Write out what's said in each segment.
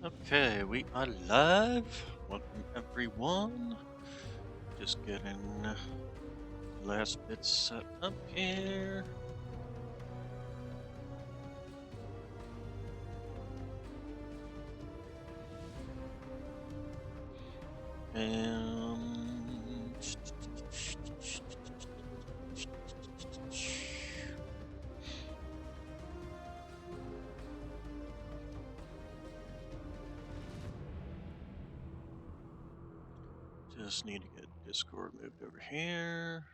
Okay, we are live. Welcome everyone. Just getting the last bit set up here. And just need to get Discord moved over here.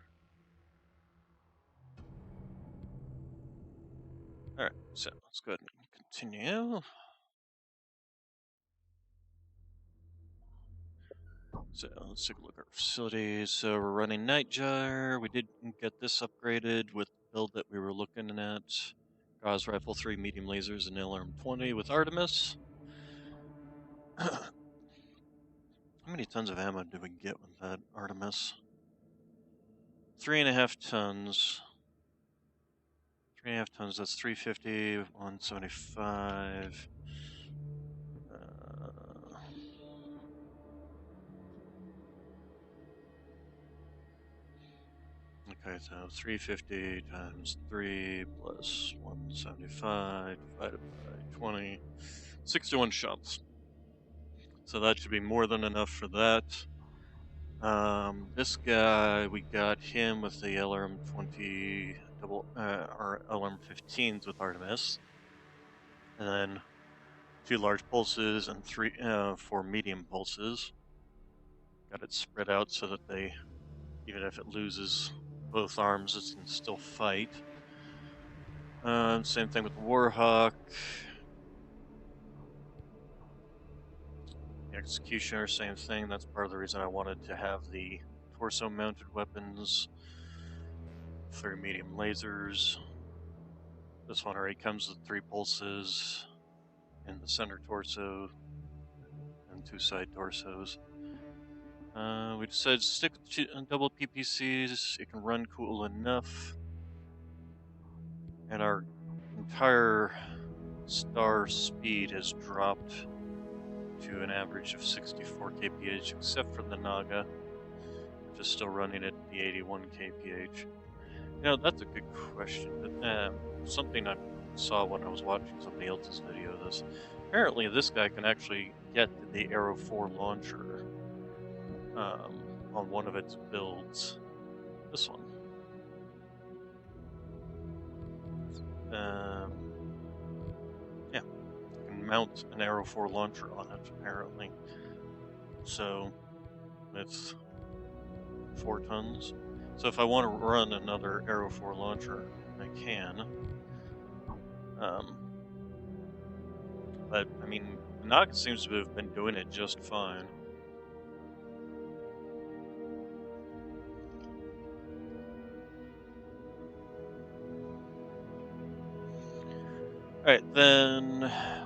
Alright, so let's go ahead and continue. So let's take a look at our facilities. So we're running Nightjar. We did get this upgraded with the build that we were looking at. Gauss Rifle 3 medium lasers and LRM-20 with Artemis. How many tons of ammo did we get with that Artemis? 3.5 tons. 3.5 tons, that's 350, 175. Okay, so 350 times 3 plus 175 divided by 20. 61 shots. So that should be more than enough for that. This guy, we got him with the LRM-20 or LRM-15s with Artemis, and then 2 large pulses and 4 medium pulses. Got it spread out so that they, even if it loses both arms, it can still fight. Same thing with the Warhawk. The Executioner, same thing. That's part of the reason I wanted to have the torso-mounted weapons. 3 medium lasers. This one already comes with 3 pulses in the center torso and 2 side torsos. We decided to stick with double PPCs. It can run cool enough. And our entire star speed has dropped to an average of 64 kph, except for the Naga, which is still running at the 81 kph. You know, that's a good question. Something I saw when I was watching somebody else's video of this. Apparently, this guy can actually get the Arrow 4 launcher on one of its builds. This one. Yeah, you can mount an Arrow 4 launcher on it, apparently. So, it's 4 tons. So if I want to run another Arrow 4 launcher, I can. But, I mean, Naga seems to have been doing it just fine. Alright, then,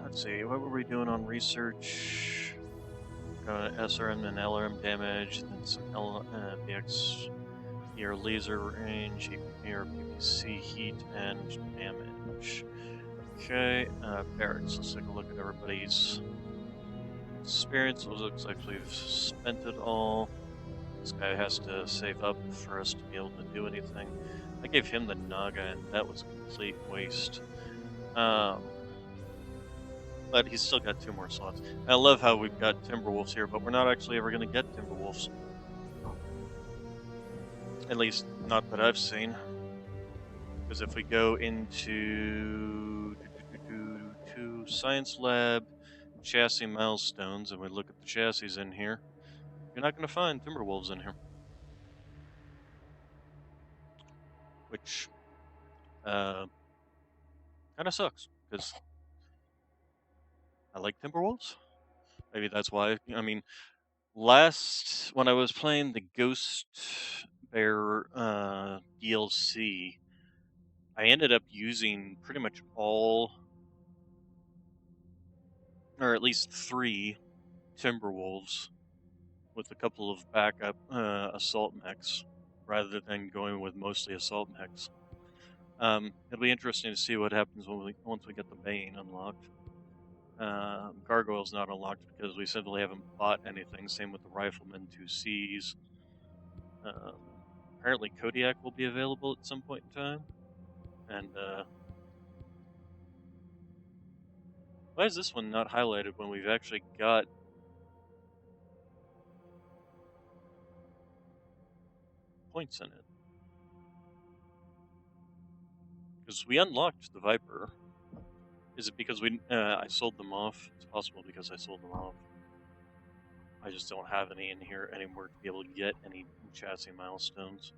let's see, what were we doing on research? SRM and LRM damage, then some BX ER laser range, ER PPC heat, and damage. Okay, barracks, let's take a look at everybody's experience. It looks like we've spent it all. This guy has to save up for us to be able to do anything. I gave him the Naga, and that was a complete waste. But he's still got 2 more slots. And I love how we've got Timberwolves here, but we're not actually ever going to get Timberwolves. At least, not that I've seen. Because if we go into Science Lab, Chassis Milestones, and we look at the chassis in here, you're not going to find Timberwolves in here. Which kind of sucks, because I like Timberwolves. Maybe that's why. I mean, when I was playing the Ghost Bear DLC, I ended up using pretty much all, or at least 3 Timberwolves with a couple of backup assault mechs, rather than going with mostly assault mechs. It'll be interesting to see what happens once we get the Bane unlocked. Gargoyle's not unlocked because we simply haven't bought anything. Same with the Rifleman 2Cs. Apparently Kodiak will be available at some point in time. And why is this one not highlighted when we've actually got points in it? Because we unlocked the Viper. Is it because I sold them off? It's possible because I sold them off. I just don't have any in here anymore to be able to get any chassis milestones.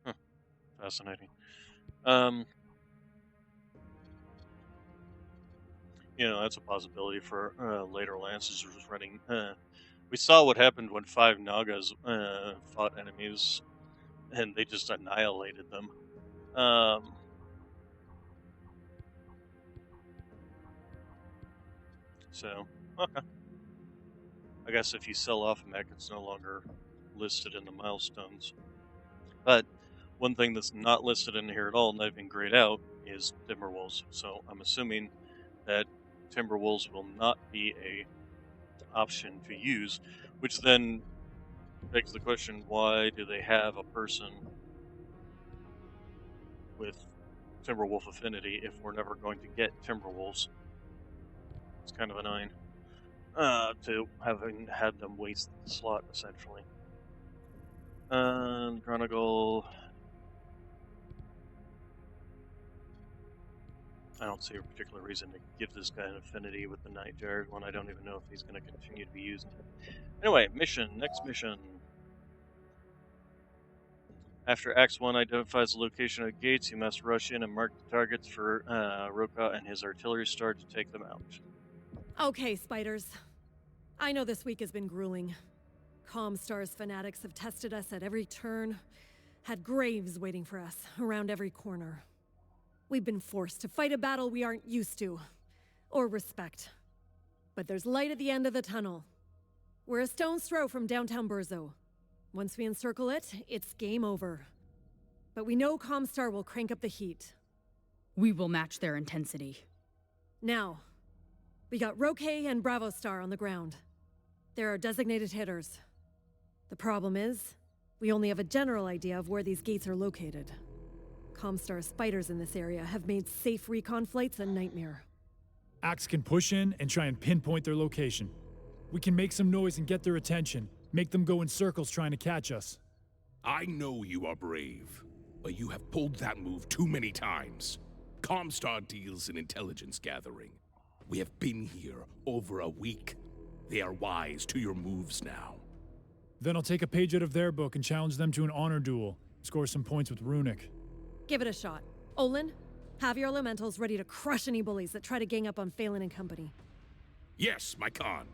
Huh, fascinating. That's a possibility for later Lancers running. We saw what happened when 5 Nagas fought enemies, and they just annihilated them. So, okay. I guess if you sell off a mech, it's no longer listed in the milestones. But one thing that's not listed in here at all, not even grayed out, is Timberwolves. So I'm assuming that Timberwolves will not be a option to use, which then begs the question: why do they have a person with Timberwolf affinity if we're never going to get Timberwolves? It's kind of annoying to having had them waste the slot essentially. Chronicle. I don't see a particular reason to give this guy an affinity with the Nightjar when I don't even know if he's going to continue to be used. Anyway, next mission. After Act 1 identifies the location of gates, you must rush in and mark the targets for Roka and his artillery star to take them out. Okay, Spiders. I know this week has been grueling. Comstar's fanatics have tested us at every turn, had graves waiting for us around every corner. We've been forced to fight a battle we aren't used to, or respect. But there's light at the end of the tunnel. We're a stone's throw from downtown Burzo. Once we encircle it, it's game over. But we know Comstar will crank up the heat. We will match their intensity. Now, we got Roque and Bravo Star on the ground. They're our designated hitters. The problem is, we only have a general idea of where these gates are located. Comstar spiders in this area have made safe recon flights a nightmare. Axe can push in and try and pinpoint their location. We can make some noise and get their attention, make them go in circles trying to catch us. I know you are brave, but you have pulled that move too many times. Comstar deals in intelligence gathering. We have been here over a week. They are wise to your moves now. Then I'll take a page out of their book and challenge them to an honor duel. Score some points with Runic. Give it a shot. Olin, have your elementals ready to crush any bullies that try to gang up on Phelan and company. Yes, my Khan.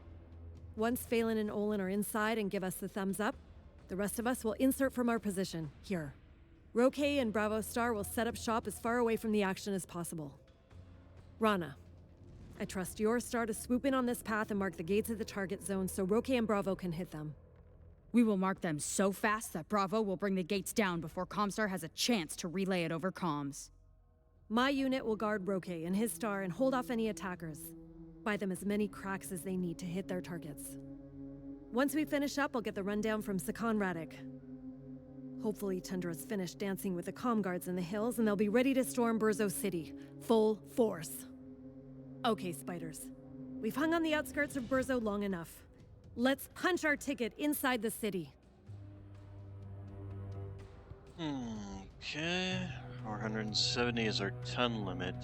Once Phelan and Olin are inside and give us the thumbs up, the rest of us will insert from our position, here. Roque and Bravo Star will set up shop as far away from the action as possible. Rana, I trust your star to swoop in on this path and mark the gates of the target zone so Roque and Bravo can hit them. We will mark them so fast that Bravo will bring the gates down before Comstar has a chance to relay it over comms. My unit will guard Roque and his star and hold off any attackers. Buy them as many cracks as they need to hit their targets. Once we finish up, I'll get the rundown from Sakan Radek. Hopefully Tundra's finished dancing with the comm guards in the hills and they'll be ready to storm Burzo City. Full force. Okay, Spiders. We've hung on the outskirts of Burzo long enough. Let's punch our ticket inside the city. Okay. 470 is our ton limit.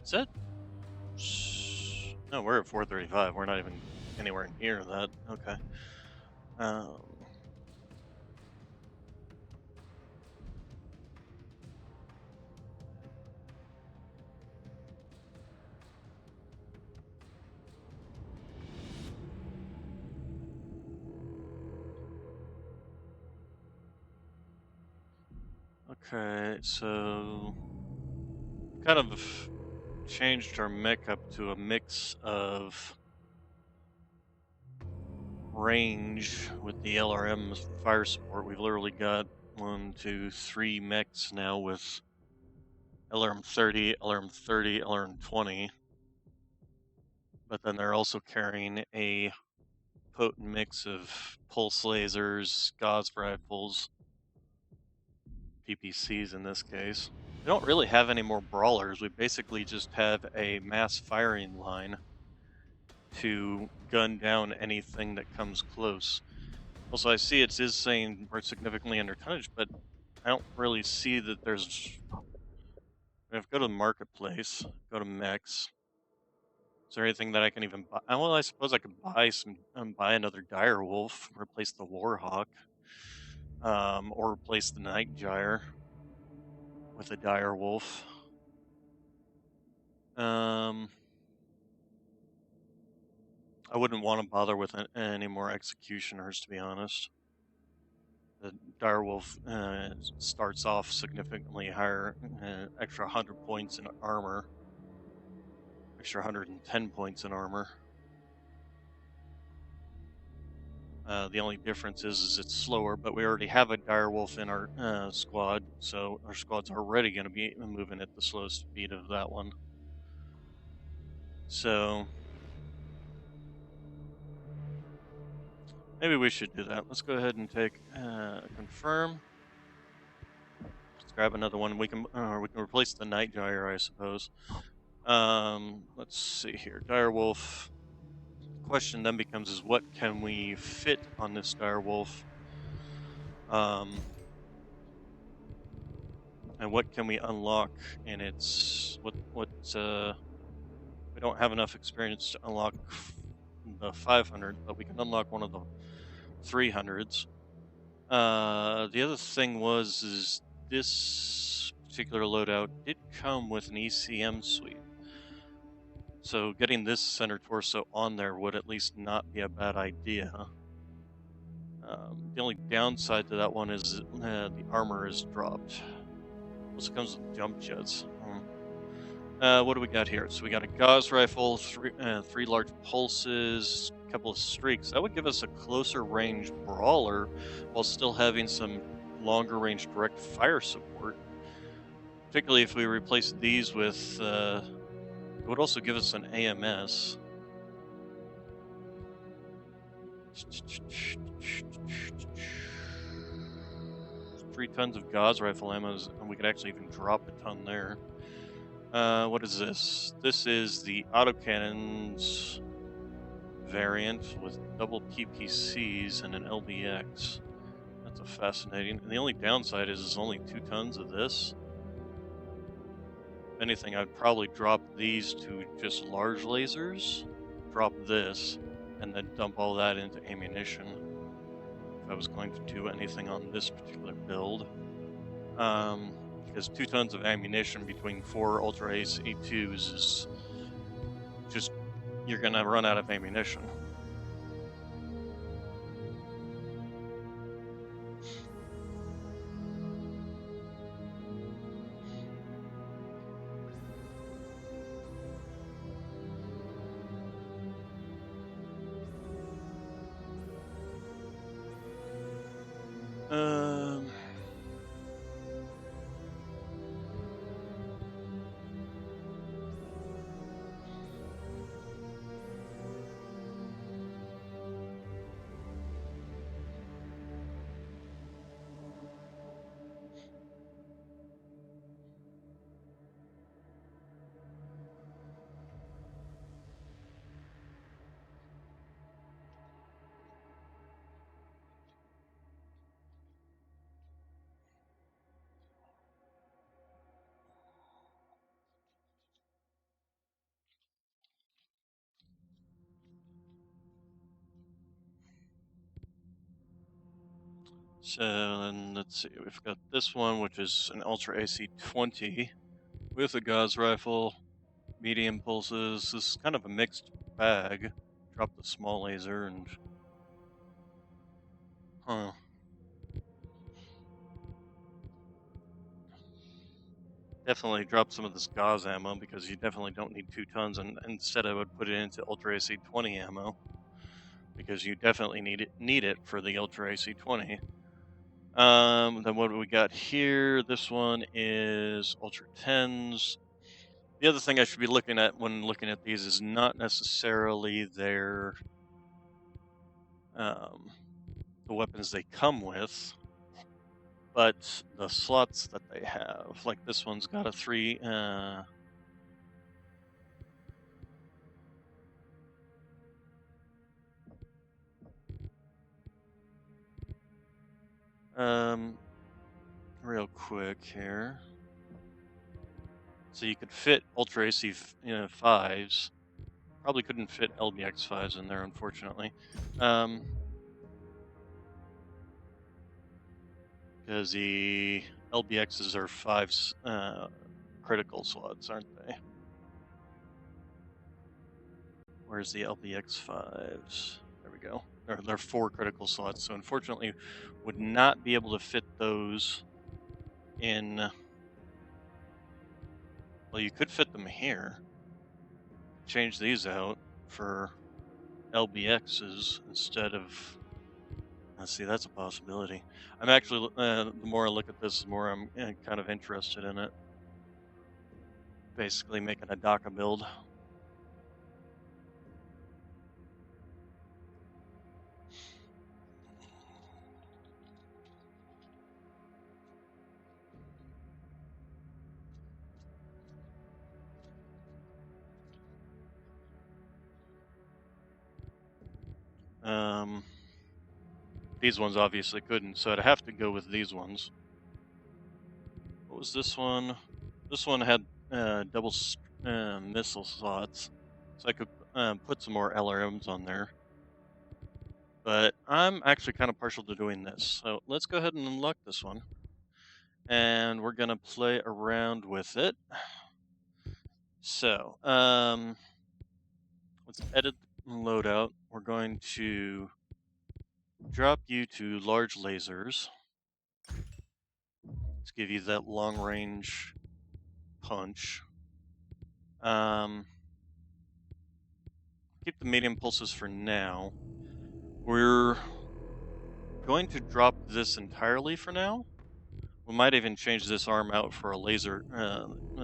Is that... No, we're at 435. We're not even anywhere near that. Okay. Okay, so kind of changed our mech up to a mix of range with the LRM fire support. We've literally got 1, 2, 3 mechs now with LRM 30, LRM 30, LRM 20. but then they're also carrying a potent mix of pulse lasers, Gauss rifles, PPCs in this case. We don't really have any more brawlers. We basically just have a mass firing line to gun down anything that comes close. Also, I see it is saying we're significantly under tonnage, but I don't really see that there's. If go to the marketplace, go to mechs. Is there anything that I can even buy? Well, I suppose I could buy another dire wolf, replace the warhawk, or replace the night gyre with a dire wolf. I wouldn't want to bother with any more executioners, to be honest. The direwolf starts off significantly higher, extra 100 points in armor, extra 110 points in armor. The only difference is it's slower, but we already have a direwolf in our squad, so our squad's already going to be moving at the slowest speed of that one. So maybe we should do that. Let's go ahead and take confirm. Let's grab another one. We can replace the night gyre, I suppose. Let's see here. Direwolf. The question then becomes is what can we fit on this direwolf? And what can we unlock in its we don't have enough experience to unlock the 500, but we can unlock one of the 300s. The other thing is this particular loadout did come with an ECM suite. So getting this center torso on there would at least not be a bad idea. The only downside to that one is the armor is dropped. Also comes with jump jets. What do we got here? So we got a Gauss rifle, three large pulses, a couple of streaks. That would give us a closer range brawler while still having some longer range direct fire support. Particularly if we replace these with, it would also give us an AMS. 3 tons of Gauss rifle ammo, and we could actually even drop a ton there. What is this? This is the autocannons variant with double PPCs and an LBX. That's a fascinating. And the only downside is only 2 tons of this. If anything, I'd probably drop these to just large lasers, drop this, and then dump all that into ammunition. If I was going to do anything on this particular build. Because 2 tons of ammunition between 4 Ultra Ace E2s is just, you're gonna run out of ammunition. So then let's see, we've got this one, which is an Ultra AC-20 with a Gauss rifle, medium pulses. This is kind of a mixed bag. Drop the small laser and definitely drop some of this Gauss ammo because you definitely don't need 2 tons, and instead I would put it into Ultra AC-20 ammo because you definitely need it for the Ultra AC-20. Then what do we got here? This one is Ultra 10s. The other thing I should be looking at when looking at these is not necessarily um, the weapons they come with, but the slots that they have. Like this one's got a 3. Real quick here. So you could fit Ultra AC 5s. Probably couldn't fit LBX 5s in there, unfortunately. Because the LBXs are 5s critical slots, aren't they? Where's the LBX 5s? There we go. They're 4 critical slots, so unfortunately would not be able to fit those in. Well, you could fit them here. Change these out for LBXs instead of. Let's see, that's a possibility. I'm actually, the more I look at this, the more I'm kind of interested in it. Basically making a DACA build. These ones obviously couldn't, so I'd have to go with these ones. What was this one? This one had double missile slots, so I could put some more LRMs on there. But I'm actually kind of partial to doing this, so let's go ahead and unlock this one. And we're going to play around with it. So, let's edit the loadout. We're going to drop you to large lasers. Let's give you that long range punch. Keep the medium pulses for now. We're going to drop this entirely for now. We might even change this arm out for a laser,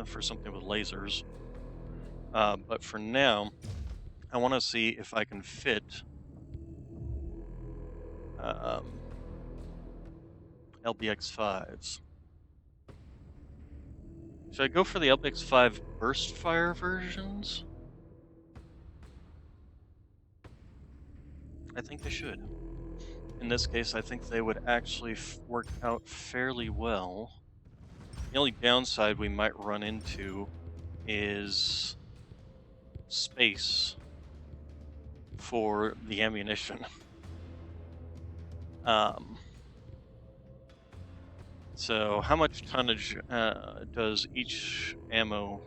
for something with lasers. But for now, I want to see if I can fit LBX 5s. Should I go for the LBX 5 burst fire versions? I think I should. In this case, I think they would actually work out fairly well. The only downside we might run into is space for the ammunition. So how much tonnage does each ammo,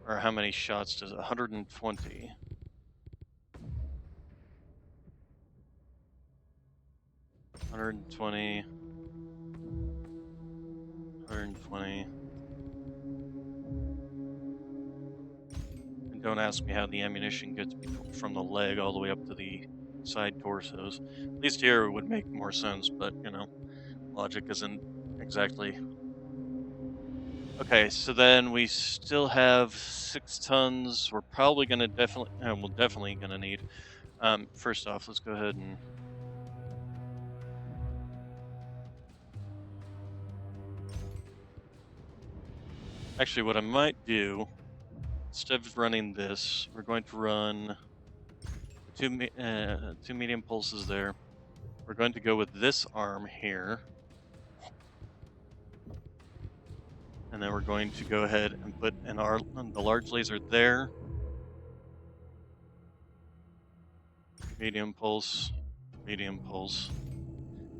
or how many shots does it? 120. 120. 120. And don't ask me how the ammunition gets from the leg all the way up to the side torsos. At least here it would make more sense, but you know, logic isn't exactly. Okay, so then we still have 6 tons. We're probably gonna we're definitely gonna need. First off, let's go ahead and. Actually, what I might do, instead of running this, we're going to run two medium pulses there. We're going to go with this arm here. And then we're going to go ahead and put the large laser there. Medium pulse, medium pulse.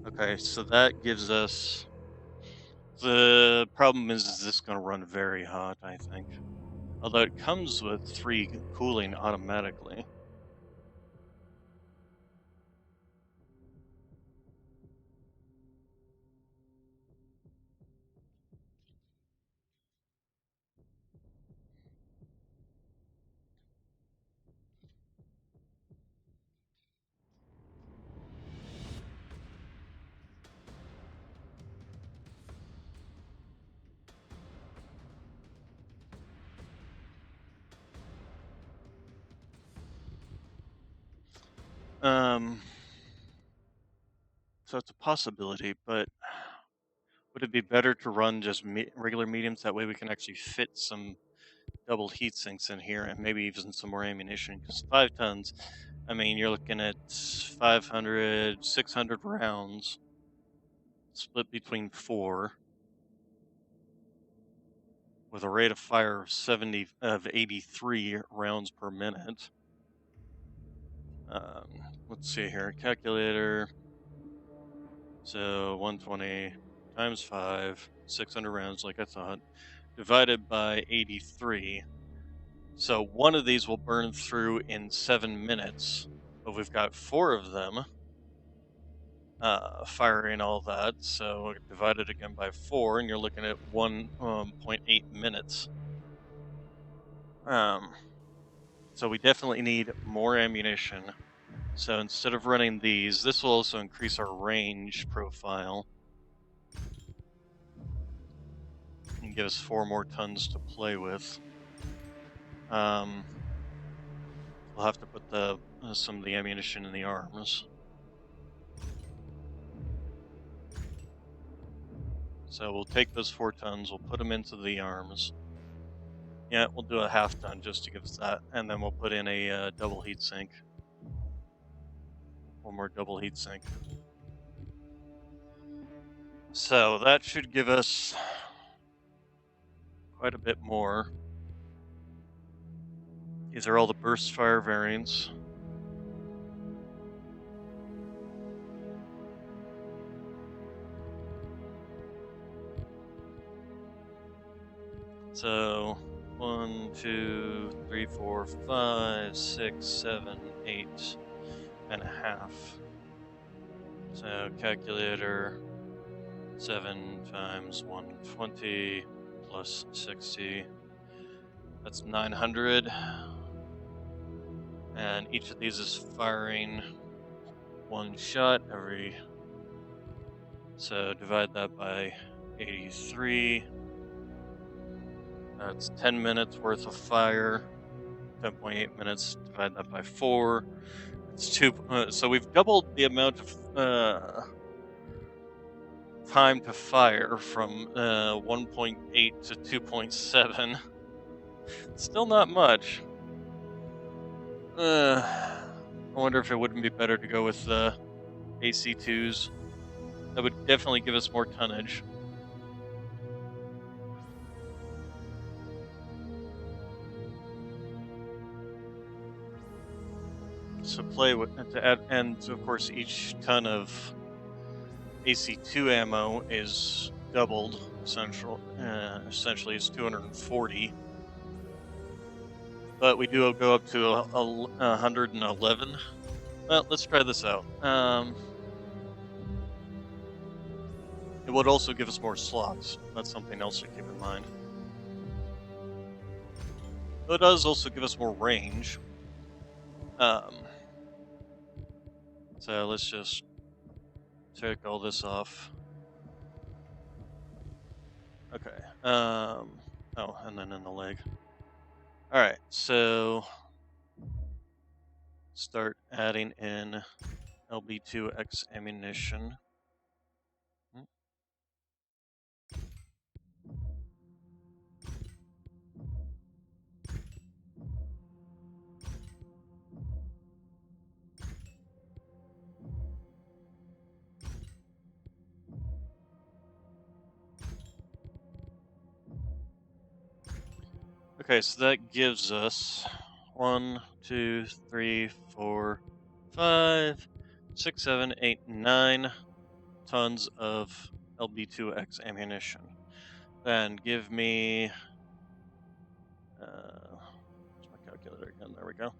Okay, so that gives us. The problem is this is going to run very hot, I think. Although it comes with 3 cooling automatically. So it's a possibility, but would it be better to run just regular mediums? That way we can actually fit some double heat sinks in here and maybe even some more ammunition. Because 5 tons, I mean, you're looking at 500, 600 rounds split between 4 with a rate of fire of 83 rounds per minute. Let's see here, calculator. So 120 times 5, 600 rounds, like I thought, divided by 83. So one of these will burn through in 7 minutes, but we've got 4 of them firing all that. So divide it again by 4, and you're looking at 1.8 minutes. So we definitely need more ammunition. So instead of running these, this will also increase our range profile and give us 4 more tons to play with. We'll have to put some of the ammunition in the arms. So we'll take those 4 tons, we'll put them into the arms. Yeah, we'll do a half ton just to give us that, and then we'll put in a double heat sink. One more double heat sink. So that should give us quite a bit more. These are all the burst fire variants. So 1, 2, 3, 4, 5, 6, 7, 8 and a half. So calculator, 7 times 120 plus 60. That's 900. And each of these is firing 1 shot every. So divide that by 83. That's 10 minutes worth of fire. 10.8 minutes. Divide that by 4. It's 2. So we've doubled the amount of time to fire from 1.8 to 2.7. Still not much. I wonder if it wouldn't be better to go with the AC2s. That would definitely give us more tonnage. So play with to add, and of course each ton of AC2 ammo is doubled. Essentially, it's 240. But we do go up to 111. Well, let's try this out. It would also give us more slots. That's something else to keep in mind. It does also give us more range. So let's just take all this off. Okay. Oh, and then in the leg. All right. So start adding in LB2X ammunition. Okay, so that gives us 1, 2, 3, 4, 5, 6, 7, 8, 9 tons of LB2X ammunition. Then give me, where's my calculator again? There we go.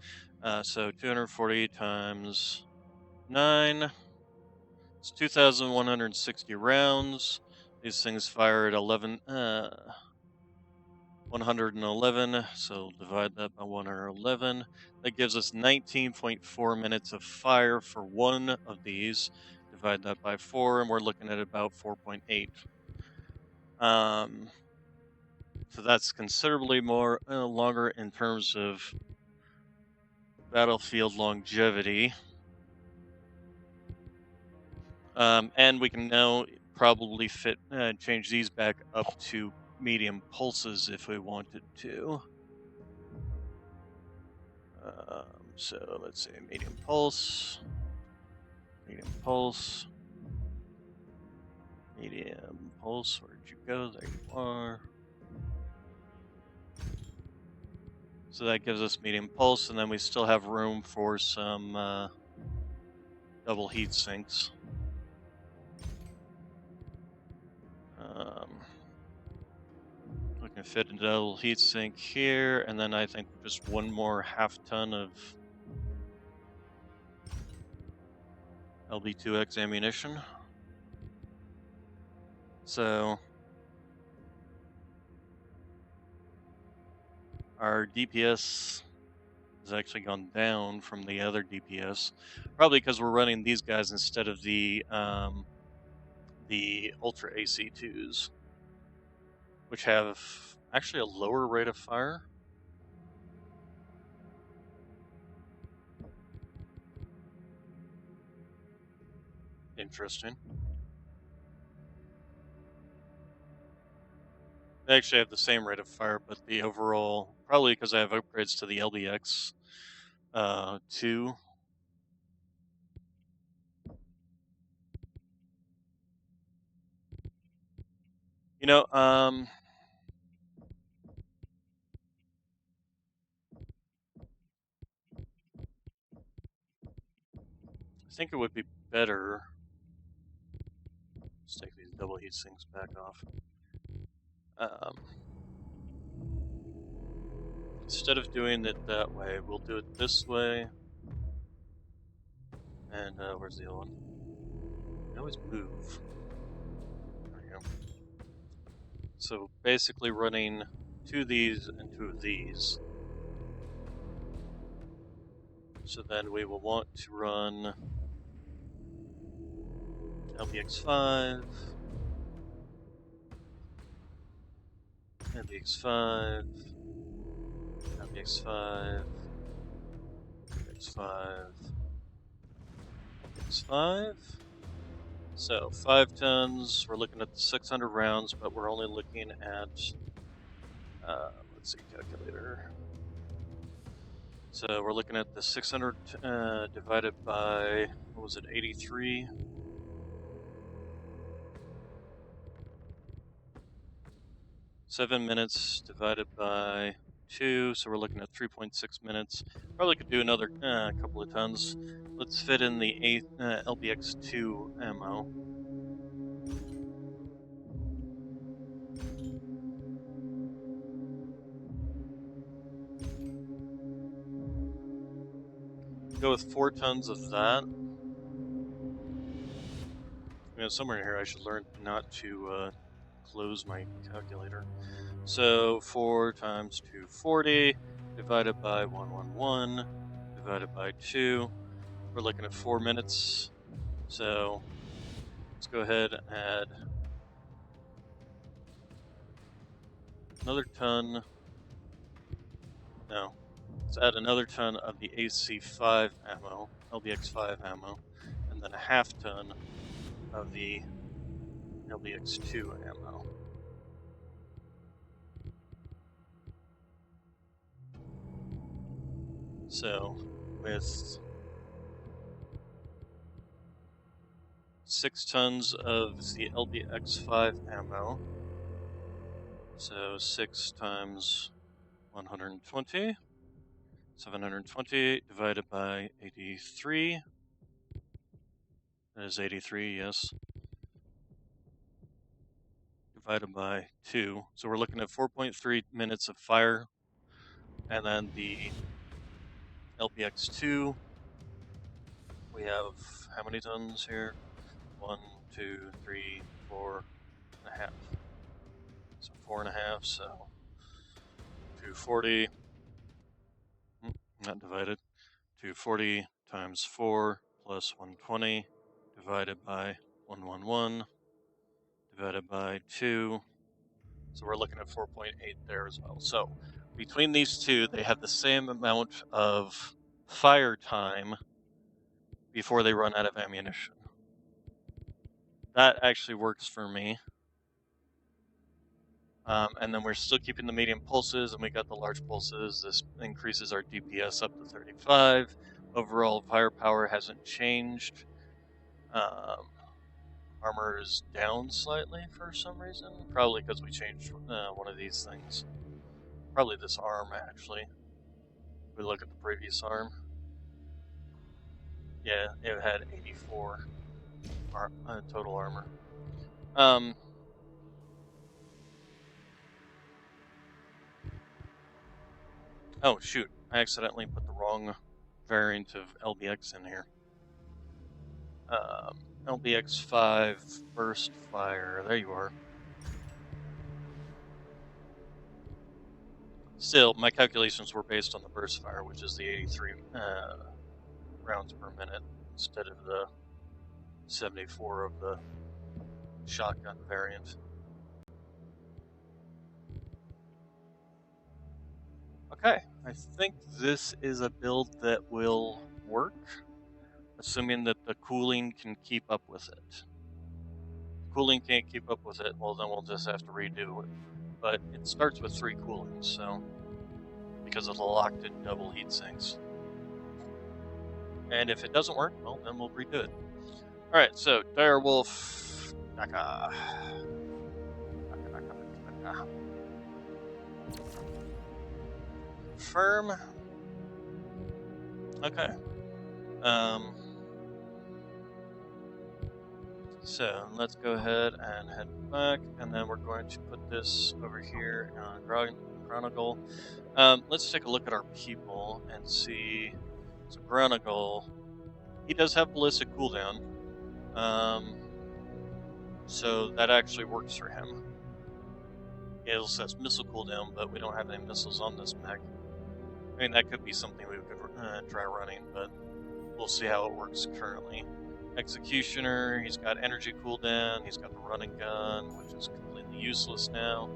So 240 times 9. It's 2,160 rounds. These things fire at 111, so divide that by 111. That gives us 19.4 minutes of fire for one of these. Divide that by 4, and we're looking at about 4.8. So that's considerably more longer in terms of battlefield longevity. And we can now probably change these back up to medium pulses if we wanted to. So let's see, medium pulse, medium pulse, medium pulse. Where'd you go? There you are. So that gives us medium pulse, and then we still have room for some double heat sinks. We can fit a double heat sink here, and then I think just one more half-ton of LB2X ammunition. So our DPS has actually gone down from the other DPS, probably because we're running these guys instead of the Ultra AC2s, which have actually a lower rate of fire. Interesting. They actually have the same rate of fire, but the overall, probably because I have upgrades to the LBX 2. You know, I think it would be better. Let's take these double heat sinks back off. Instead of doing it that way, we'll do it this way. And where's the other one? I always move. There we go. So basically running 2 of these and 2 of these. So then we will want to run LBX5, LBX5, LBX5, LBX5, LBX5. So 5 tons, we're looking at the 600 rounds, but we're only looking at, let's see, calculator. So we're looking at the 600 divided by, what was it, 83? Seven minutes divided by 2, so we're looking at 3.6 minutes. Probably could do another couple of tons. Let's fit in the LBX2 ammo. Go with 4 tons of that. You know, somewhere in here I should learn not to close my calculator. So 4 times 240 divided by 111 divided by 2. We're looking at 4 minutes. So let's go ahead and add another ton. No, let's add another ton of the AC5 ammo, LBX5 ammo, and then a half ton of the LBX2 ammo. So with 6 tons of the LBX5 ammo, so 6 times 120, 720 divided by 83. That is 83, yes. Divided by 2. So we're looking at 4.3 minutes of fire. And then the LPX2, we have how many tons here? 1, 2, 3, 4.5. So 4.5, so 240, not divided, 240 times 4 plus 120 divided by 111 divided by 2. So we're looking at 4.8 there as well. So between these two, they have the same amount of fire time before they run out of ammunition. that actually works for me. And then we're still keeping the medium pulses, and we got the large pulses. This increases our DPS up to 35. Overall firepower hasn't changed. Um, armor is down slightly for some reason. Probably because we changed one of these things. Probably this arm, actually. If we look at the previous arm. Yeah, it had 84 total armor. Oh, shoot. I accidentally put the wrong variant of LBX in here. LBX 5 burst fire. There you are. Still, my calculations were based on the burst fire, which is the 83 rounds per minute instead of the 74 of the shotgun variant. Okay, I think this is a build that will work, assuming that the cooling can keep up with it. Cooling can't keep up with it, well then we'll just have to redo it. But it starts with 3 coolings, so because of the locked-in double heat sinks. And if it doesn't work, well then we'll redo it. Alright, so Direwolf Naka. Naka. Firm. Okay. So let's go ahead and head back, and then we're going to put this over here on Chronicle. Let's take a look at our people and see. So Chronicle, he does have ballistic cooldown, so that actually works for him. He also has missile cooldown, but we don't have any missiles on this mech. I mean, that could be something we could try running, but we'll see how it works currently. Executioner, he's got energy cooldown, he's got the running gun, which is completely useless now.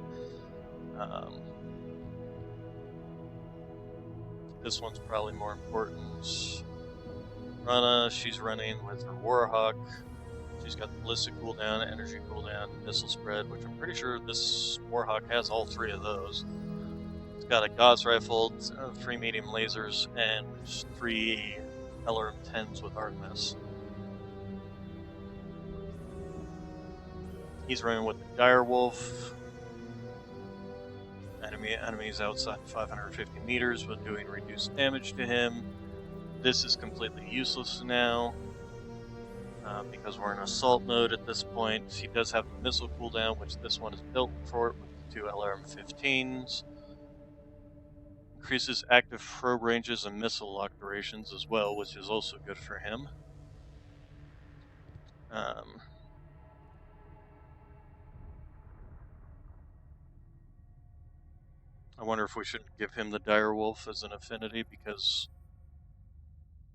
This one's probably more important. Rana, she's running with her Warhawk. She's got the ballistic cooldown, energy cooldown, missile spread, which I'm pretty sure this Warhawk has all 3 of those. It's got a Gauss rifle, 3 medium lasers, and 3 LRM-10s with Artemis. He's running with the Direwolf. Enemies outside 550 meters with doing reduced damage to him. This is completely useless now because we're in assault mode at this point. He does have a missile cooldown, which this one is built for with 2 LRM-15s. Increases active probe ranges and missile lock durations as well, which is also good for him. I wonder if we should give him the Direwolf as an affinity, because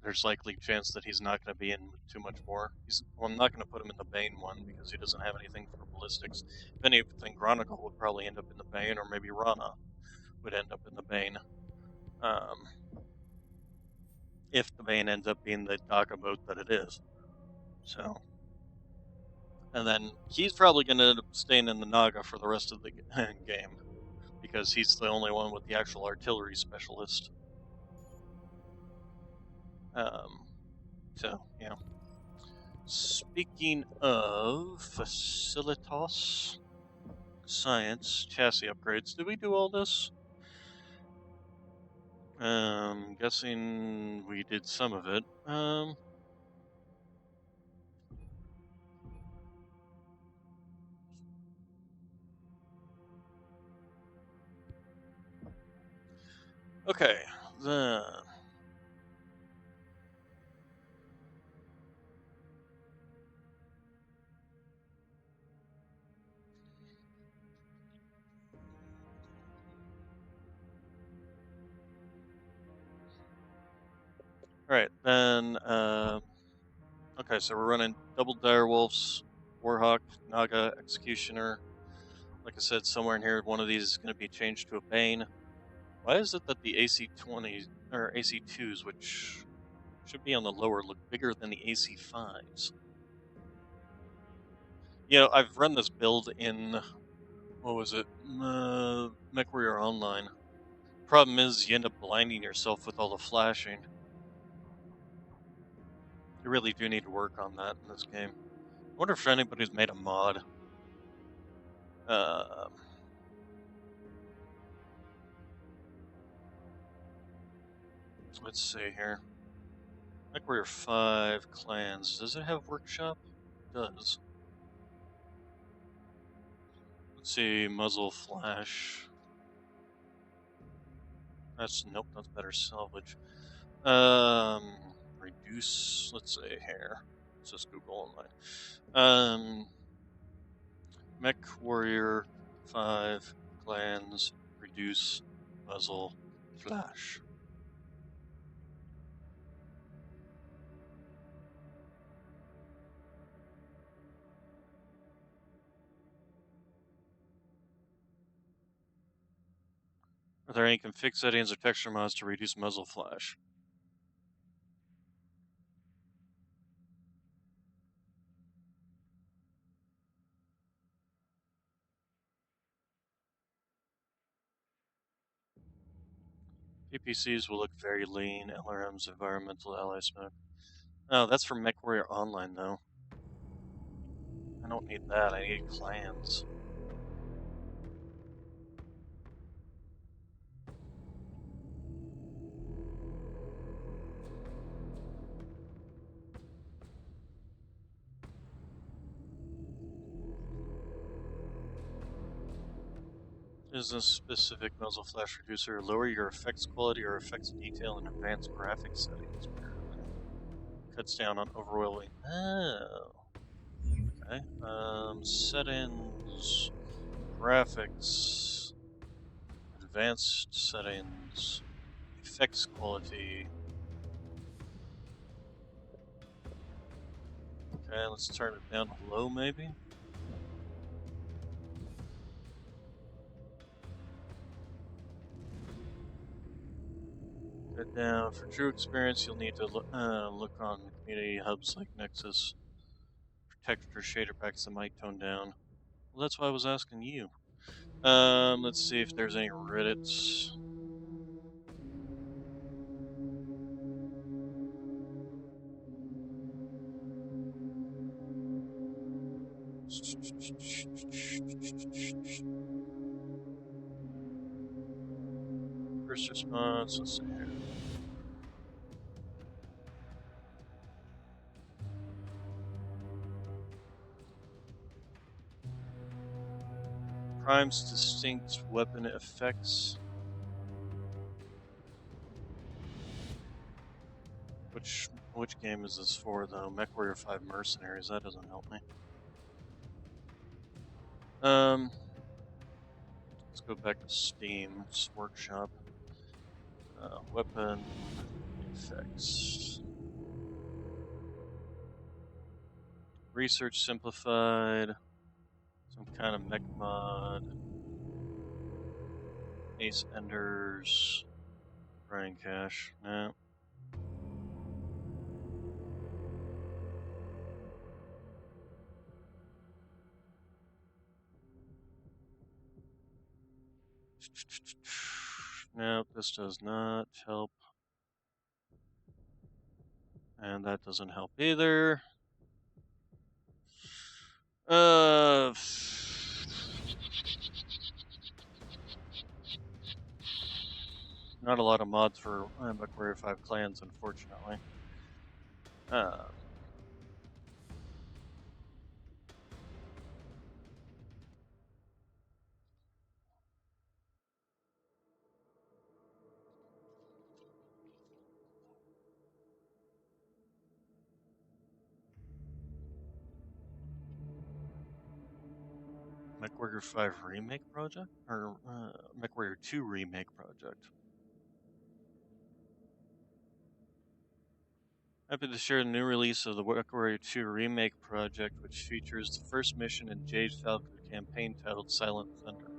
there's likely chance that he's not going to be in too much more. Well, I'm not going to put him in the Bane one because he doesn't have anything for ballistics. If anything, Chronicle would probably end up in the Bane, or maybe Rana would end up in the Bane. If the Bane ends up being the Daka boat that it is. So, and then he's probably going to end up staying in the Naga for the rest of the game, because he's the only one with the actual artillery specialist. So, yeah. Speaking of Facilitas Science chassis upgrades, did we do all this? Guessing we did some of it. Okay, then. Alright, then, okay, so we're running double Direwolves, Warhawk, Naga, Executioner. Like I said, somewhere in here, one of these is going to be changed to a Bane. Why is it that the AC-20s, or AC-2s, which should be on the lower, look bigger than the AC-5s? I've run this build in, what was it, Mechwarrior Online. Problem is, you end up blinding yourself with all the flashing. You really do need to work on that in this game. I wonder if anybody's made a mod. Let's see here. Mechwarrior 5 clans. Does it have workshop? It does. Let's see, muzzle flash. Nope, that's better salvage. Reduce, let's see here. Let's just Google online. Mechwarrior 5 clans, reduce, muzzle, flash. Are there any config settings or texture mods to reduce muzzle flash? PPCs will look very lean. LRM's environmental ally smoke. Oh, that's from Mechwarrior Online, though. I don't need that. I need clans. Is a specific muzzle flash reducer. Lower your effects quality or effects detail in advanced graphics settings. Cuts down on overwhelming. Oh. Okay. Settings. Graphics. Advanced settings. Effects quality. Okay, let's turn it down to low, maybe. Get down. For true experience, you'll need to look on community hubs like Nexus. For texture shader packs that might tone down. Well, that's why I was asking you. Let's see if there's any Reddits. First response, let's see here. Prime's distinct weapon effects. Which game is this for, though? Mechwarrior 5 Mercenaries, that doesn't help me. Let's go back to Steam, it's Workshop. Weapon effects. Research simplified. Some kind of mech mod. Ace Enders. Brian Cash. No. Nope, this does not help. And that doesn't help either. Not a lot of mods for Mechwarrior 5 clans, unfortunately. Mechwarrior 5 Remake Project? Or Mechwarrior 2 Remake Project? Happy to share the new release of the Mechwarrior 2 Remake Project, which features the first mission in Jade Falcon campaign titled Silent Thunder.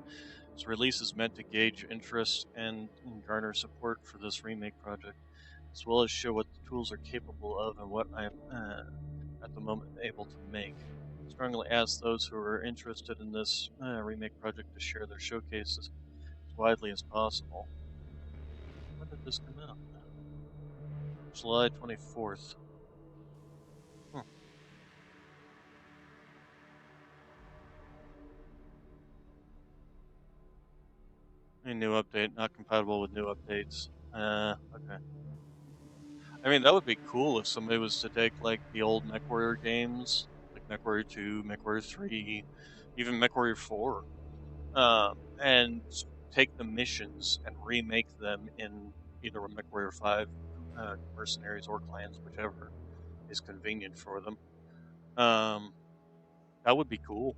This release is meant to gauge interest and garner support for this remake project, as well as show what the tools are capable of and what I am at the moment able to make. Strongly ask those who are interested in this remake project to share their showcases as widely as possible. When did this come out? July 24th. A new update, not compatible with new updates. Okay. I mean, that would be cool if somebody was to take, like, the old Mechwarrior games, like Mechwarrior 2, Mechwarrior 3, even Mechwarrior 4, and take the missions and remake them in either a Mechwarrior 5 mercenaries or clans, whichever is convenient for them. That would be cool.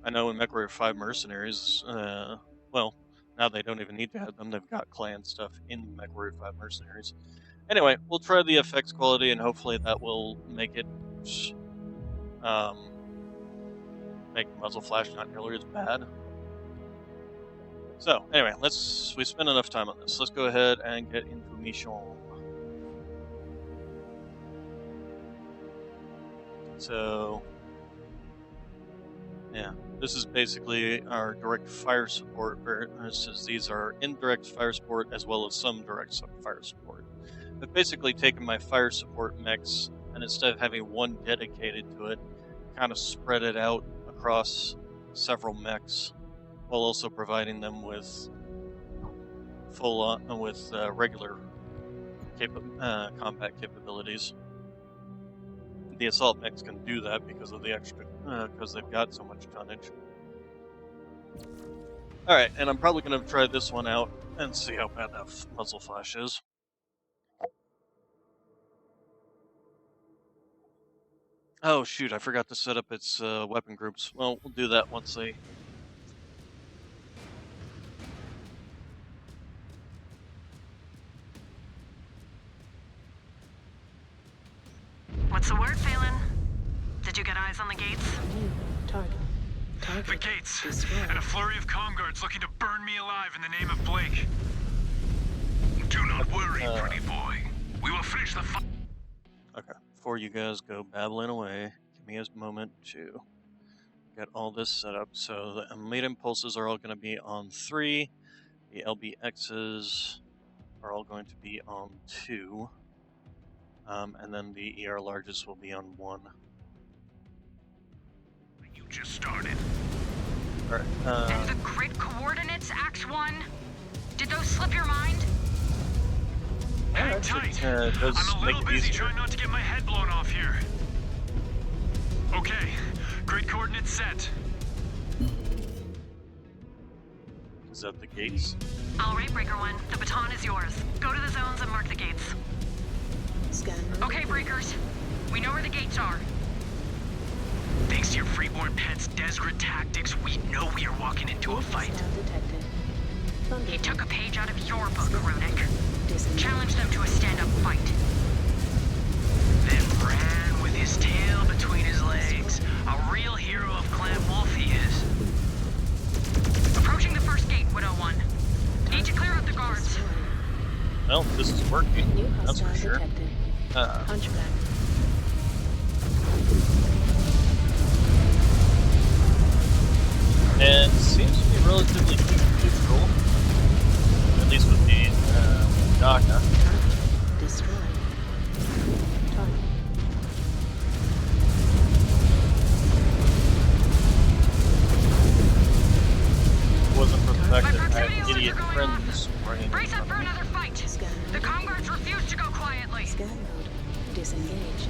I know in Mechwarrior 5 mercenaries, well, now they don't even need to have them. They've got clan stuff in Mechwarrior 5 mercenaries. Anyway, we'll try the effects quality, and hopefully that will make it make muzzle flash not nearly as bad. So anyway, we spent enough time on this. Let's go ahead and get into mission. So yeah, this is basically our direct fire support versus these are indirect fire support as well as some direct fire support. I've basically taken my fire support mechs and instead of having one dedicated to it, kind of spread it out across several mechs, while also providing them with regular combat capabilities. The assault mechs can do that because of the extra, because they've got so much tonnage. All right, and I'm probably going to try this one out and see how bad that muzzle flash is. Oh shoot, I forgot to set up its weapon groups. Well, we'll do that once they... What's the word, Phelan? Did you get eyes on the gates? New target. The gates, and a flurry of comm guards looking to burn me alive in the name of Blake. Do not worry, pretty boy. We will finish the fight. Okay, before you guys go babbling away, give me a moment to get all this set up. So the immediate impulses are all going to be on 3. The LBXs are all going to be on 2. And then the ER largest will be on 1. You just started. Alright, And the grid coordinates, Act 1? Did those slip your mind? Hang tight. does I'm a make little it busy easier. trying not to get my head blown off here. Okay, grid coordinates set. Is that the gates? All right, Breaker 1. The baton is yours. Go to the zones and mark the gates. Scan. Okay, Breakers. We know where the gates are. Thanks to your freeborn pet's desperate tactics, we know we are walking into a fight. Detected. He took a page out of your book, Runic. Disengage. Challenge them to a stand-up fight. Then ran with his tail between his legs. A real hero of Clan Wolf he is. Approaching the first gate, Widow 1. Need to clear out the guards. Well, this is working. New That's hostile for sure. detected. Hunchback. And seems to be relatively neutral, at least with the DACA. Target destroyed. Target. It wasn't for the fact My that I proximity had alerts idiot are going friends running Brace up in for front of me. another fight. Scan. The comm guards refuse to go quietly. Scan mode. Disengaged.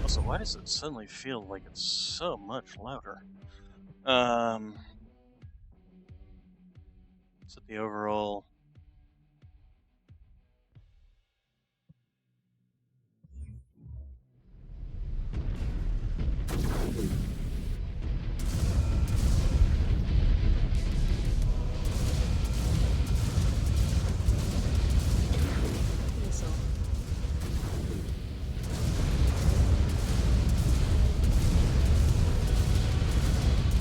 Also, why does it suddenly feel like it's so much louder? Set the overall. Missile.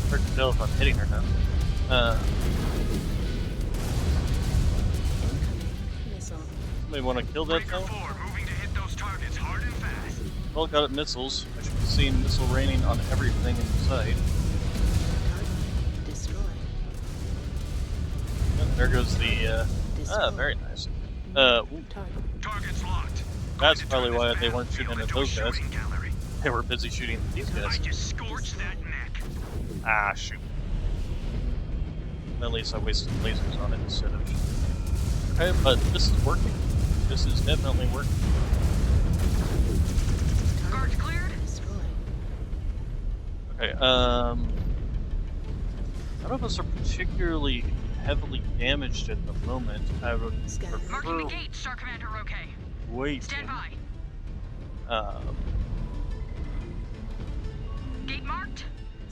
Hard to tell if I'm hitting or not. Missile. Somebody want to kill that Breaker thing? 4, moving to hit those targets hard and fast. all got missiles. I should be seeing missile raining on everything in sight. Target destroyed. And there goes the, Destroyed. very nice. Ooh, Target. Target's locked. that's Going to probably turn why this they weren't battlefield shooting at into a those guys. shooting gallery. They were busy shooting at these I guys. just scorched that neck. Ah, shoot. At least I wasted lasers on it instead of... Okay, but this is working. This is definitely working. Guards cleared? Destroyed. Okay, none of us are particularly heavily damaged at the moment. I would Scan. Marking prefer the gate, Star Commander. Okay. waiting. Stand by. Gate marked.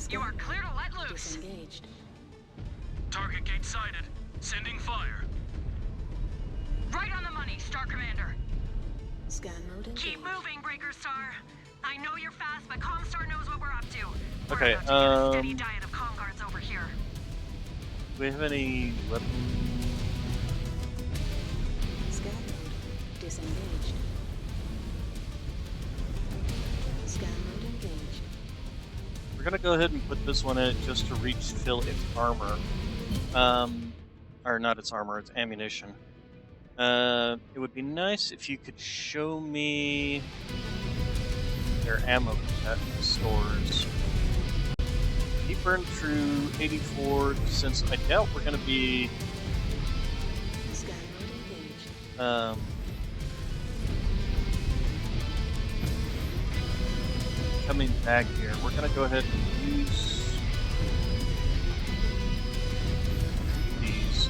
You are clear to let loose. Disengaged. Target gate sighted. Sending fire. Right on the money, Star Commander. Scan mode engaged. Keep moving, Breaker Star. I know you're fast, but Comstar knows what we're up to. We're Okay, about to get a steady diet of comm guards over here. Do we have any weapons? Scan mode disengaged. Scan mode engaged. We're gonna go ahead and put this one in just to refill its armor. Or not its armor, its ammunition. It would be nice if you could show me their ammo stores. He burned through 84, since I doubt we're gonna be Scan mode engaged. coming back here. We're gonna go ahead and use these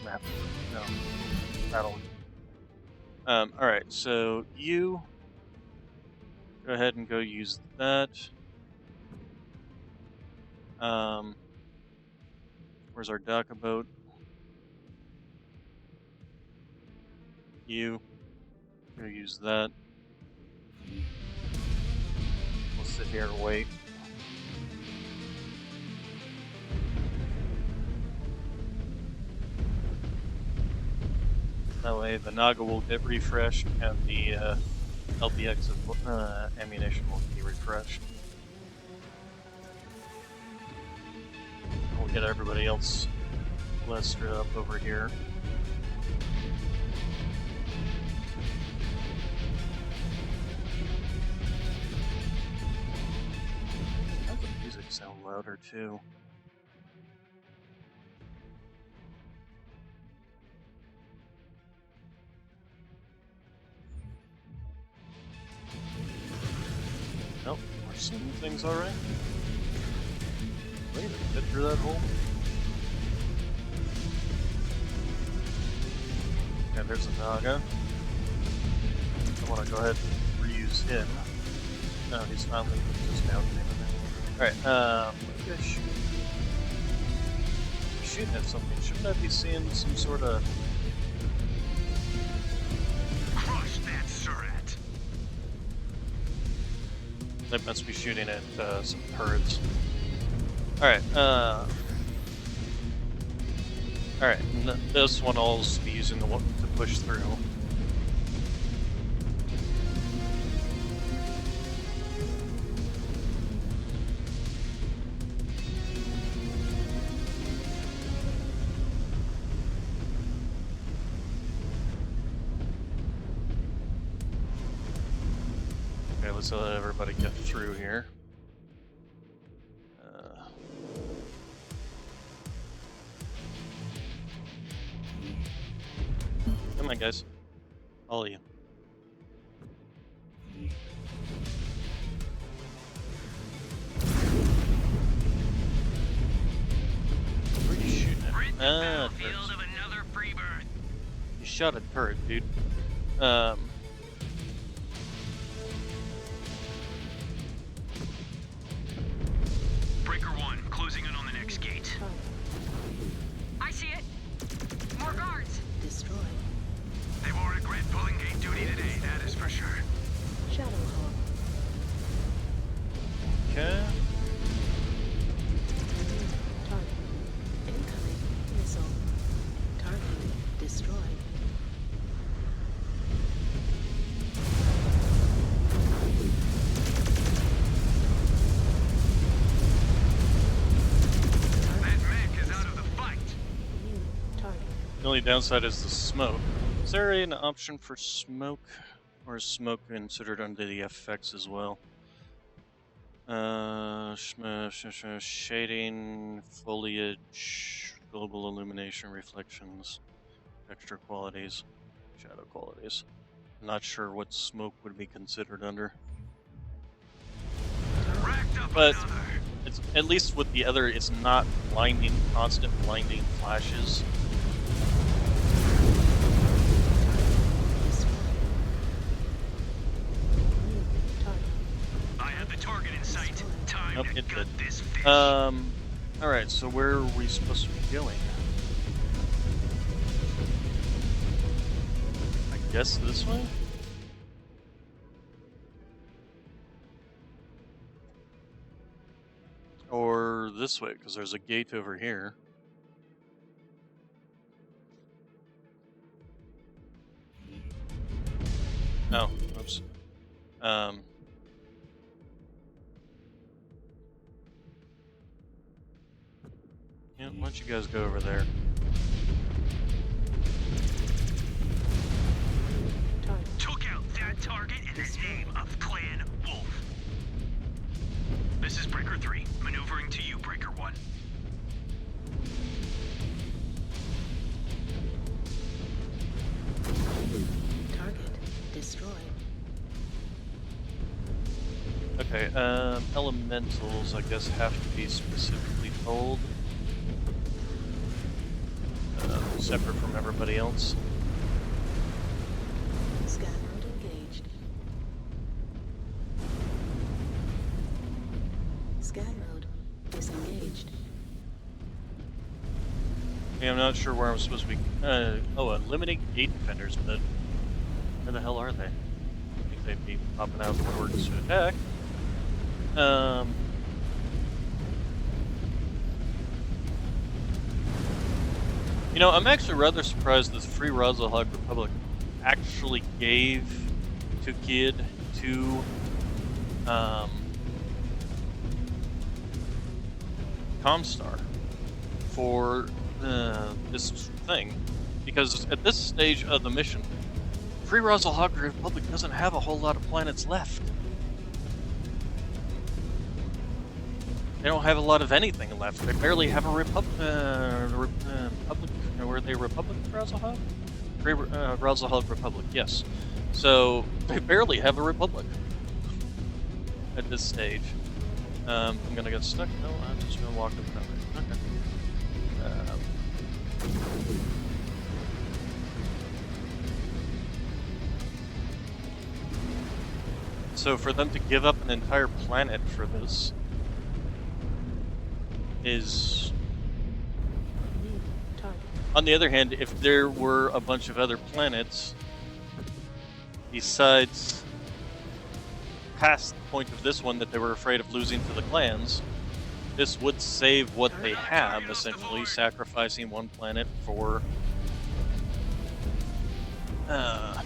map. No, battle. Alright, so you go ahead and go use that. Where's our DACA boat? You go use that. We'll sit here and wait. That way the Naga will get refreshed and the LBX ammunition will be refreshed. We'll get everybody else clustered up over here. How's the music sound louder too? Nope, we're seeing things alright. Wait, did it fit through that hole? Yeah, there's a Naga. I want to go ahead and reuse him. No, he's finally just down there. Alright, what are you guys shooting? You're shooting at something. Shouldn't I be seeing some sort of... Crush that Surat. They must be shooting at some turrets. Alright, alright, this one I'll be using the one to push through. Okay, let's let everybody get through here. Come on, guys. All of you. Where are you shooting at? Rid the Ah, battlefield turrets. of another free birth. You shot a turret, dude. Breaker 1, closing in on the next gate. Target I see it. More guards. destroyed. They won't regret pulling gate duty today, that is for sure. Shadow Hawk. Okay. Target. Incoming missile. Target destroyed. only downside is the smoke. Is there an option for smoke? Or is smoke considered under the effects as well? Shading, foliage, global illumination, reflections, texture qualities, shadow qualities. I'm not sure what smoke would be considered under. Racked up But another. it's at least with the other, it's not blinding, constant blinding flashes. I have the target in sight. Time Nope, to it gut did. this fish. Alright, so where are we supposed to be going? I guess this way? Or this way, because there's a gate over here. Oh, oops. Yeah, why don't you guys go over there? Took out that target in the name of Clan Wolf. This is Breaker 3, maneuvering to you, Breaker 1. Target destroyed. Okay, elementals, I guess, have to be specifically told. Separate from everybody else. Scan mode engaged. Scan mode disengaged. Yeah, I'm not sure where I'm supposed to be. Eliminate gate defenders, but where the hell are they? I think they'd be popping out of the woodworks to attack. You know, I'm actually rather surprised that the Free Razahog Republic actually gave to Kid to Comstar for this thing, because at this stage of the mission, Free Razahog Republic doesn't have a whole lot of planets left. They don't have a lot of anything left. They barely have a republic. Were they Republic of Razahog? Razahog Republic, yes. So they barely have a republic at this stage. I'm gonna get stuck. No, I'm just gonna walk up and over. Okay. So for them to give up an entire planet for this is... New target. On the other hand, if there were a bunch of other planets besides past the point of this one that they were afraid of losing to the clans, this would save what they have, essentially sacrificing one planet for a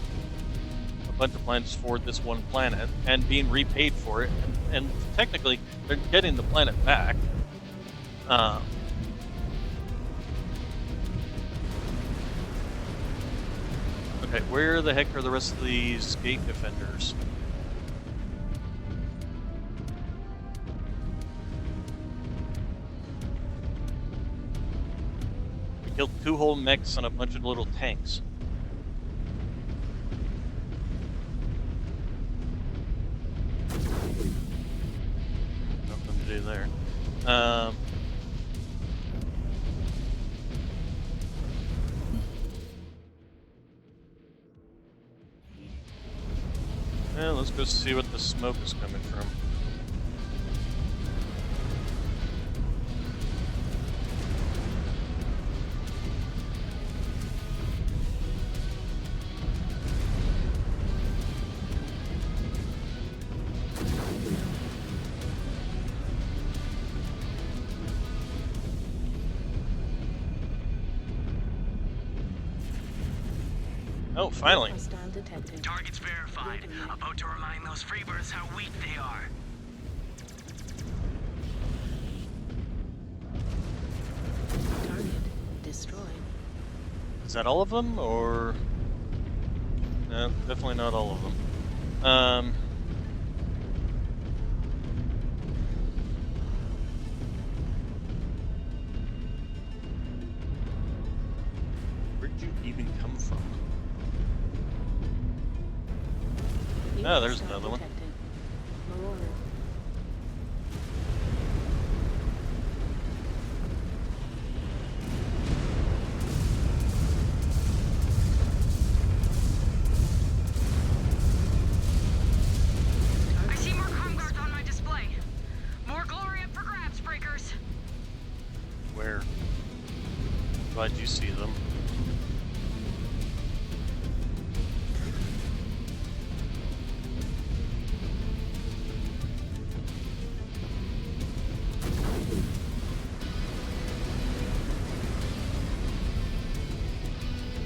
bunch of planets for this one planet and being repaid for it, and technically they're getting the planet back. Okay, where the heck are the rest of these gate defenders? We killed 2 whole mechs and a bunch of little tanks. Nothing to do there. Yeah, let's go see what the smoke is coming from. Oh, finally. Hostile detected. Targets verified. About to remind those freebirds how weak they are. Target destroyed. Is that all of them, or no? Definitely not all of them. Where'd you even come from? New Oh, there's hostile another one. detected. Mechwarrior. I see more comm guards on my display. More glory up for grabs, breakers. Where? Glad you see them.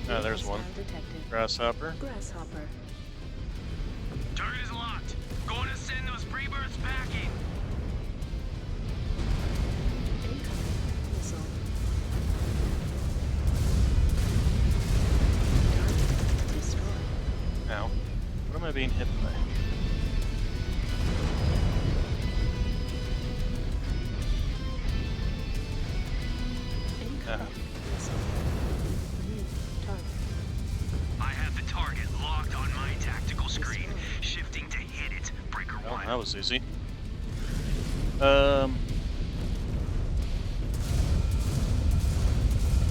Oh, New there's one. hostile detected. Grasshopper. Grasshopper. Target is locked. Going to send those pre-births packing. Incoming missile. Target destroyed. Ow. What am I being hit by? Incoming missile. New target. I have the target locked on my tactical screen. Shifting to hit it. Breaker Oh, 1. that was easy.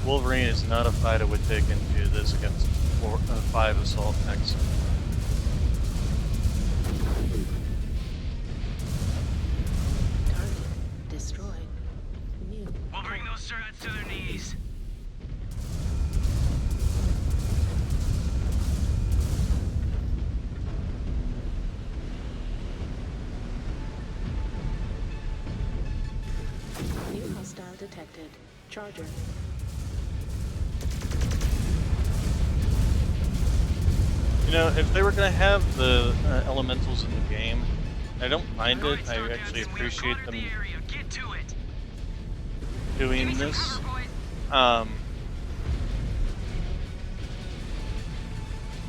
Wolverine is not a fight I would take into this against 5 assault mechs. Target destroyed. New We'll bring those strats to their knees. New hostile detected. Charger. You know, if they were going to have the elementals in the game, I don't mind it. I actually appreciate them Get to it. doing this. Cover, boys.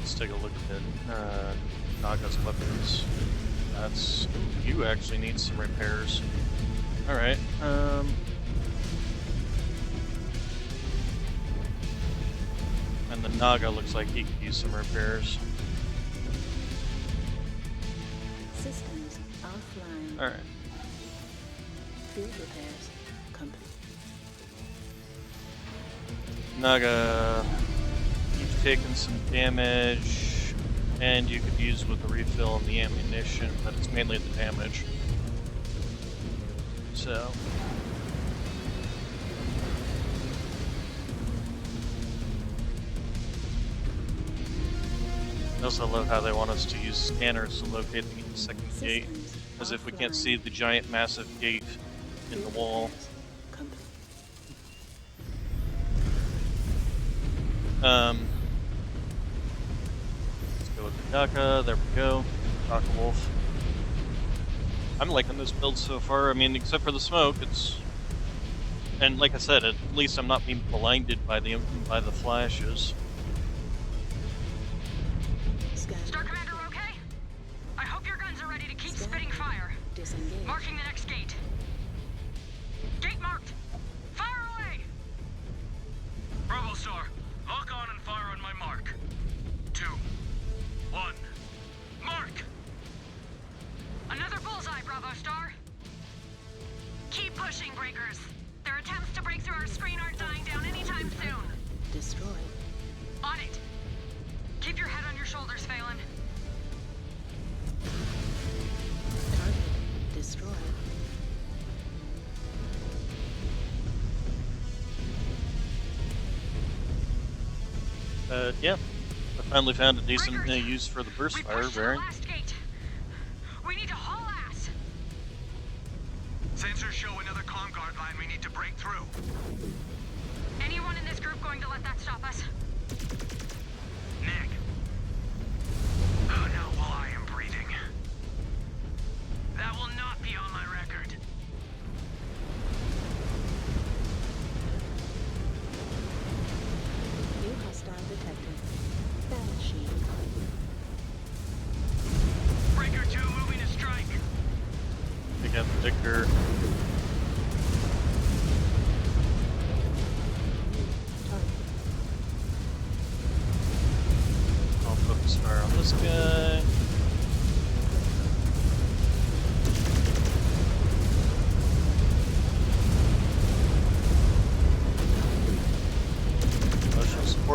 Let's take a look at Naga's weapons. That's... you actually need some repairs. Alright, and the Naga looks like he could use some repairs. Systems offline. Alright. Field repairs complete. Naga, you've taken some damage, and you could use with the refill on the ammunition, but it's mainly the damage. So... I also love how they want us to use scanners to locate the second gate, Systems as if we can't offline. see the giant massive gate in the Field wall. repairs complete. Let's go with the Daka, there we go. Daka Wolf. I'm liking this build so far, I mean, except for the smoke, it's... And like I said, at least I'm not being blinded by the flashes. Scan. Star Commander, okay? I hope your guns are ready to keep Scan. spitting fire. Disengage. Marking the next gate. Gate marked. Fire away! Bravo Star, lock on and fire on my mark. 2, 1, mark! Another bullseye, Bravo Star. Keep pushing, breakers. Their attempts to break through our screen aren't dying down anytime soon. Destroyed. On it. Keep your head on your shoulders, Phelan. Target destroyed. Yeah. I finally found a decent Breakers, use for the burst We fire pushed to the bearing. last gate. We need to haul ass. Sensors show another comm guard line we need to break through. Anyone in this group going to let that stop us? Nick. Oh no, while I am breathing. That will not be on my record. New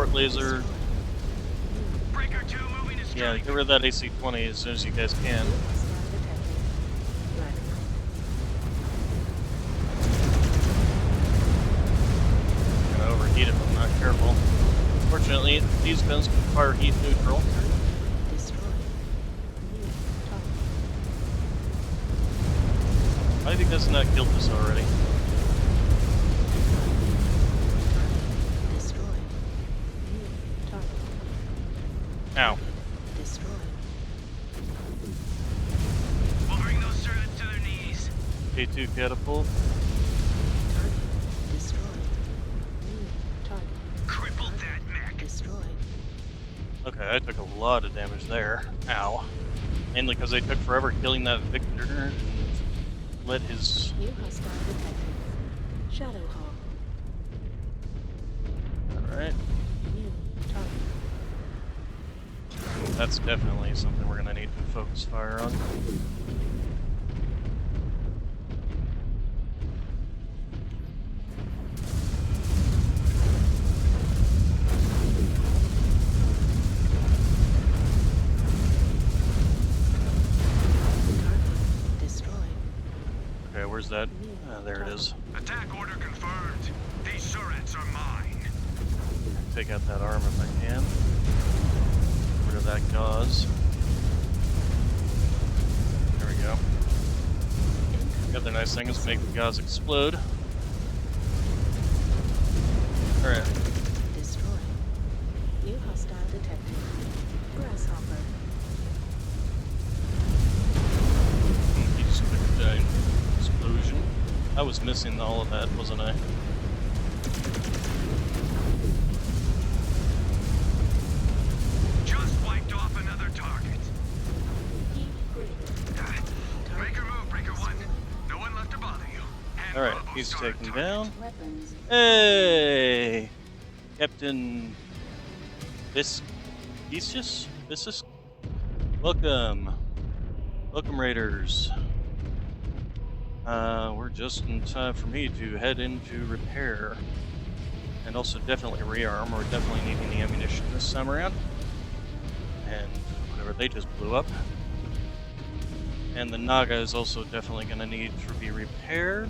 support laser. Breaker 2 moving to Yeah, strike. get rid of that AC-20 as soon as you guys can. Gonna overheat if I'm not careful. Fortunately, these guns can fire heat neutral. Why have you guys not killed this already? Ow. We'll bring those turrets to their knees. K2 catapult. Crippled that mech. Okay, I took a lot of damage there. Ow. Mainly because they took forever killing that Victor and let his... New hostile detected. Shadowhawk. Alright. New target. That's definitely something we're gonna need to focus fire on. Target destroyed. Okay, where's that? There it is. Attack order confirmed. These turrets are mine. Take out that arm if I can. Get rid of that gauze. There we go. The other nice thing is make the gauze explode. Alright. Destroyed. New hostile detected. Grasshopper. He just clicked the explosion. I was missing all of that, wasn't I? Just wiped off another target. Heat critical. Breaker move, Breaker 1. No one left to bother you. And Alright, Bravo he's started taken target. down. Weapons. Hey! Captain... Vicious? Welcome. Welcome, Raiders. We're just in time for me to head into repair. And also definitely rearm. We're definitely needing the ammunition this time around. And whatever they just blew up. And the Naga is also definitely going to need to be repaired.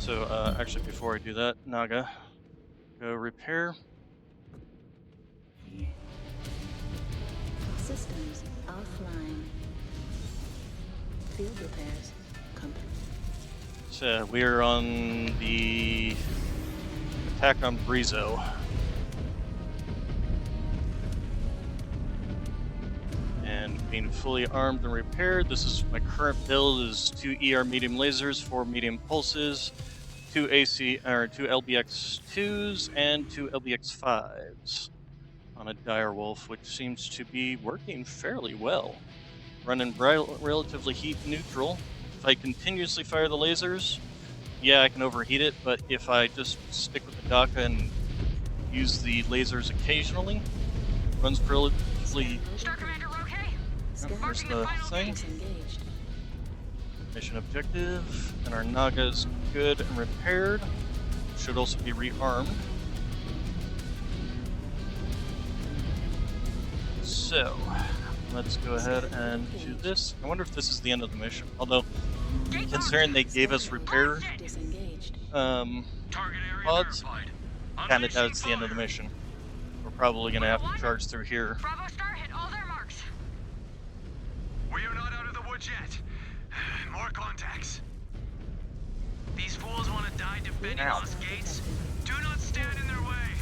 So, actually, before I do that, Naga, go repair. Systems offline. Field repairs complete. So, we're on the attack on Brizo. And being fully armed and repaired, this is my current build is 2 ER medium lasers, 4 medium pulses, 2 LBX2s, and 2 LBX5s on a direwolf, which seems to be working fairly well. Running relatively heat neutral. If I continuously fire the lasers, yeah, I can overheat it, but if I just stick with the DACA and use the lasers occasionally, runs relatively... Star Commander, we're okay? There's the thing. Disengaged. Mission objective, and our Naga's good and repaired. Should also be rearmed. So, let's go ahead and do this. I wonder if this is the end of the mission. Although, considering they gave us repair Disengaged. Target area pods, verified. kinda doubt it's the Unleashing end of the fire. mission. We're probably gonna have to charge through here. Bravo Star hit all their marks. We are not out of the woods yet. More contacts. These fools want to die defending Ow. those gates. Do not stand in their way.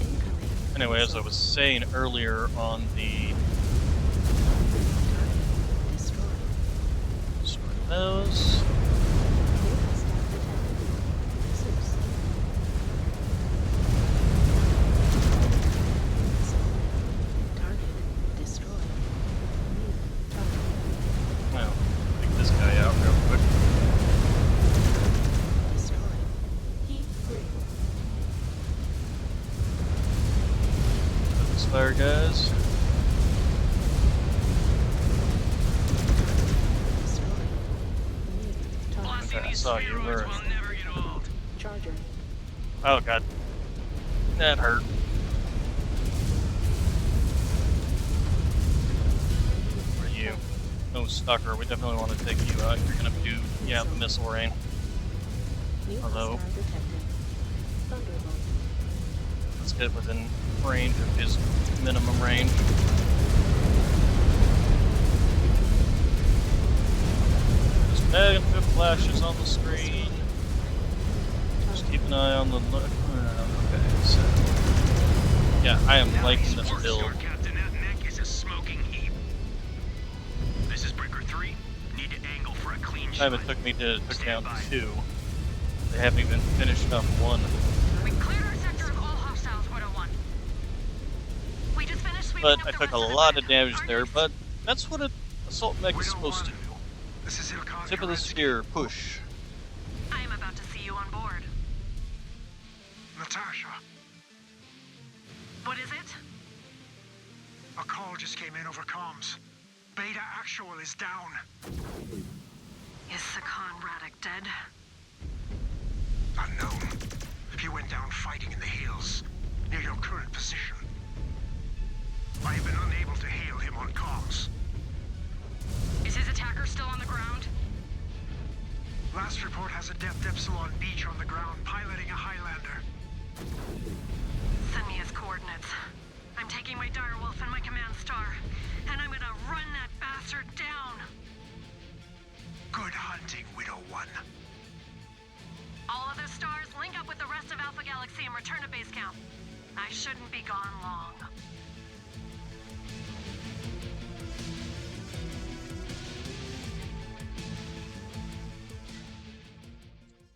Incoming. Anyway, as I was saying earlier on the... Target destroyed. Destroy those. New hostile detected. Zeus. Target destroyed. New target Well, take this guy out real quick. destroyed. Heat critical. Put this fire, guys. Destroyed. New target. Blasting Okay, I these saw you. spheroids Where- will never get old. Charger. Oh god, that hurt. For you. Oh, Stalker, we definitely want to take you out. You're gonna do, yeah, the missile rain. New Hello. hostile detected. Thunderbolt. Let's get within range of his minimum range. Just negative flashes on the screen. Just keep an eye on the okay, so yeah, I am liking this build. Captain, that neck is a smoking heap. This is Breaker 3. Need to angle for a clean shot. Time it took me to took down Stand by. 2. They haven't even finished up 1. We cleared our sector of all hostiles, Widow 1. We just finished sweeping But up I the took rest a of the lot grid. of damage Our there, next- but that's what an assault mech is Widow supposed to one. do. This is Ilkhan Tip of the Kerensky. spear, push. I am about to see you on board. Natasha, What is it? a call just came in over comms. Beta Actual is down. Is Sakan Radek dead? Unknown. He went down fighting in the hills, near your current position. I have been unable to hail him on comms. Is his attacker still on the ground? Last report has a Depth Epsilon beach on the ground piloting a Highlander. Send me his coordinates. I'm taking my direwolf and my command star, and I'm gonna run that bastard down. Good hunting, Widow 1. All other stars, link up with the rest of Alpha Galaxy and return to base camp. I shouldn't be gone long.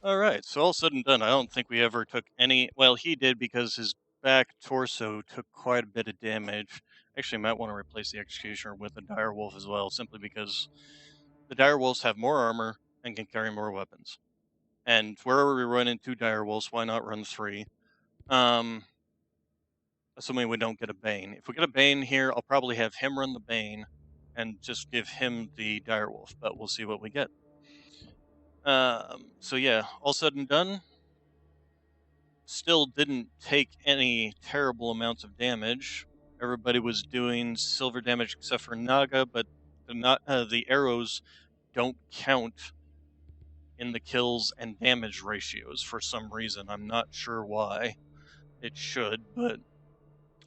Alright, so all said and done, I don't think we ever took any. Well, he did because his back torso took quite a bit of damage. Actually, I might want to replace the Executioner with a Direwolf as well, simply because the Direwolves have more armor and can carry more weapons. And wherever we run into Direwolves, why not run 3? Assuming we don't get a Bane. If we get a Bane here, I'll probably have him run the Bane and just give him the Direwolf, but we'll see what we get. So yeah, all said and done, still didn't take any terrible amounts of damage. Everybody was doing silver damage except for Naga, but the arrows don't count in the kills and damage ratios for some reason. I'm not sure why. It should, but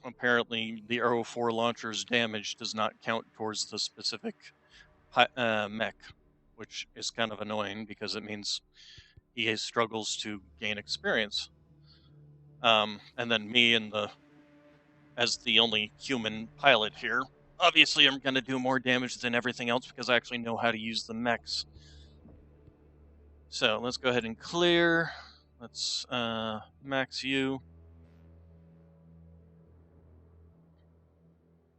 apparently the Arrow 4 launcher's damage does not count towards the specific mech, which is kind of annoying because it means he struggles to gain experience. And then me as the only human pilot here, obviously I'm going to do more damage than everything else because I actually know how to use the mechs. So let's go ahead and clear. Let's max you.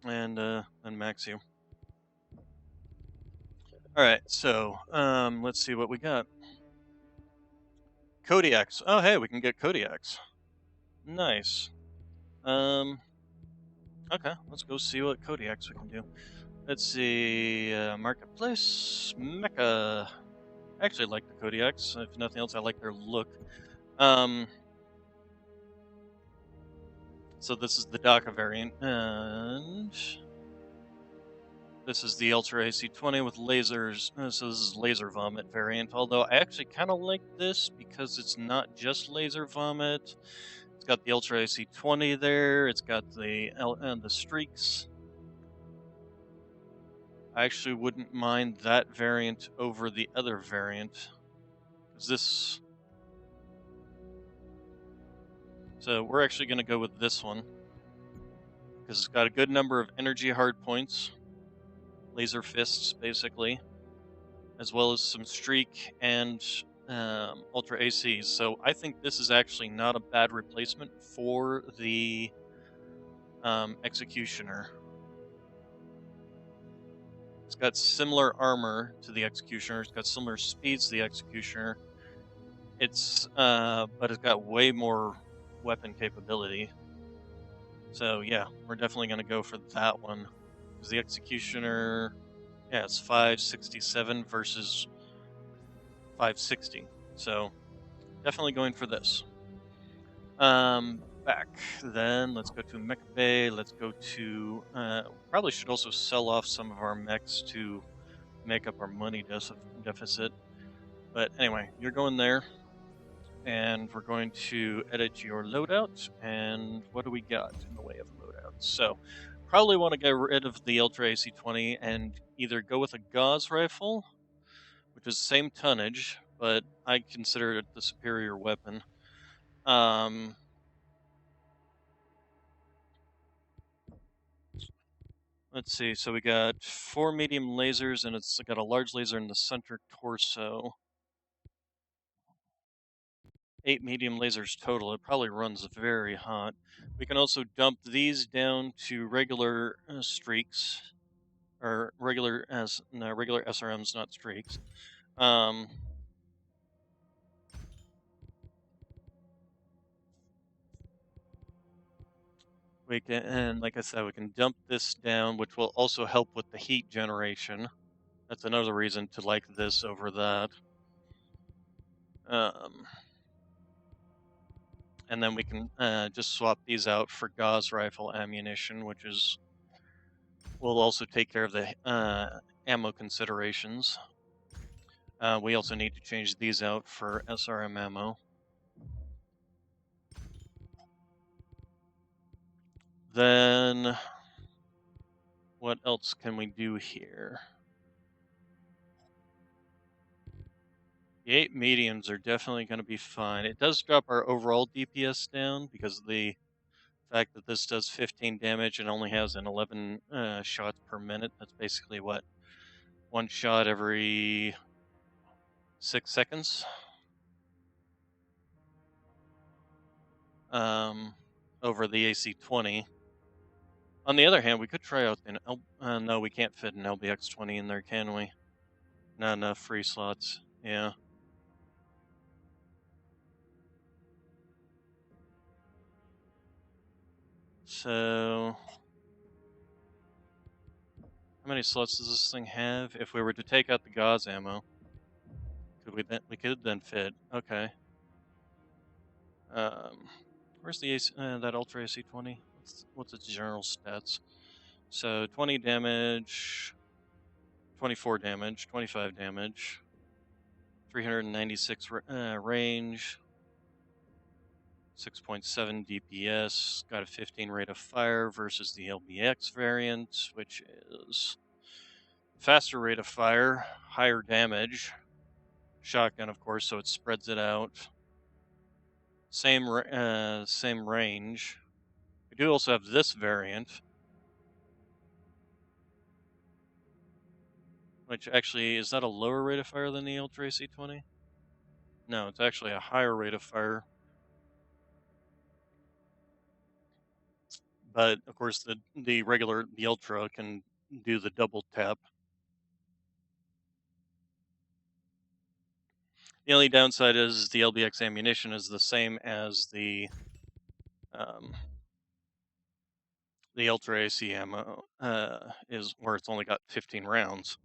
And max you. Alright, so let's see what we got. Kodiaks. Oh hey, we can get Kodiaks. Nice. Okay, let's go see what Kodiaks we can do. Let's see, Marketplace, Mecha. I actually like the Kodiaks. If nothing else, I like their look. So this is the DACA variant, and this is the Ultra AC-20 with lasers. So this is Laser Vomit variant, although I actually kind of like this because it's not just Laser Vomit. It's got the Ultra AC-20 there, it's got the streaks. I actually wouldn't mind that variant over the other variant. So we're actually going to go with this one because it's got a good number of energy hard points, laser fists basically, as well as some streak and ultra ACs. So I think this is actually not a bad replacement for the Executioner. It's got similar armor to the Executioner. It's got similar speeds to the Executioner. But it's got way more weapon capability. So yeah, we're definitely going to go for that one. Because the Executioner, yeah, it's 567 versus 560. So definitely going for this. Back then, let's go to Mech Bay. Let's go to. Probably should also sell off some of our mechs to make up our money deficit. But anyway, you're going there, and we're going to edit your loadout. And what do we got in the way of loadouts? So, probably want to get rid of the Ultra AC-20 and either go with a Gauss rifle, which is the same tonnage, but I consider it the superior weapon. Let's see, so we got 4 medium lasers, and it's got a large laser in the center torso. 8 medium lasers total. It probably runs very hot. We can also dump these down to regular streaks, or regular SRMs, not streaks. We can, and like I said, we can dump this down, which will also help with the heat generation. That's another reason to like this over that. And then we can just swap these out for Gauss rifle ammunition, which will also take care of the ammo considerations. We also need to change these out for SRM ammo. Then, what else can we do here? The 8 mediums are definitely going to be fine. It does drop our overall DPS down because of the fact that this does 15 damage and only has an 11 shots per minute. That's basically what? 1 shot every 6 seconds. Over the AC-20. On the other hand, we could try out an no, we can't fit an LBX-20 in there, can we? Not enough free slots. Yeah. So, how many slots does this thing have? If we were to take out the gauze ammo, we could then fit. Okay. Where's the that Ultra AC-20? What's its general stats? So 20 damage, 24 damage, 25 damage, 396 range, 6.7 DPS, got a 15 rate of fire versus the LBX variant, which is faster rate of fire, higher damage, shotgun of course, so it spreads it out. Same range. We do also have this variant, which actually, is that a lower rate of fire than the Ultra AC-20? No, it's actually a higher rate of fire. But of course, the Ultra can do the double tap. The only downside is the LBX ammunition is the same as the Ultra AC ammo is where it's only got 15 rounds.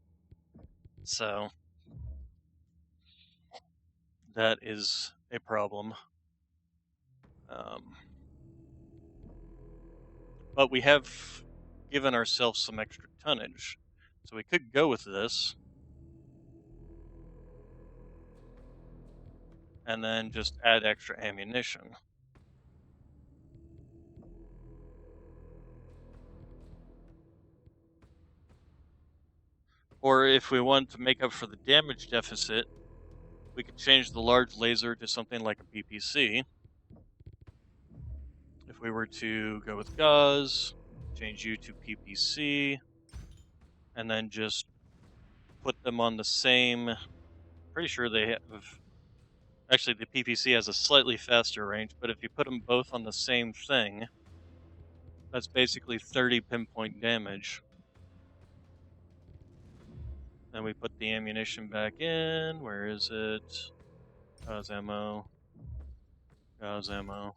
So that is a problem. But we have given ourselves some extra tonnage, so we could go with this. And then just add extra ammunition. Or if we want to make up for the damage deficit, we could change the large laser to something like a PPC. If we were to go with Gauze, change you to PPC, and then just put them on the same. Pretty sure they have. Actually, the PPC has a slightly faster range, but if you put them both on the same thing, that's basically 30 pinpoint damage. Then we put the ammunition back in. Where is it? Gauze ammo. Gauze ammo.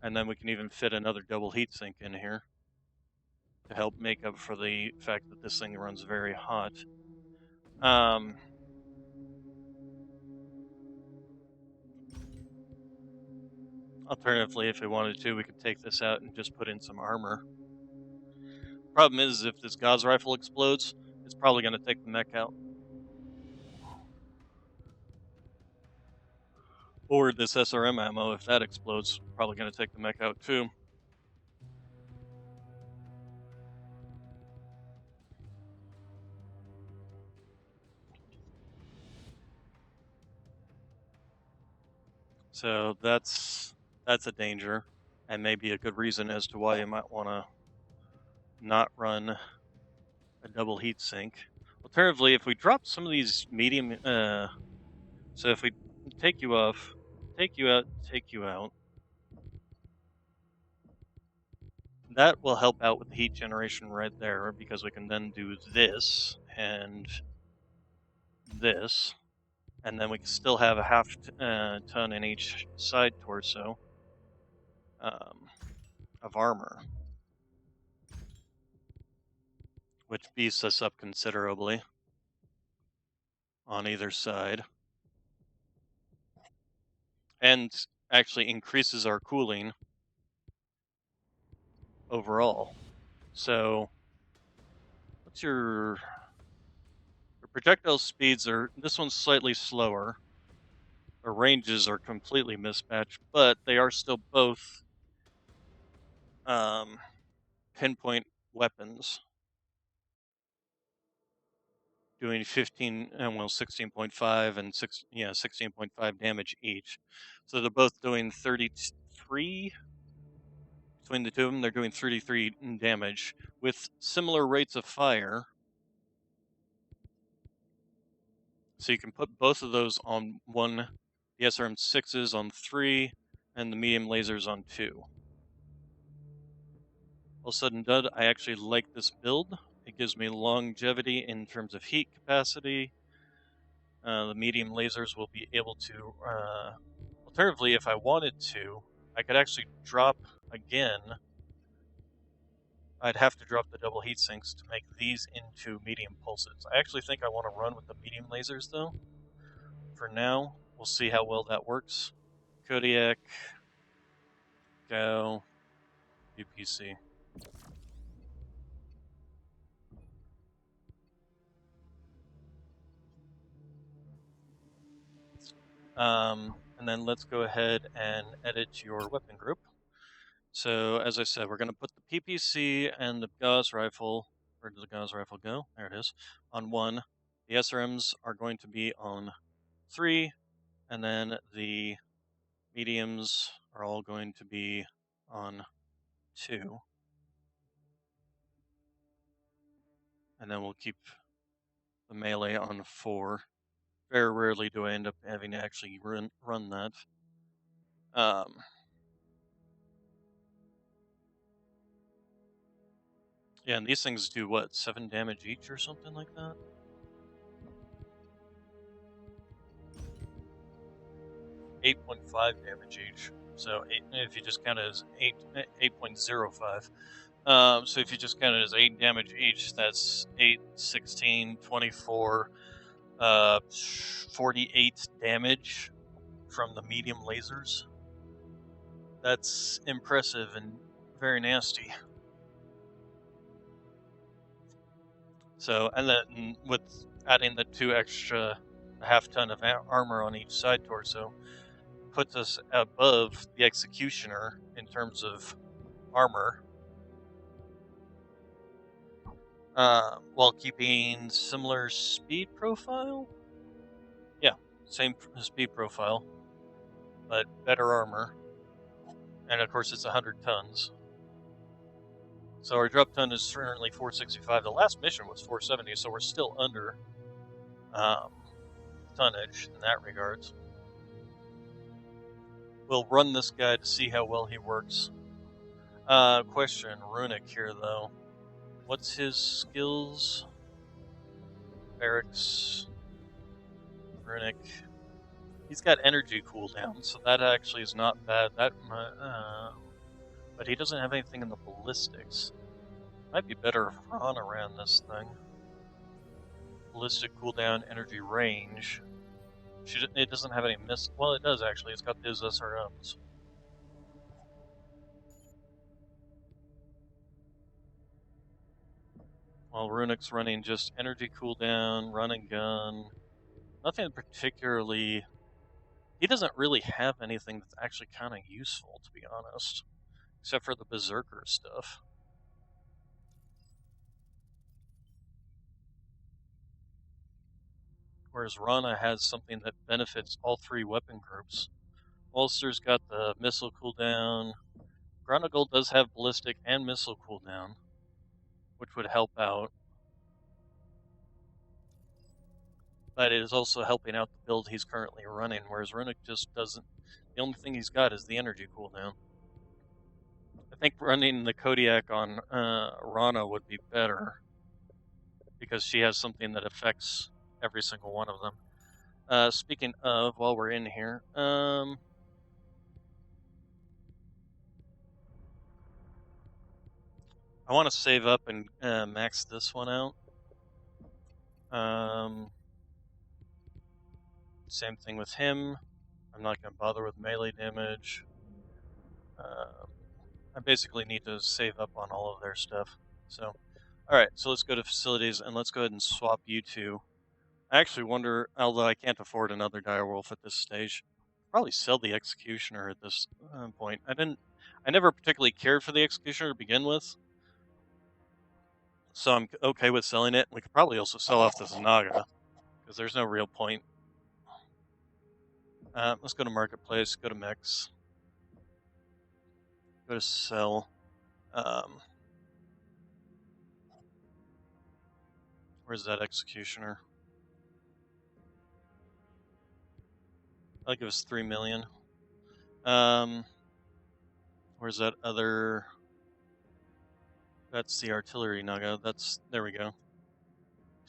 And then we can even fit another double heatsink in here to help make up for the fact that this thing runs very hot. Alternatively, if we wanted to, we could take this out and just put in some armor. Problem is, if this Gauss rifle explodes, it's probably going to take the mech out. Or this SRM ammo, if that explodes, probably going to take the mech out too. So that's a danger, and maybe a good reason as to why you might want to not run a double heat sink. Alternatively, if we drop some of these medium, so if we take you off, take you out, take you out, that will help out with the heat generation right there, because we can then do this and this, and then we can still have a half ton in each side torso of armor, which beefs us up considerably on either side, and actually increases our cooling overall. So, what's your projectile speeds are, this one's slightly slower. Our ranges are completely mismatched, but they are still both pinpoint weapons, doing 16.5 and 16.5 damage each. So they're both doing 33 between the two of them. They're doing 33 damage with similar rates of fire. So you can put both of those on one, the SRM6s on 3, and the medium lasers on 2. All said and done, I actually like this build. It gives me longevity in terms of heat capacity. The medium lasers will be able to, alternatively, if I wanted to, I could actually drop again. I'd have to drop the double heat sinks to make these into medium pulses. I actually think I want to run with the medium lasers though. For now, we'll see how well that works. Kodiak, go, UPC. And then let's go ahead and edit your weapon group. So as I said, we're going to put the PPC and the Gauss rifle, where did the Gauss rifle go? There it is, on 1. The SRMs are going to be on 3, and then the mediums are all going to be on 2. And then we'll keep the melee on 4. Very rarely do I end up having to actually run that. Yeah, and these things do what, 7 damage each or something like that? .5 damage each. So if you just count it as 8.05. So if you just count it as 8 damage each, that's 8, 16, 24, 48 damage from the medium lasers. That's impressive and very nasty. So, and then with adding the 2 extra half ton of armor on each side torso, puts us above the Executioner in terms of armor, while keeping similar speed profile. Yeah, same speed profile, but better armor. And of course, it's 100 tons. So our drop ton is currently 465. The last mission was 470, so we're still under tonnage in that regards. We'll run this guy to see how well he works. Question, Runic here though. What's his skills? Barracks, Runic. He's got energy cooldown, so that actually is not bad. That, but he doesn't have anything in the ballistics. Might be better if Ron ran this thing. Ballistic cooldown, energy range. It doesn't have any miss. Well, it does actually. It's got those SRMs. While Runik's running just energy cooldown, run and gun. Nothing particularly. He doesn't really have anything that's actually kind of useful, to be honest, except for the Berserker stuff. Whereas Rana has something that benefits all three weapon groups. Ulster's got the missile cooldown. Granagold does have ballistic and missile cooldown, which would help out. But it is also helping out the build he's currently running, whereas Runic just doesn't. The only thing he's got is the energy cooldown. I think running the Kodiak on Rana would be better, because she has something that affects every single one of them. Speaking of, while we're in here, I want to save up and max this one out. Same thing with him. I'm not going to bother with melee damage. I basically need to save up on all of their stuff. So, alright, so let's go to facilities and let's go ahead and swap you two. I actually wonder, although I can't afford another direwolf at this stage, probably sell the Executioner at this point. I never particularly cared for the Executioner to begin with, so I'm okay with selling it. We could probably also sell off this Naga, because there's no real point. Let's go to Marketplace, go to Mechs, go to Sell. Where's that Executioner? I'll give us 3 million. Where's that other? That's the Artillery Naga. There we go.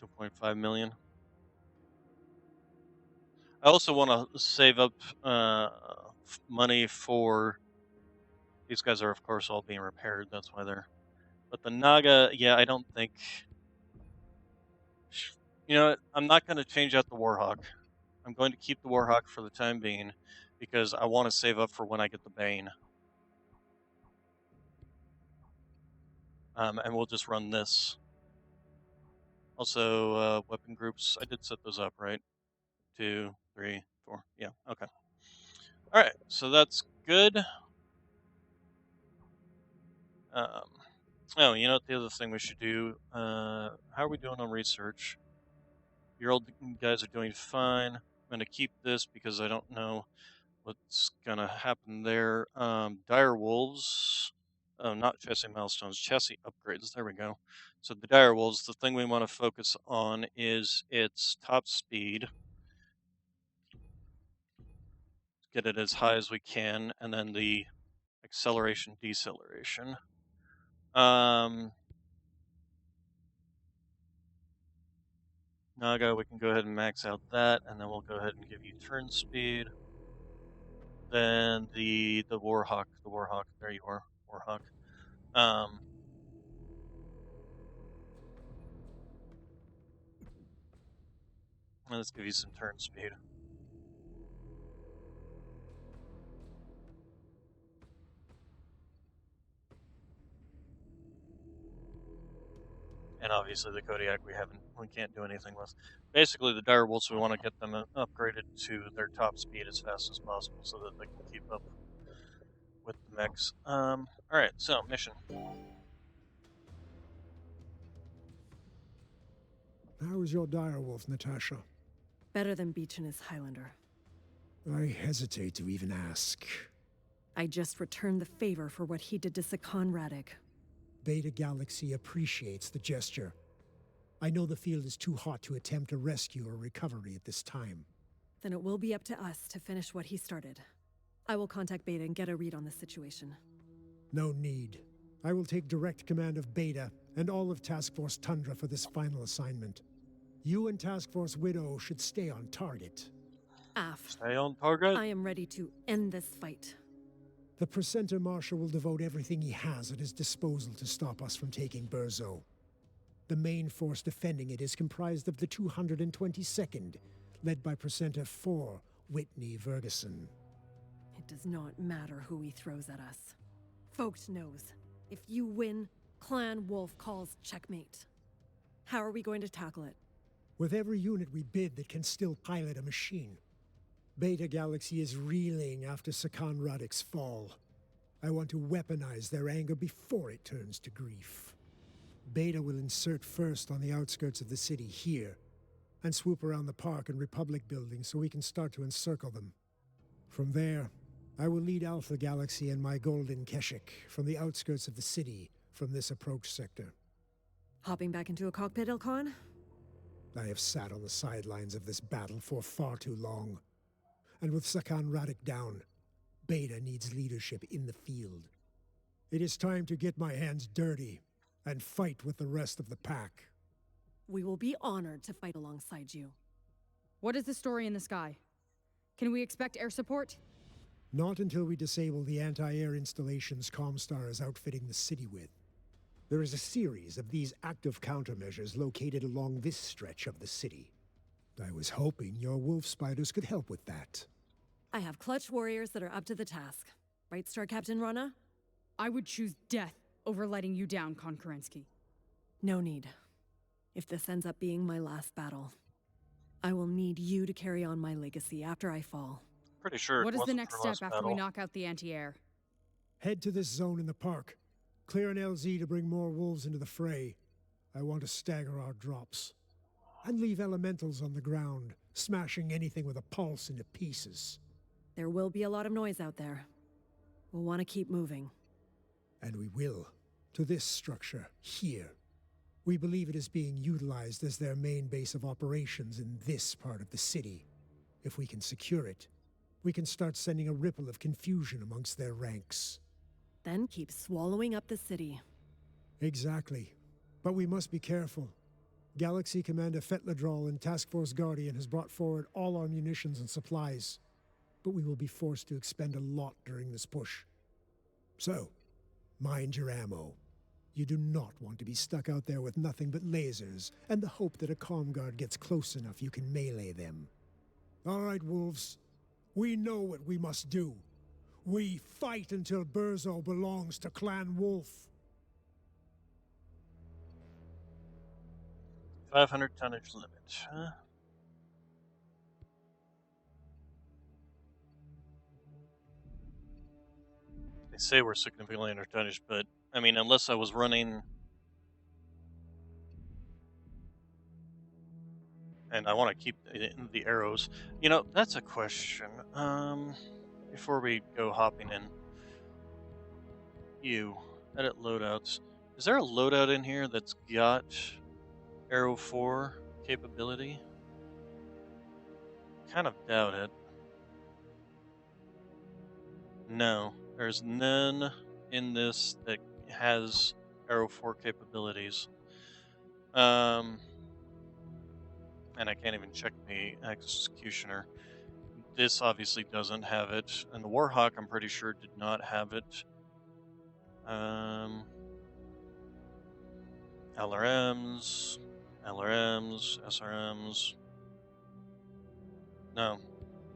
2.5 million. I also want to save up money for. These guys are, of course, all being repaired. That's why they're. But the Naga, yeah, I don't think. You know what? I'm not going to change out the Warhawk. I'm going to keep the Warhawk for the time being, because I want to save up for when I get the Bane. And we'll just run this. Also, weapon groups, I did set those up, right? 2, 3, 4. Yeah, okay. Alright, so that's good. Oh, you know what the other thing we should do? How are we doing on research? Your old guys are doing fine. I'm going to keep this because I don't know what's going to happen there. Dire Wolves. Oh, not chassis milestones, chassis upgrades. There we go. So the Dire Wolves, the thing we want to focus on is its top speed. Get it as high as we can, and then the acceleration, deceleration. Naga, we can go ahead and max out that, and then we'll go ahead and give you turn speed. Then the Warhawk, there you are, Warhawk. Let's give you some turn speed. And obviously the Kodiak we can't do anything with. Basically the Direwolves, we want to get them upgraded to their top speed as fast as possible so that they can keep up with the mechs. Alright, so mission. How is your direwolf, Natasha? Better than Beach and his Highlander. I hesitate to even ask. I just returned the favor for what he did to Sakan Radek. Beta Galaxy appreciates the gesture. I know the field is too hot to attempt a rescue or recovery at this time. Then it will be up to us to finish what he started. I will contact Beta and get a read on the situation. No need. I will take direct command of Beta and all of Task Force Tundra for this final assignment. You and Task Force Widow should stay on target. Af. Stay on target? I am ready to end this fight. The Presenter Marshal will devote everything he has at his disposal to stop us from taking Burzo. The main force defending it is comprised of the 222nd, led by Presenter 4, Whitney Ferguson. It does not matter who he throws at us. Vogt knows. If you win, Clan Wolf calls checkmate. How are we going to tackle it? With every unit we bid that can still pilot a machine. Beta Galaxy is reeling after Sakan Radik's fall. I want to weaponize their anger before it turns to grief. Beta will insert first on the outskirts of the city here, and swoop around the park and Republic buildings so we can start to encircle them. From there, I will lead Alpha Galaxy and my Golden Keshik from the outskirts of the city from this approach sector. Hopping back into a cockpit, Ilkhan? I have sat on the sidelines of this battle for far too long. And with Sakan Radik down, Beta needs leadership in the field. It is time to get my hands dirty and fight with the rest of the pack. We will be honored to fight alongside you. What is the story in the sky? Can we expect air support? Not until we disable the anti-air installations Comstar is outfitting the city with. There is a series of these active countermeasures located along this stretch of the city. I was hoping your wolf spiders could help with that. I have clutch warriors that are up to the task. Right, Star Captain Rana? I would choose death over letting you down, Konkurensky. No need. If this ends up being my last battle, I will need you to carry on my legacy after I fall. Pretty sure. What is the wasn't next her step last after we battle. knock out the anti-air? Head to this zone in the park. Clear an LZ to bring more wolves into the fray. I want to stagger our drops. And leave elementals on the ground, smashing anything with a pulse into pieces. There will be a lot of noise out there. We'll want to keep moving. And we will. To this structure, here. We believe it is being utilized as their main base of operations in this part of the city. If we can secure it, we can start sending a ripple of confusion amongst their ranks. Then keep swallowing up the city. Exactly. But we must be careful. Galaxy Commander Fetladrol and Task Force Guardian has brought forward all our munitions and supplies. But we will be forced to expend a lot during this push. So, mind your ammo. You do not want to be stuck out there with nothing but lasers and the hope that a comm guard gets close enough you can melee them. All right, wolves. We know what we must do. We fight until Burzo belongs to Clan Wolf. 500 tonnage limit, huh? They say we're significantly under tonnage, but I mean, unless I was running, and I want to keep the arrows. You know, that's a question. Before we go hopping in, edit loadouts. Is there a loadout in here that's got Arrow 4 capability? Kind of doubt it. No, there's none in this that has Arrow 4 capabilities. And I can't even check the Executioner. This obviously doesn't have it, and the Warhawk I'm pretty sure did not have it. LRMs, SRMs. No.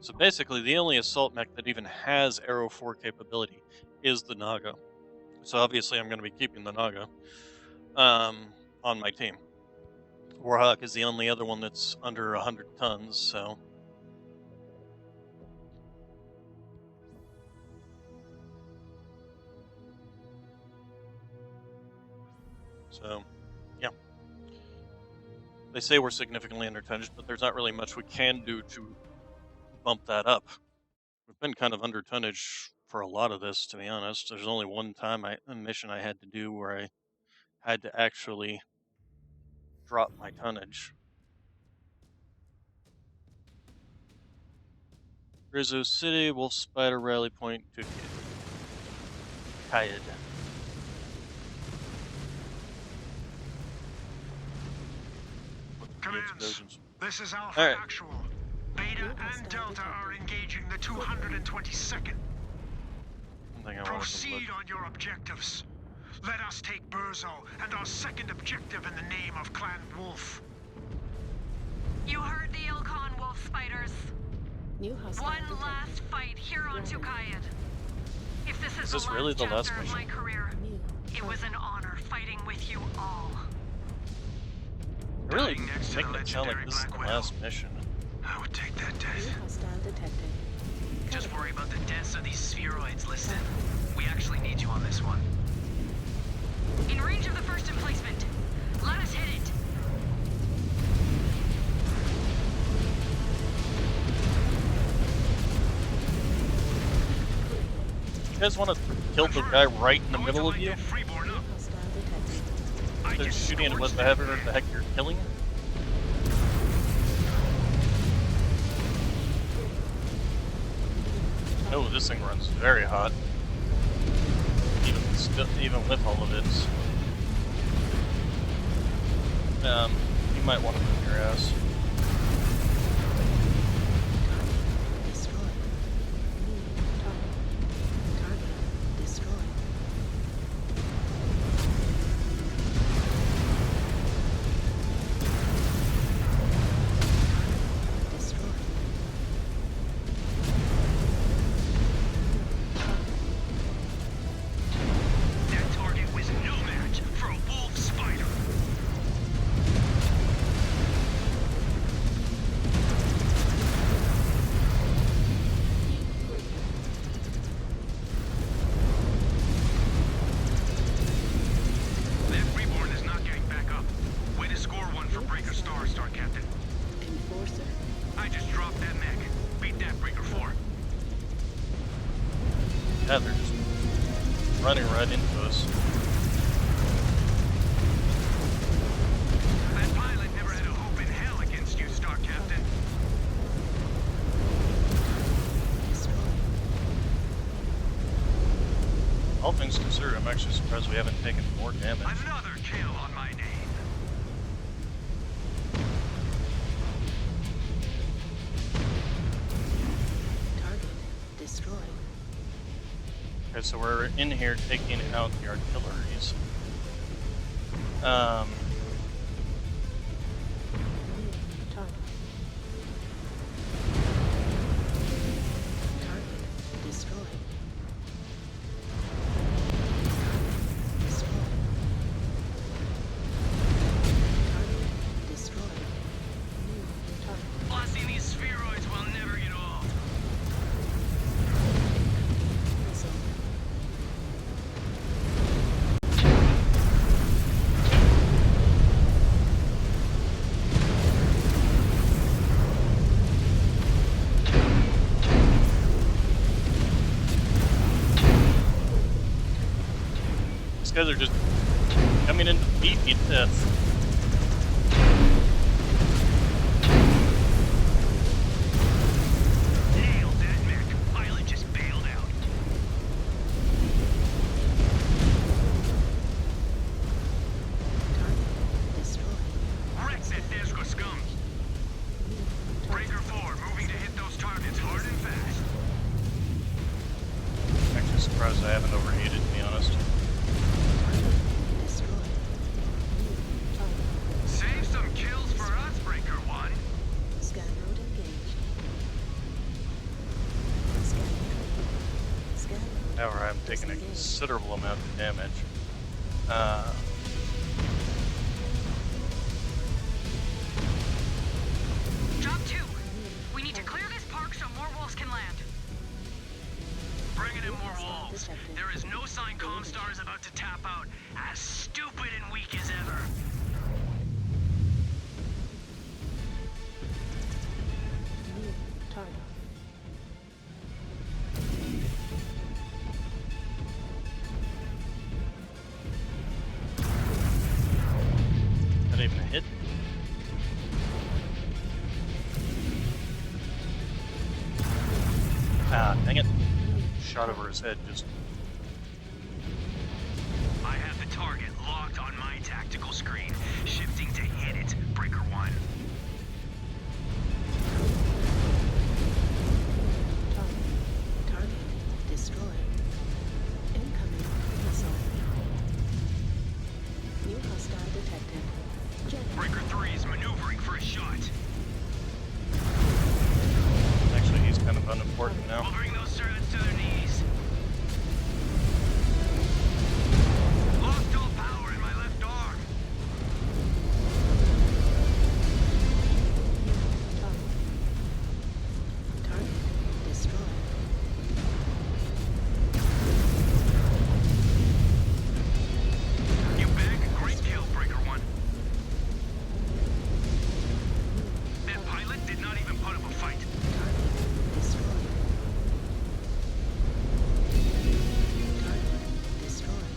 So basically, the only assault mech that even has Arrow 4 capability is the Naga. So obviously, I'm going to be keeping the Naga on my team. Warhawk is the only other one that's under 100 tons, so. So, yeah. They say we're significantly under tonnage, but there's not really much we can do to bump that up. We've been kind of under tonnage for a lot of this, to be honest. There's only one time a mission I had to do where I had to actually drop my tonnage. Rizzo City, Wolf Spider Rally Point, Kayed. Commands, this is Alpha All right. Actual. Beta and Delta are engaging the 222nd. Proceed on your objectives. Let us take Burzo and our second objective in the name of Clan Wolf. You heard the Ilkhan wolf spiders. New hostile One detected. last fight here on Tukayed. If this is this the really last the last chapter of mission? my career, New it was an honor fighting with you all. I really Dying next to making the it sound like legendary this is the Black Widow. last mission. I would take that New death. hostile detected. Just worry about the deaths of these spheroids, listen. We actually need you on this one. In range of the first emplacement. Let us hit it. You guys want to kill the guy right in the Going middle to of light you? that freeborn up. Hostile detected. I They're just shooting at scorched whatever that the heck you're killing? Oh, this thing runs very hot. Even with all of its. You might want to move your ass. Destroyed. New target. Target destroyed. Destroyed. That target was no match for a wolf spider. That freeborn is not getting back up. Way to score one for Breaker Star, Star Captain. Enforcer. I just dropped that mech. Beat that Breaker 4. Yeah, they're just running right into us. That pilot never had a hope in hell against you, Star Captain. Destroyed. All things considered, I'm actually surprised we haven't taken more damage. Another kill on my name. Target destroyed. Okay, so we're in here taking out the artilleries. New target. Target destroyed. Destroyed. Target destroyed. New target. Blasting these spheroids will never get old. Missile. These guys are just coming in to beat me to death. Nailed that mech. Pilot just bailed out. Target destroyed. Wreck that Desco scum. New target. Breaker 4 moving to hit those targets hard and fast. I'm actually surprised I haven't overheated, to be honest. Target destroyed. New target. Save some kills for us, Breaker 1. Scan mode engaged. Scanning complete. Scan mode. However, I'm taking a disengaged. considerable amount of damage. Job 2. We need to clear this park so more wolves can land. Bringing in more wolves. There is no sign Comstar is about to tap out. As stupid and weak as ever. New target. Not even hit. Ah, dang it. Shot over his head, just. I have the target locked on my tactical screen. Shifting to hit it, Breaker 1. Target. Target destroyed. Incoming missile. New hostile detected. Jet. Breaker 3 is maneuvering for a shot. Actually, he's kind of unimportant now. We'll bring those turrets to their knees. Lost all power in my left arm. put up a fight. Target destroyed. Target destroyed.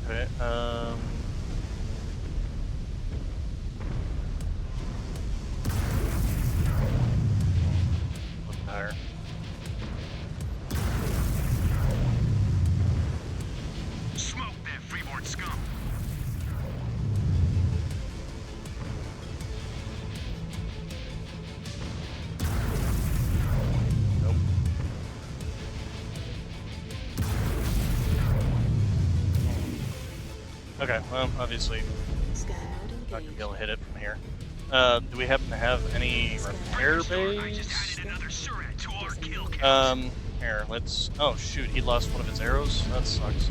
Okay, look higher. Smoke that freeboard scum. Nope. Okay, well, obviously, Sky not mode gonna be engaged. able to hit it from here. Do we happen to have any repair I just bays? added another Surat to our kill count. Here, let's... Oh, shoot, he lost one of his arrows? That sucks.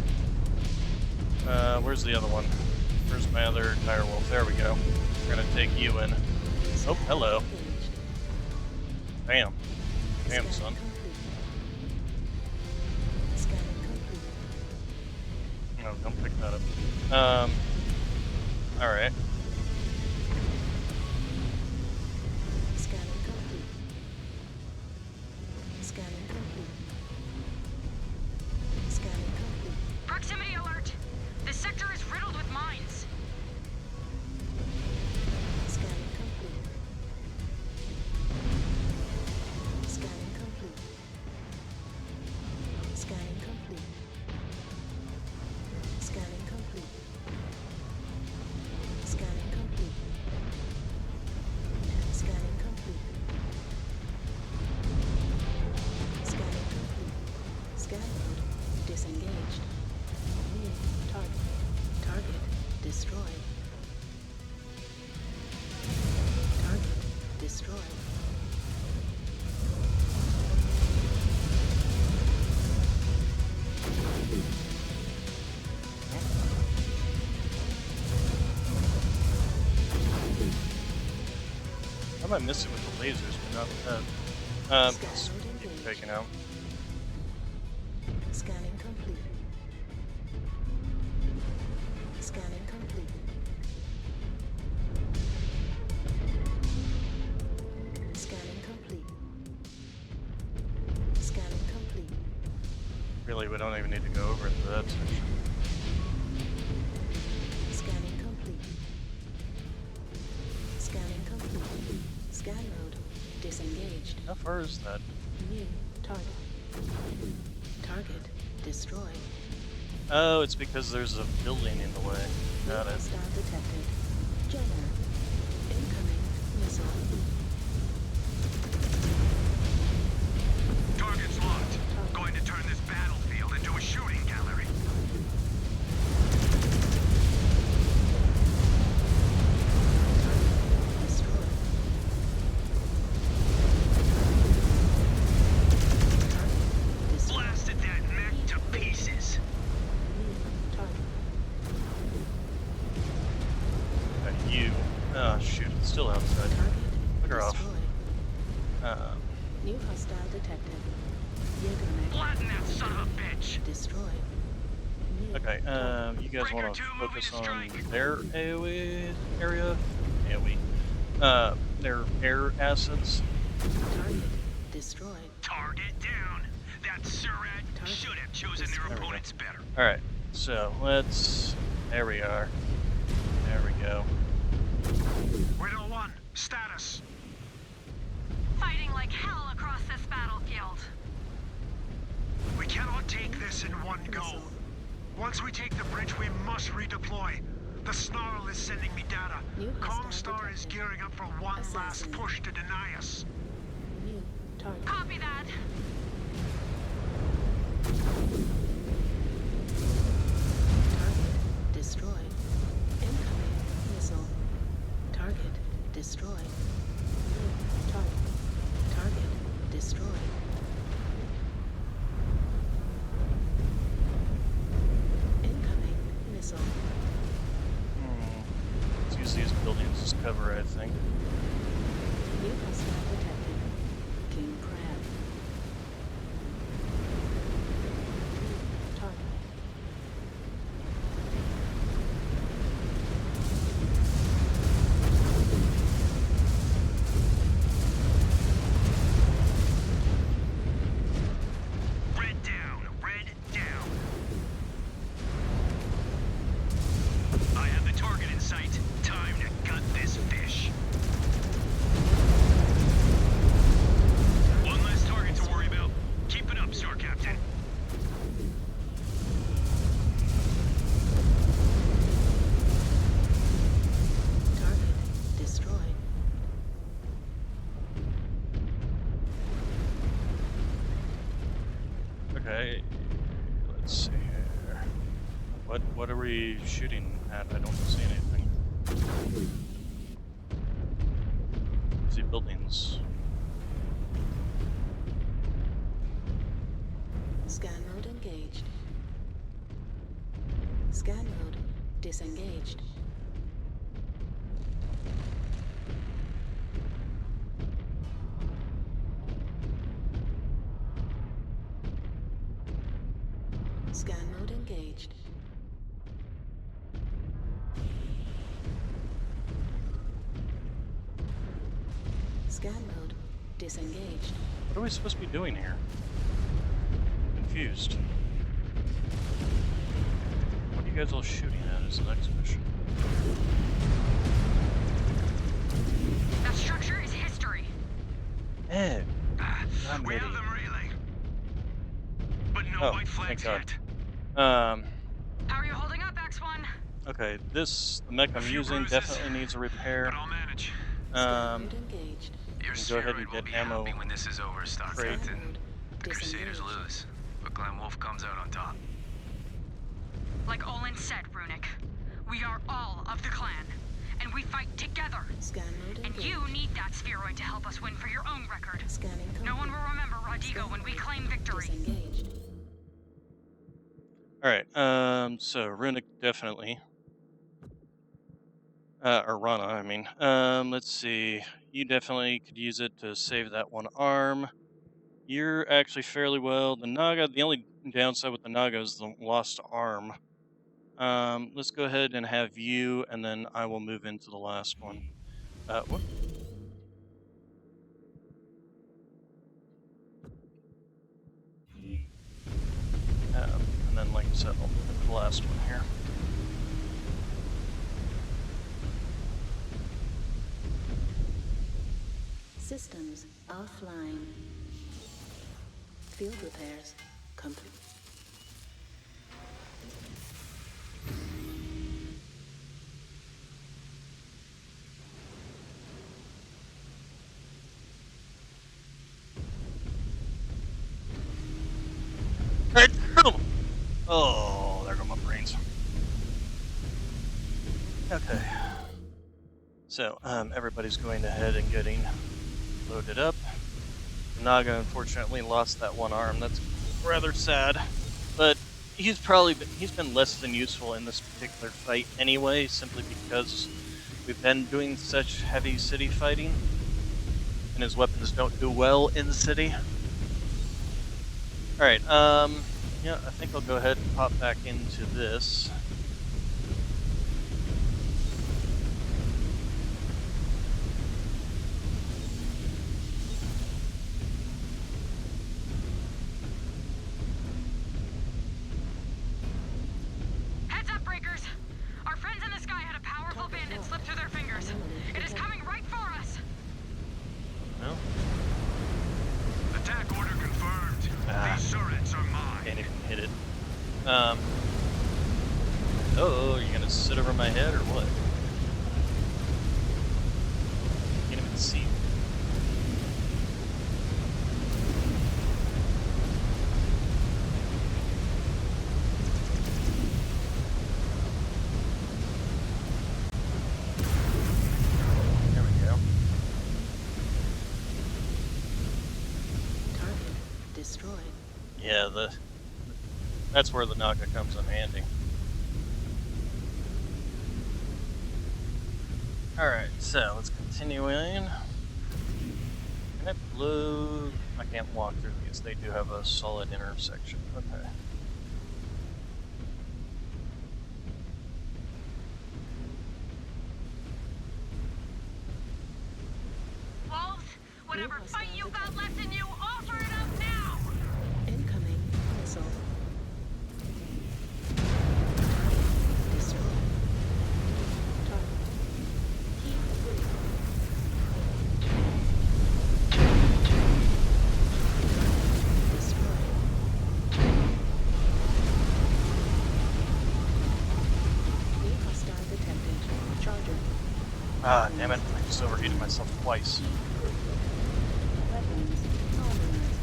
Where's the other one? Where's my other direwolf? There we go. We're gonna take you in. Oh, hello. Engaged. Damn. Damn, Scanning son. complete. Scanning complete. No, don't pick that up. Alright. Scanning complete. Scanning complete. Scanning complete. Proximity alert! This sector is riddled with mines. Scanning complete. Scanning complete. Scanning complete. Scanning complete. Scanning complete. Scanning complete. Scanning complete. Scan mode disengaged. New target. Target destroyed. Target destroyed. How am I missing with the lasers, but not with that? Let's keep taking out. Scanning complete. Scanning complete. Scanning complete. Scanning complete. Really, we don't even need to go over into that section. Scanning complete. Scanning complete. Scan mode disengaged. How far is that? New target. Target destroyed. Oh, it's because there's a building in the way. Got it. Hostile detected. Jenner. Incoming missile. Target's locked. Going to turn this battlefield into a shooting gallery. Destroyed. Target destroyed. Blasted that mech to pieces. New target. You. Oh, shoot. It's still outside. Target Look her off. destroyed. New hostile detected. Jägermech Flatten that son of a bitch. destroyed. New Okay, target. you guys want to Breaker 2 moving focus to on strike. their AoE area? Their air assets. Target destroyed. Target down. That Surat Target should have chosen their There we go. opponents better. Alright, so let's... There we are. There we go. Widow 1, status. Fighting like hell across this battlefield. We cannot take this in one go. Once we take the bridge, we must redeploy. The Snarl is sending me data. New hostile Comstar is detected. gearing up for one last Assassin. push to deny us. New target. Copy that. Target destroyed. Incoming missile. Target destroyed. New target. Target destroyed. Incoming missile. Let's use these buildings as cover, I think. New hostile detected. King Crab. New target. Okay, let's see here. What are we shooting at? I don't see anything. I see buildings. Scan mode engaged. Scan mode disengaged. Scan mode engaged. Scan mode disengaged. What are we supposed to be doing here? Confused. What are you guys all shooting at as an exhibition? That structure is history. Eh. We have them relay. But no Oh, white thank flags God. yet. How are you holding up, X1? Okay, the mech I'm few using bruises, definitely needs a repair. But I'll manage. Scan mode engaged. Your And go ahead and spheroid will get be ammo happy when this is over, crate. Stockton. Scan mode The Crusaders disengaged. lose, but Glen Wolf comes out on top. Like Olin said, Runic, we are all of the clan, and we fight together. Scan mode And engaged. you need that spheroid to help us win for your own record. Scanning No one complete. will remember Rodigo when we claim victory. Disengaged. Alright, so Runic definitely. Or Rana, I mean. Let's see. You definitely could use it to save that one arm. You're actually fairly well. The Naga, the only downside with the Naga is the lost arm. Let's go ahead and have you, and then I will move into the last one. Whoop. And then, like I said, I'll move into the last one here. Systems offline. Field repairs complete. Oh, there go my brains. Okay. So, everybody's going ahead and getting loaded up. Naga unfortunately lost that one arm. That's rather sad, but he's been less than useful in this particular fight anyway, simply because we've been doing such heavy city fighting, and his weapons don't do well in the city. All right, yeah, I think I'll go ahead and pop back into this. Heads up, Breakers! Our friends in the sky had a powerful bandit slip through their fingers. It is coming right for us! No, Attack order confirmed. Ah. These turrets are mine. can't even hit it. Oh, you're gonna sit over my head or what? Can't even see. There we go. Target destroyed. Yeah, that's where the Naga comes in handy. Alright, so let's continue in. Can I blow? I can't walk through these. They do have a solid intersection. Okay. Wolves, whatever fight you got left in you, offer it up now! Incoming missile. Destroyed. Target. Heat free. Destroyed. New hostile detected. Charger. Ah, damn it. I just overheated myself twice. Weapons organized.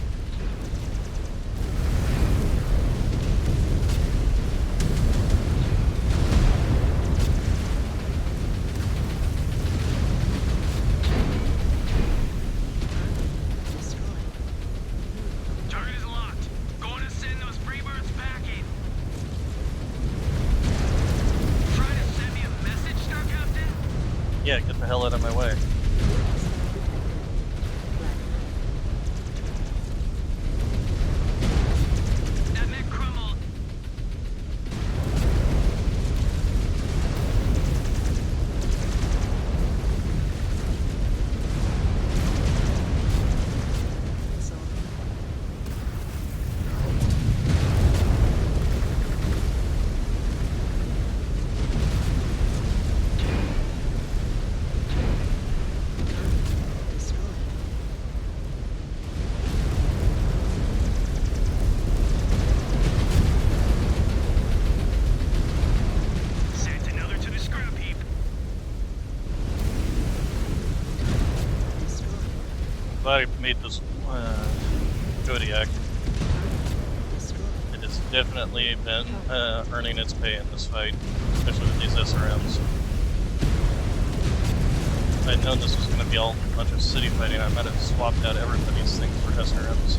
hell out of my way. Hostile detected. Black. That mech crumbled. Missile. Destroyed. Sent another to the scrap heap. Destroyed. Glad I made this Kodiak. Destroyed. It has definitely been earning its pay in this fight, especially with these SRMs. If I'd known this was going to be all a bunch of city fighting, I might have swapped out everybody's things for SRMs.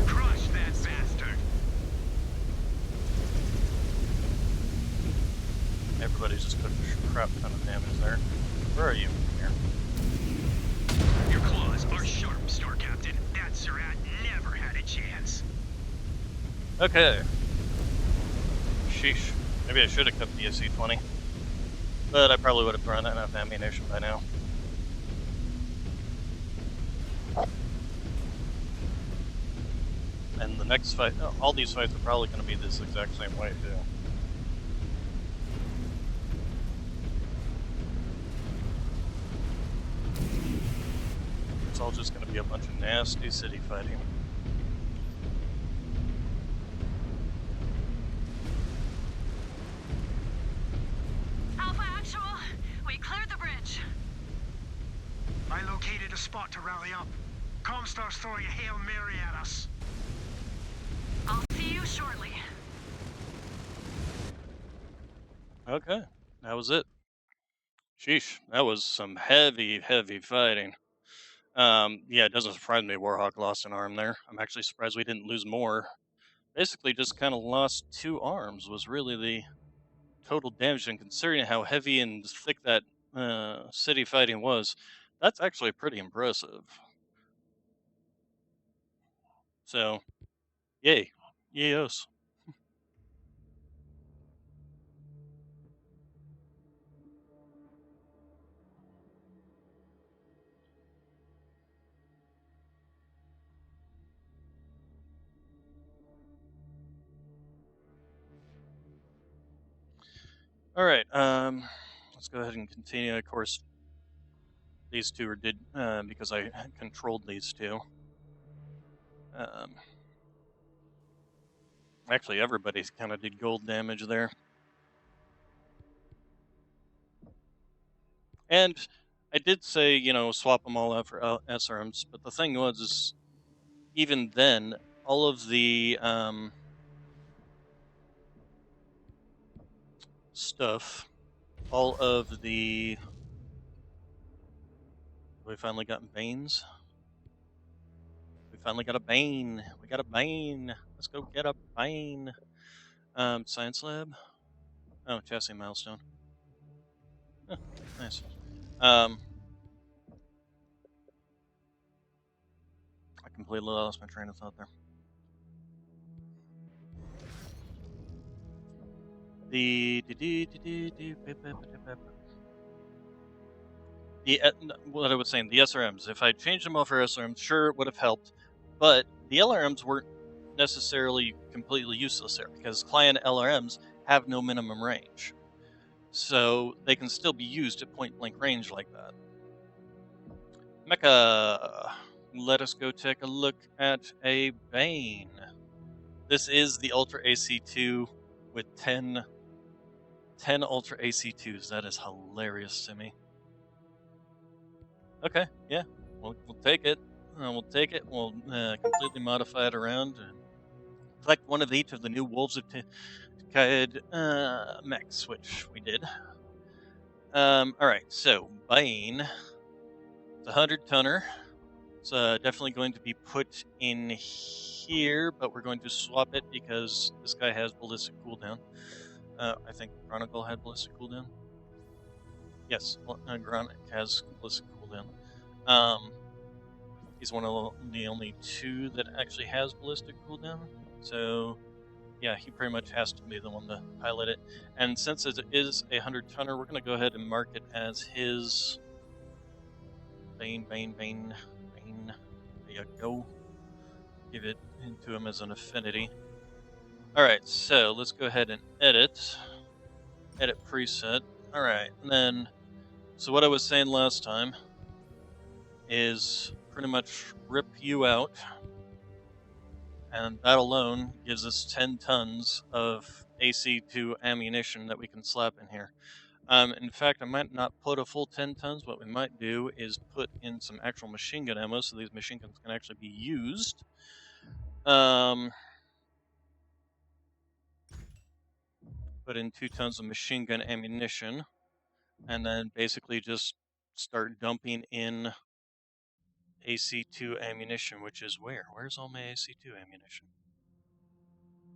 Crush that bastard. Everybody's just took a crap ton of damage there. Where are you? Here. Your claws are sharp, Store Captain. That Surat never had a chance. Okay. Sheesh. Maybe I should have kept the AC-20. But I probably would have run enough ammunition by now. And the next fight, all these fights are probably going to be this exact same way too. It's all just going to be a bunch of nasty city fighting. Alpha Actual, we cleared the bridge. I located a spot to rally up. Comstar's throwing a Hail Mary at us. I'll see you shortly. Okay, that was it. Sheesh, that was some heavy, heavy fighting. Yeah, it doesn't surprise me Warhawk lost an arm there. I'm actually surprised we didn't lose more. Basically, just kind of lost 2 arms was really the total damage, and considering how heavy and thick that city fighting was, that's actually pretty impressive. So, yay. Yay us. Alright, let's go ahead and continue. Of course, these two did, because I controlled these two. Actually, everybody kind of did gold damage there. And I did say, swap them all out for SRMs, but the thing was, is even then, all of the stuff, all of the... We finally got Banes. We finally got a Bane. We got a Bane. Let's go get a Bane. Science lab. Oh, chassis milestone. Oh, nice. I completely lost my train of thought there. What I was saying, the SRMs. If I changed them all for SRMs, sure, it would have helped, but the LRMs weren't necessarily completely useless there because client LRMs have no minimum range, so they can still be used at point-blank range like that. Mecha, let us go take a look at a Bane. This is the Ultra AC2 with 10 Ultra AC2s. That is hilarious to me. Okay, yeah, we'll take it. We'll take it. We'll completely modify it around and collect one of each of the new Wolves of Kaid mechs, which we did. Alright, so Bane. It's a 100-tonner. It's definitely going to be put in here, but we're going to swap it because this guy has ballistic cooldown. I think Chronicle had ballistic cooldown. Yes, Gronic has ballistic cooldown. He's one of the only two that actually has ballistic cooldown. So, yeah, he pretty much has to be the one to pilot it. And since it is a 100-tonner, we're going to go ahead and mark it as his. Bane. There you go. Give it into him as an affinity. Alright, so let's go ahead and edit. Edit preset. Alright, and then, so what I was saying last time is pretty much rip you out, and that alone gives us 10 tons of AC2 ammunition that we can slap in here. In fact, I might not put a full 10 tons. What we might do is put in some actual machine gun ammo so these machine guns can actually be used. Put in 2 tons of machine gun ammunition, and then basically just start dumping in AC2 ammunition, which is where? Where's all my AC2 ammunition?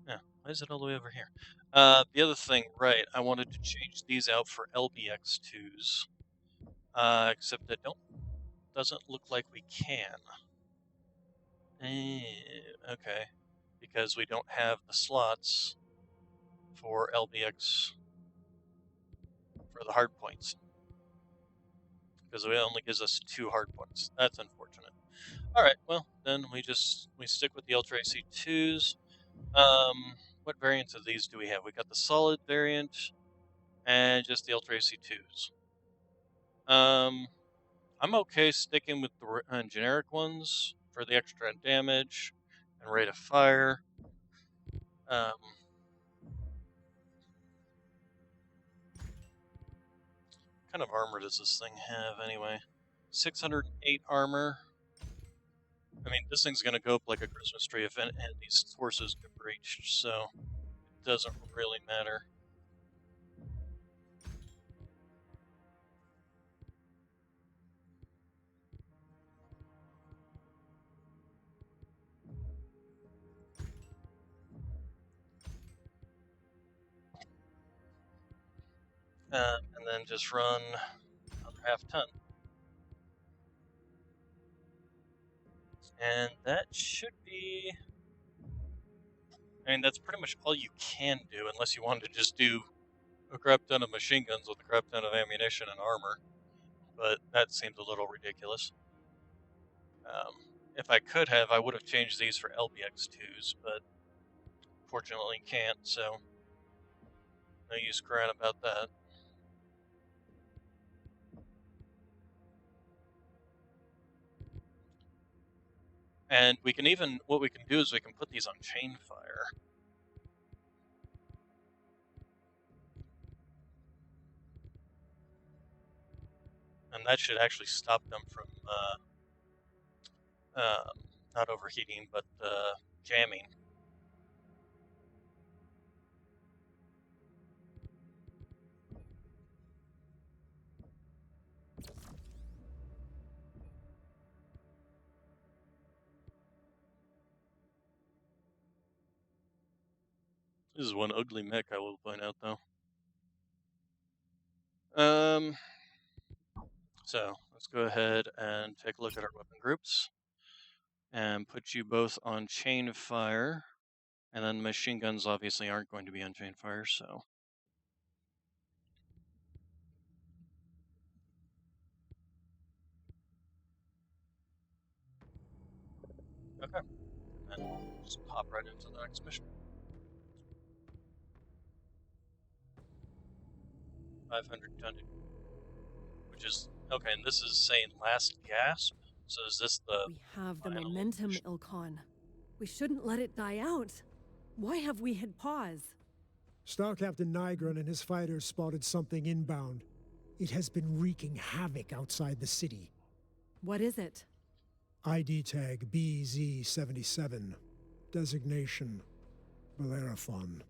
Yeah, why is it all the way over here? The other thing, right, I wanted to change these out for LBX2s, except that doesn't look like we can. Okay, because we don't have the slots for LBX for the hard points, because it only gives us 2 hard points. That's unfortunate. All right, well then we stick with the Ultra AC2s. What variants of these do we have? We got the solid variant and just the Ultra AC2s. I'm okay sticking with the generic ones for the extra damage and rate of fire. What kind of armor does this thing have anyway? 608 armor. I mean, this thing's gonna go up like a Christmas tree if any of these horses get breached, so it doesn't really matter. And then just run another half ton. And that should be... I mean, that's pretty much all you can do, unless you wanted to just do a crap ton of machine guns with a crap ton of ammunition and armor. But that seems a little ridiculous. If I could have, I would have changed these for LBX2s, but fortunately can't, so no use crying about that. And we can even, what we can do is we can put these on chain fire. And that should actually stop them from not overheating, but jamming. This is one ugly mech, I will point out, though. So let's go ahead and take a look at our weapon groups and put you both on chain fire. And then the machine guns obviously aren't going to be on chain fire, so. Okay. And then just hop right into the next mission. 500 ton, which is, okay, and this is saying last gasp? So is this the We have the final momentum, mission? Ilkon. We shouldn't let it die out. Why have we hit pause? Star Captain Nygren and his fighters spotted something inbound. It has been wreaking havoc outside the city. What is it? ID tag BZ77. Designation Bellerophon.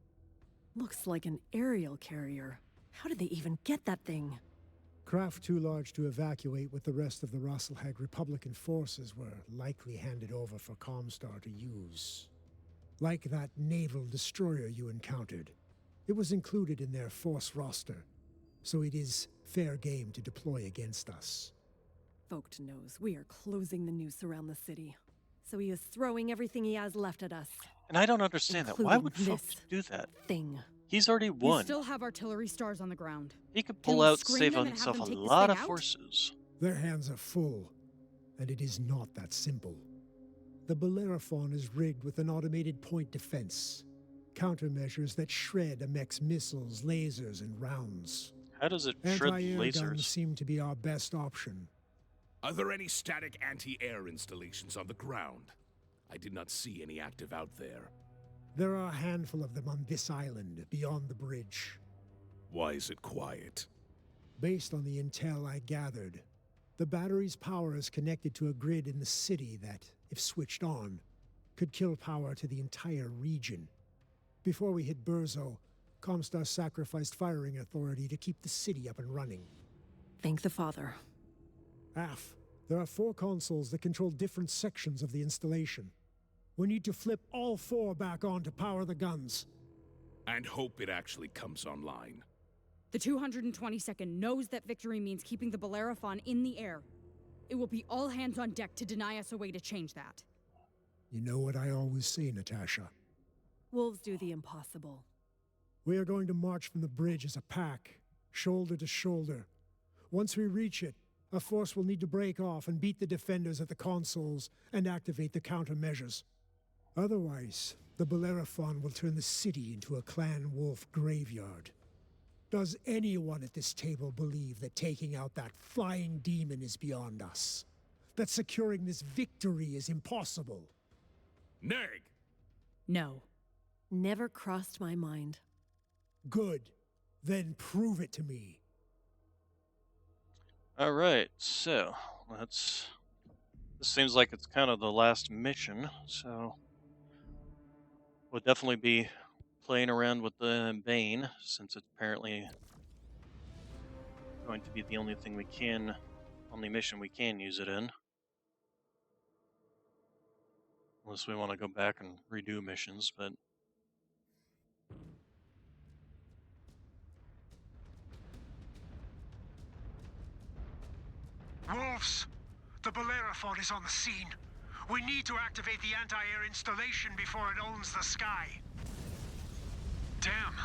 Looks like an aerial carrier. How did they even get that thing? Craft too large to evacuate with the rest of the Rosselhag Republican forces were likely handed over for Comstar to use. Like that naval destroyer you encountered. It was included in their force roster. so it is fair game to deploy against us. Vogt knows we are closing the noose around the city, so he is throwing everything he has left at us. And I don't understand that. Why would Including folks do that? Thing. He's already We won. still have artillery stars on the ground. He could Can pull we out, screen save them and have himself them a take this lot thing of out? forces. Their hands are full, and it is not that simple. The Bellerophon is rigged with an automated point defense. Countermeasures that shred a mech's missiles, lasers, and rounds. How does it shred Anti-air guns lasers? seem to be our best option. Are there any static anti-air installations on the ground? I did not see any active out there. There are a handful of them on this island, beyond the bridge. Why is it quiet? Based on the intel I gathered, the battery's power is connected to a grid in the city that, if switched on, could kill power to the entire region. Before we hit Burzo, Comstar sacrificed firing authority to keep the city up and running. Thank the Father. Af, there are 4 consoles that control different sections of the installation. We need to flip all 4 back on to power the guns. And hope it actually comes online. The 222nd knows that victory means keeping the Bellerophon in the air. It will be all hands on deck to deny us a way to change that. You know what I always say, Natasha. Wolves do the impossible. We are going to march from the bridge as a pack, shoulder to shoulder. Once we reach it, our force will need to break off and beat the defenders at the consoles and activate the countermeasures. Otherwise, the Bellerophon will turn the city into a clan wolf graveyard. Does anyone at this table believe that taking out that flying demon is beyond us? That securing this victory is impossible? Neg! No. Never crossed my mind. Good. Then prove it to me. All right, so this seems like it's kind of the last mission, so we'll definitely be playing around with the Bane, since it's apparently going to be the only mission we can use it in. Unless we want to go back and redo missions, but Wolves! The Bellerophon is on the scene. We need to activate the anti-air installation before it owns the sky. Damn.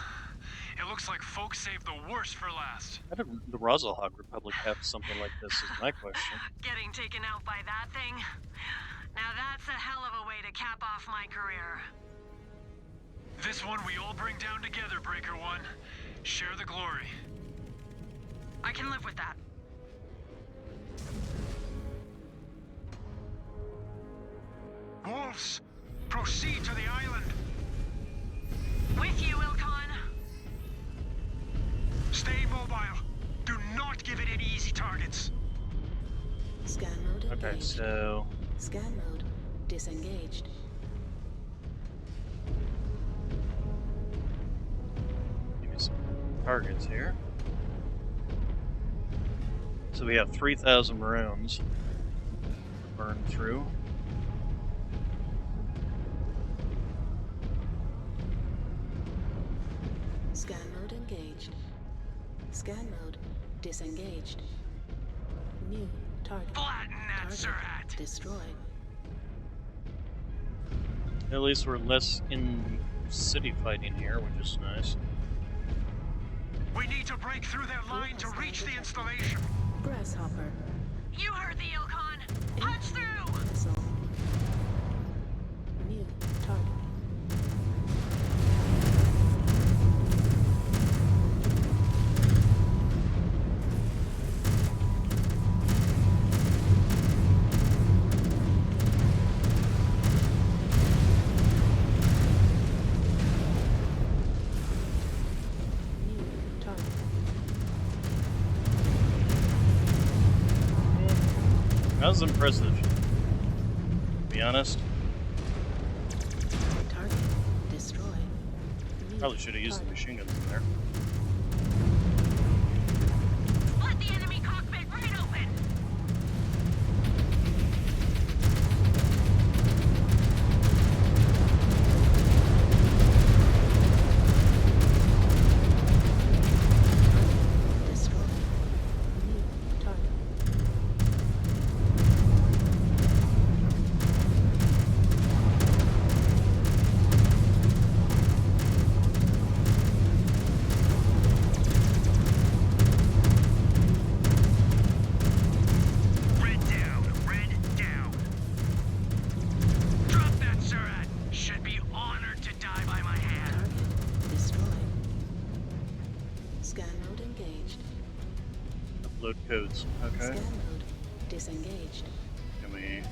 It looks like folks saved the worst for last. how did the Razelhog Republic have something like this is my question. Getting taken out by that thing? Now that's a hell of a way to cap off my career. This one we all bring down together, Breaker One. Share the glory. I can live with that. Wolves, proceed to the island. With you, Ilkon. Stay mobile. Do not give it any easy targets. Scan mode engaged. Okay, so Scan mode disengaged. give me some targets here. So we have 3,000 Maroons to burn through. Scan mode engaged. Scan mode disengaged. New target. Flatten that Target Surat! destroyed. At least we're less in city fighting here, which is nice. We need to break through their line to reach the installation. Grasshopper. You heard the Ilkon. Punch through! Missile. New target. New target. That was impressive, to be honest. Target destroyed. New Probably should have used the target. machine guns in there. Split the enemy cockpit right open! codes. Okay. Scan mode disengaged. Can we?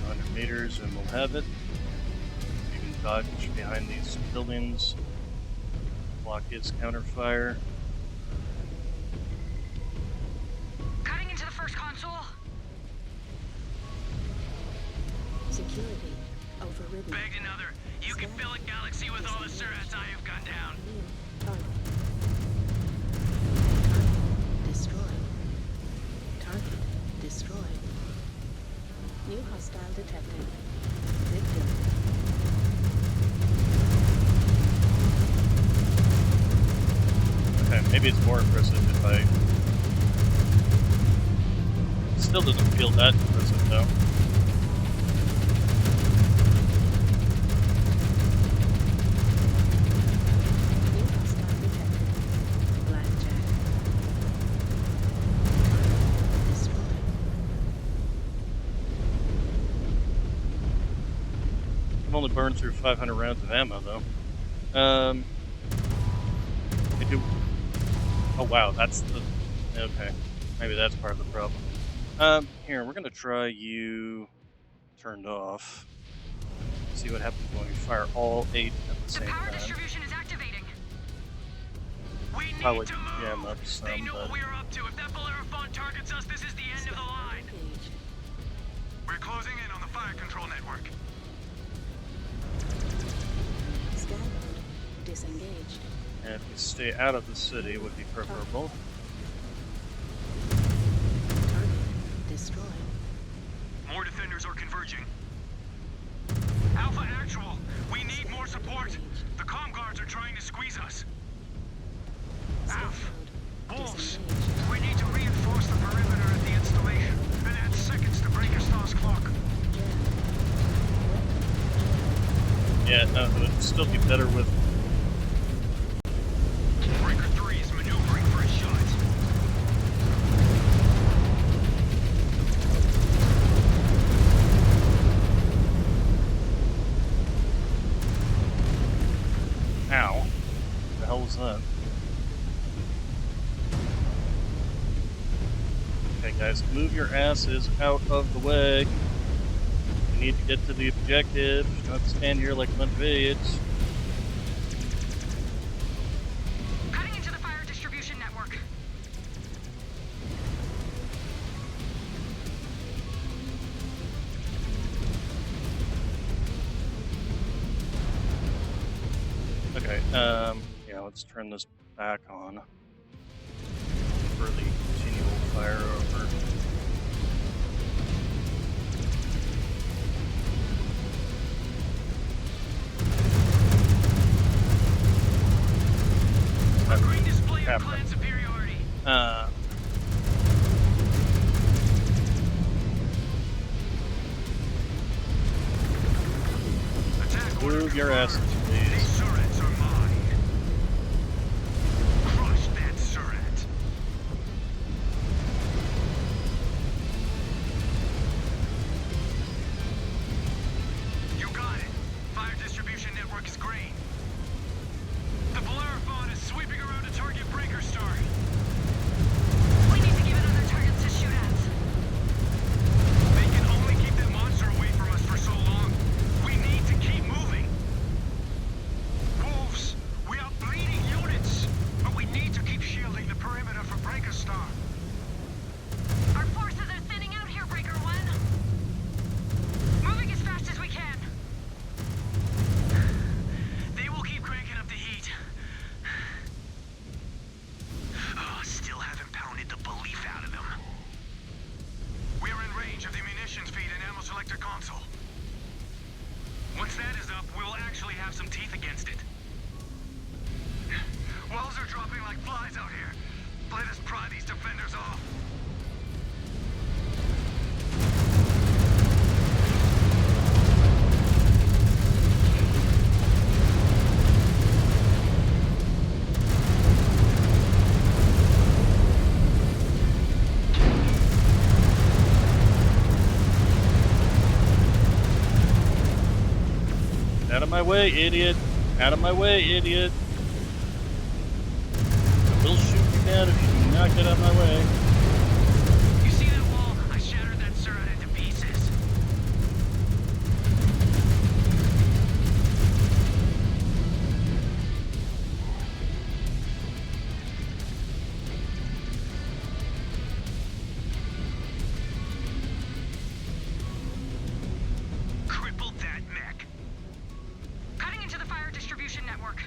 100 meters and we'll have it. You can dodge behind these buildings. Block his counterfire. Cutting into the first console. Security overridden. Bagged another. You can fill a galaxy with all the surats I have gunned down. New target. Target destroyed. Target destroyed. New hostile detected. Victim. Okay, maybe it's more impressive if I... It still doesn't feel that impressive though. New hostile detected. Blackjack. Destroyed. I've only burned through 500 rounds of ammo though. I do... Oh wow, that's the... Okay, maybe that's part of the problem. Here, we're gonna try you turned off. See what happens when we fire all 8 at the The same power time. distribution is activating. We need Probably to move. jam up They some, know but what we're up to. If that Bellerophon targets us, this is the end of the line. Engaged. We're closing in on the fire control network. Scan mode disengaged. and if we stay out of the city, would be preferable. Target destroyed. More defenders are converging. Alpha Actual, we need more support. The comm guards are trying to squeeze us. Scan Alpha, mode Wolves, disengaged. We need to reinforce the perimeter at the installation and add seconds to Breaker Star's clock. Yeah, no, it would still be better with. Breaker 3 is maneuvering for a shot. Ow. What the hell was that? Okay, guys, move your asses out of the way. We need to get to the objective. Don't stand here like a bunch of idiots. Cutting into the fire distribution network. Okay, yeah, let's turn this back on for the continual fire over. A green display of Captain. clan superiority. Attack order Move your asses, confirmed. please. These surats are mine. Crush that surat. You got it. Fire distribution network is green. The Bellerophon is sweeping around to target Breaker Star. We need to give it other targets to shoot at. They can only keep that monster away from us for so long. We need to keep moving. Wolves, we are bleeding units, but we need to keep shielding the perimeter for Breaker Star. Our forces are thinning out here, Breaker 1. Moving as fast as we can. They will keep cranking up the heat. Still haven't pounded the belief out of them. We're in range of the munitions feed and ammo selector console. Once that is up, we will actually have some teeth against it. Walls are dropping like flies out here. Let us pry these defenders off. Out of my way, idiot! Out of my way, idiot! that if you do not get out of my way. You see that wall? I shattered that turret into pieces. Crippled that mech. Cutting into the fire distribution network.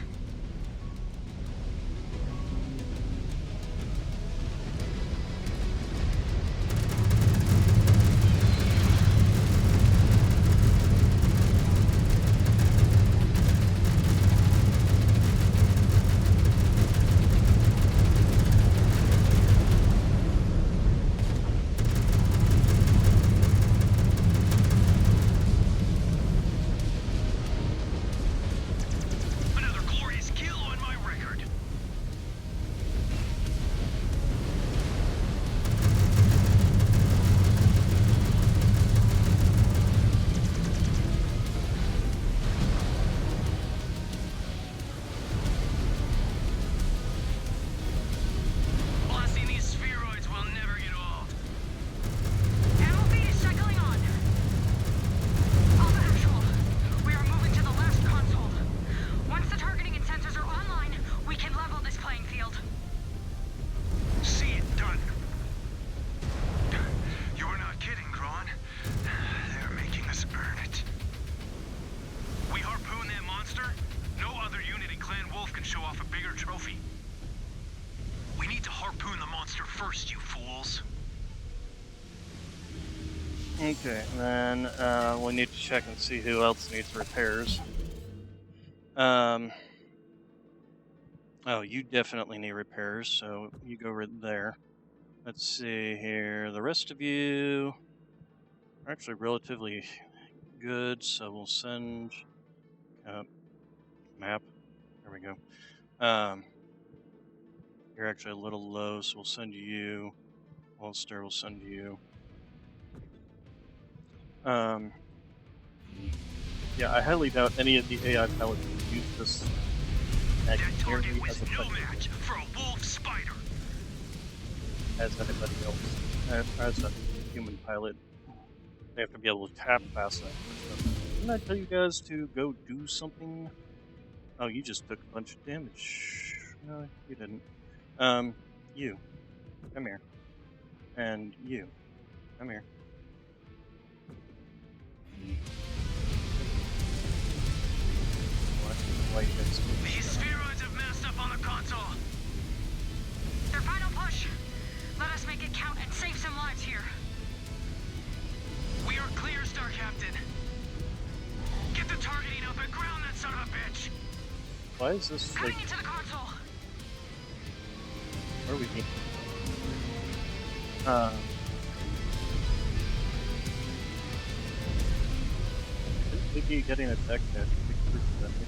Another glorious kill on my record. Blasting these spheroids will never get old. Ammo feed is cycling on. Alpha Actual, we are moving to the last console. Once the targeting and sensors are online, we can level this playing field. See it done. You were not kidding, Kron. They're making us earn it. We harpoon that monster? No other unit in Clan Wolf can show off a bigger trophy. We need to harpoon the monster first, you fools. Okay, then we need to check and see who else needs repairs. Oh, you definitely need repairs, so you go right there. Let's see here. The rest of you are actually relatively good, so we'll send map. There we go. You're actually a little low, so we'll send you. Holster, we'll send you. Yeah, I highly doubt any of the AI pilots will use this That nearly target as was no effectively match for a wolf spider. as anybody else. As a human pilot, they have to be able to tap fast enough. Didn't I tell you guys to go do something? Oh, you just took a bunch of damage. No, you didn't. You, come here. And you, come here. Why you guys do These this? spheroids have messed up on the console. Their final push. Let us make it count and save some lives here. We are clear, Star Captain. Get the targeting up and ground that son of a bitch. Why is this like? Cutting into the console. Where are we being? Shouldn't we be getting attacked at big group of enemies?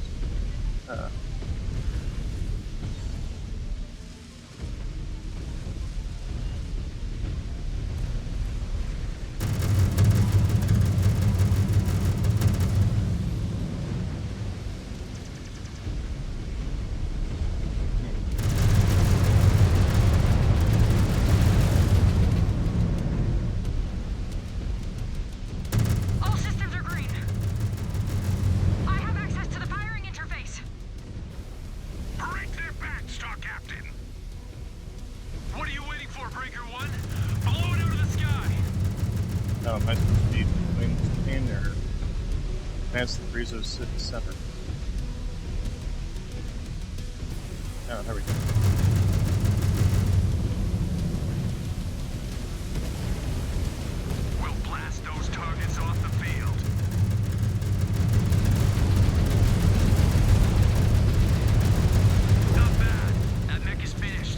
All systems are green. I have access to the firing interface. Break their back, Star Captain. What are you waiting for, Breaker 1? Blow it out of the sky. No, am I supposed to be doing this thing or advance the Breezo City Center? Oh, there we go. We'll blast those targets off the field. Not bad. That mech is finished.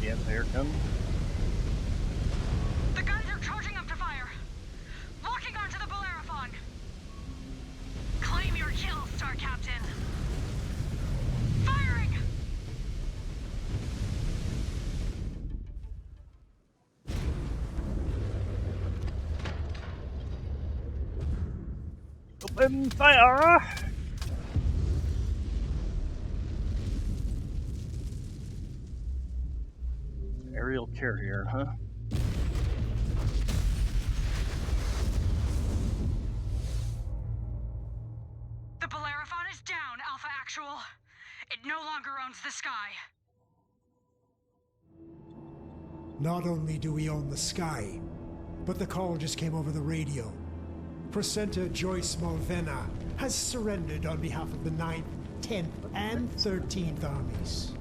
Yep, here it comes. The guns are charging up to fire. Locking onto the Bellerophon. Claim your kill, Star Captain. Firing! Open fire! Aerial carrier, huh? The Bellerophon is down, Alpha Actual. It no longer owns the sky. Not only do we own the sky, but the call just came over the radio. Presenter Joyce Mulvena has surrendered on behalf of the 9th, 10th, and 13th Armies.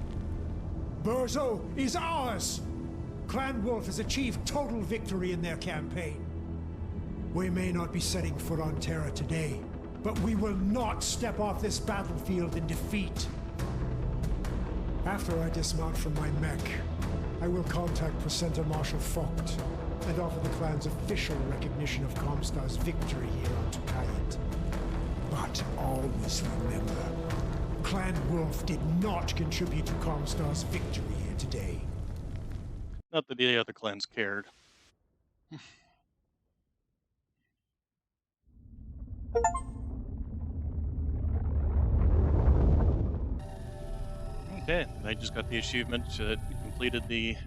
Burzo is ours! Clan Wolf has achieved total victory in their campaign. We may not be setting foot on Terra today, but we will not step off this battlefield in defeat. After I dismount from my mech, I will contact Presenter Marshal Vogt and offer the clan's official recognition of Comstar's victory here on Tukayet. But always remember, Clan Wolf did not contribute to Comstar's victory here today. Not that the other clans cared. Okay, I just got the achievement. Completed the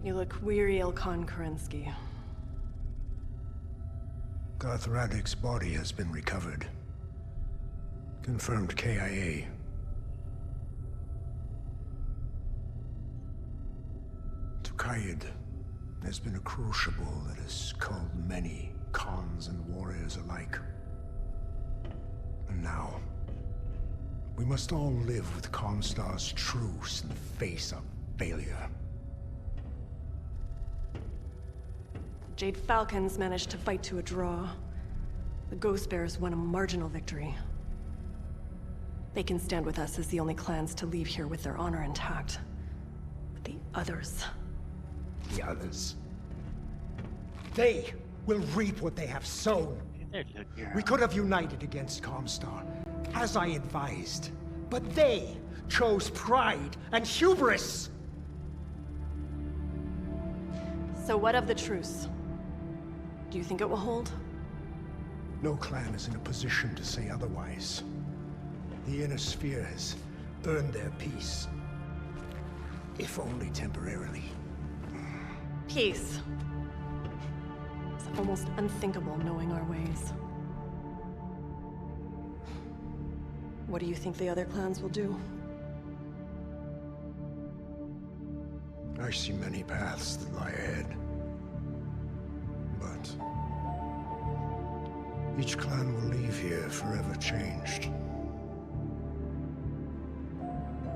You look weary, Ilkhan Kerensky. Garth Radek's body has been recovered. Confirmed KIA. Tukayed has been a crucible that has culled many Khans and warriors alike. And now, we must all live with Comstar's truce in the face of failure. Jade Falcons managed to fight to a draw. The Ghost Bears won a marginal victory. They can stand with us as the only clans to leave here with their honor intact. But the others... The others. They will reap what they have sown. We could have united against Comstar, as I advised. But they chose pride and hubris! So what of the truce? Do you think it will hold? No clan is in a position to say otherwise. The Inner Sphere has earned their peace. If only temporarily. Peace. It's almost unthinkable knowing our ways. What do you think the other clans will do? I see many paths that lie ahead. But each clan will leave here forever changed.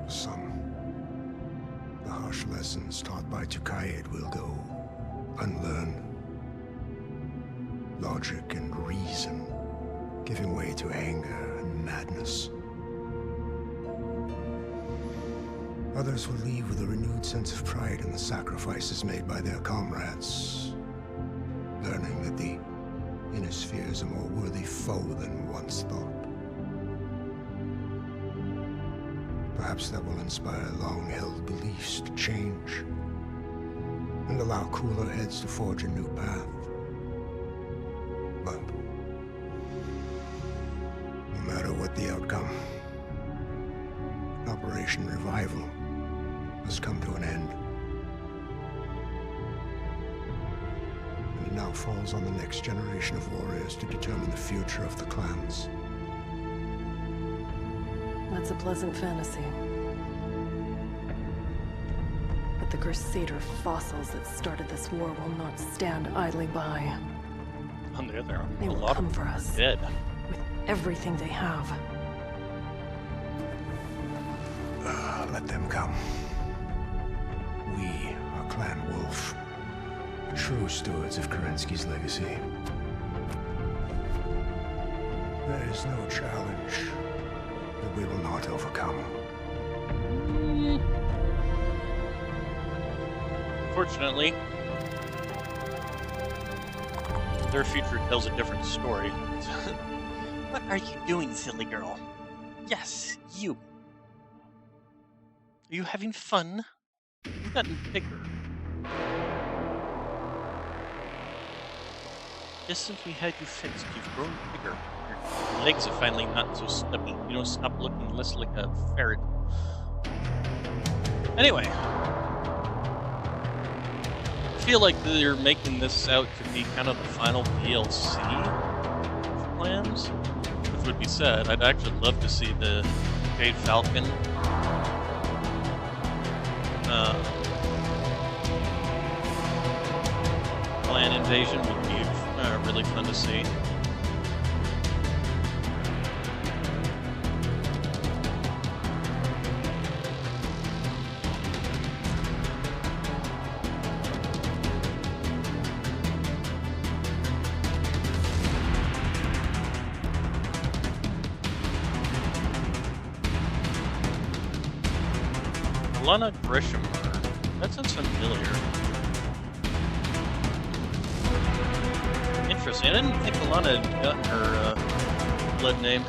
For some, the harsh lessons taught by Tukayed will go unlearned. Logic and reason giving way to anger and madness. Others will leave with a renewed sense of pride in the sacrifices made by their comrades, learning that the Inner Sphere is a more worthy foe than once thought. Perhaps that will inspire long-held beliefs to change, and allow cooler heads to forge a new path. But no matter what the outcome, Operation Revival has come to an end. And it now falls on the next generation of warriors to determine the future of the clans. That's a pleasant fantasy. But the Crusader fossils that started this war will not stand idly by. On the other hand, They a will lot come of for them are us. dead. With everything they have. Let them come. We are Clan Wolf, True stewards of Kerensky's legacy. There is no challenge that we will not overcome. Fortunately, their future tells a different story. What are you doing, silly girl? Yes, you. Are you having fun? You've gotten bigger. Just since we had you fixed, you've grown bigger. Your legs are finally not so stubby. You don't stop looking less like a ferret. Anyway, I feel like they're making this out to be kind of the final DLC plans, which would be sad. I'd actually love to see the Jade Falcon clan invasion would be really fun to see. Lana Grisham. That sounds familiar. Interesting. I didn't think Alana had gotten her blood name.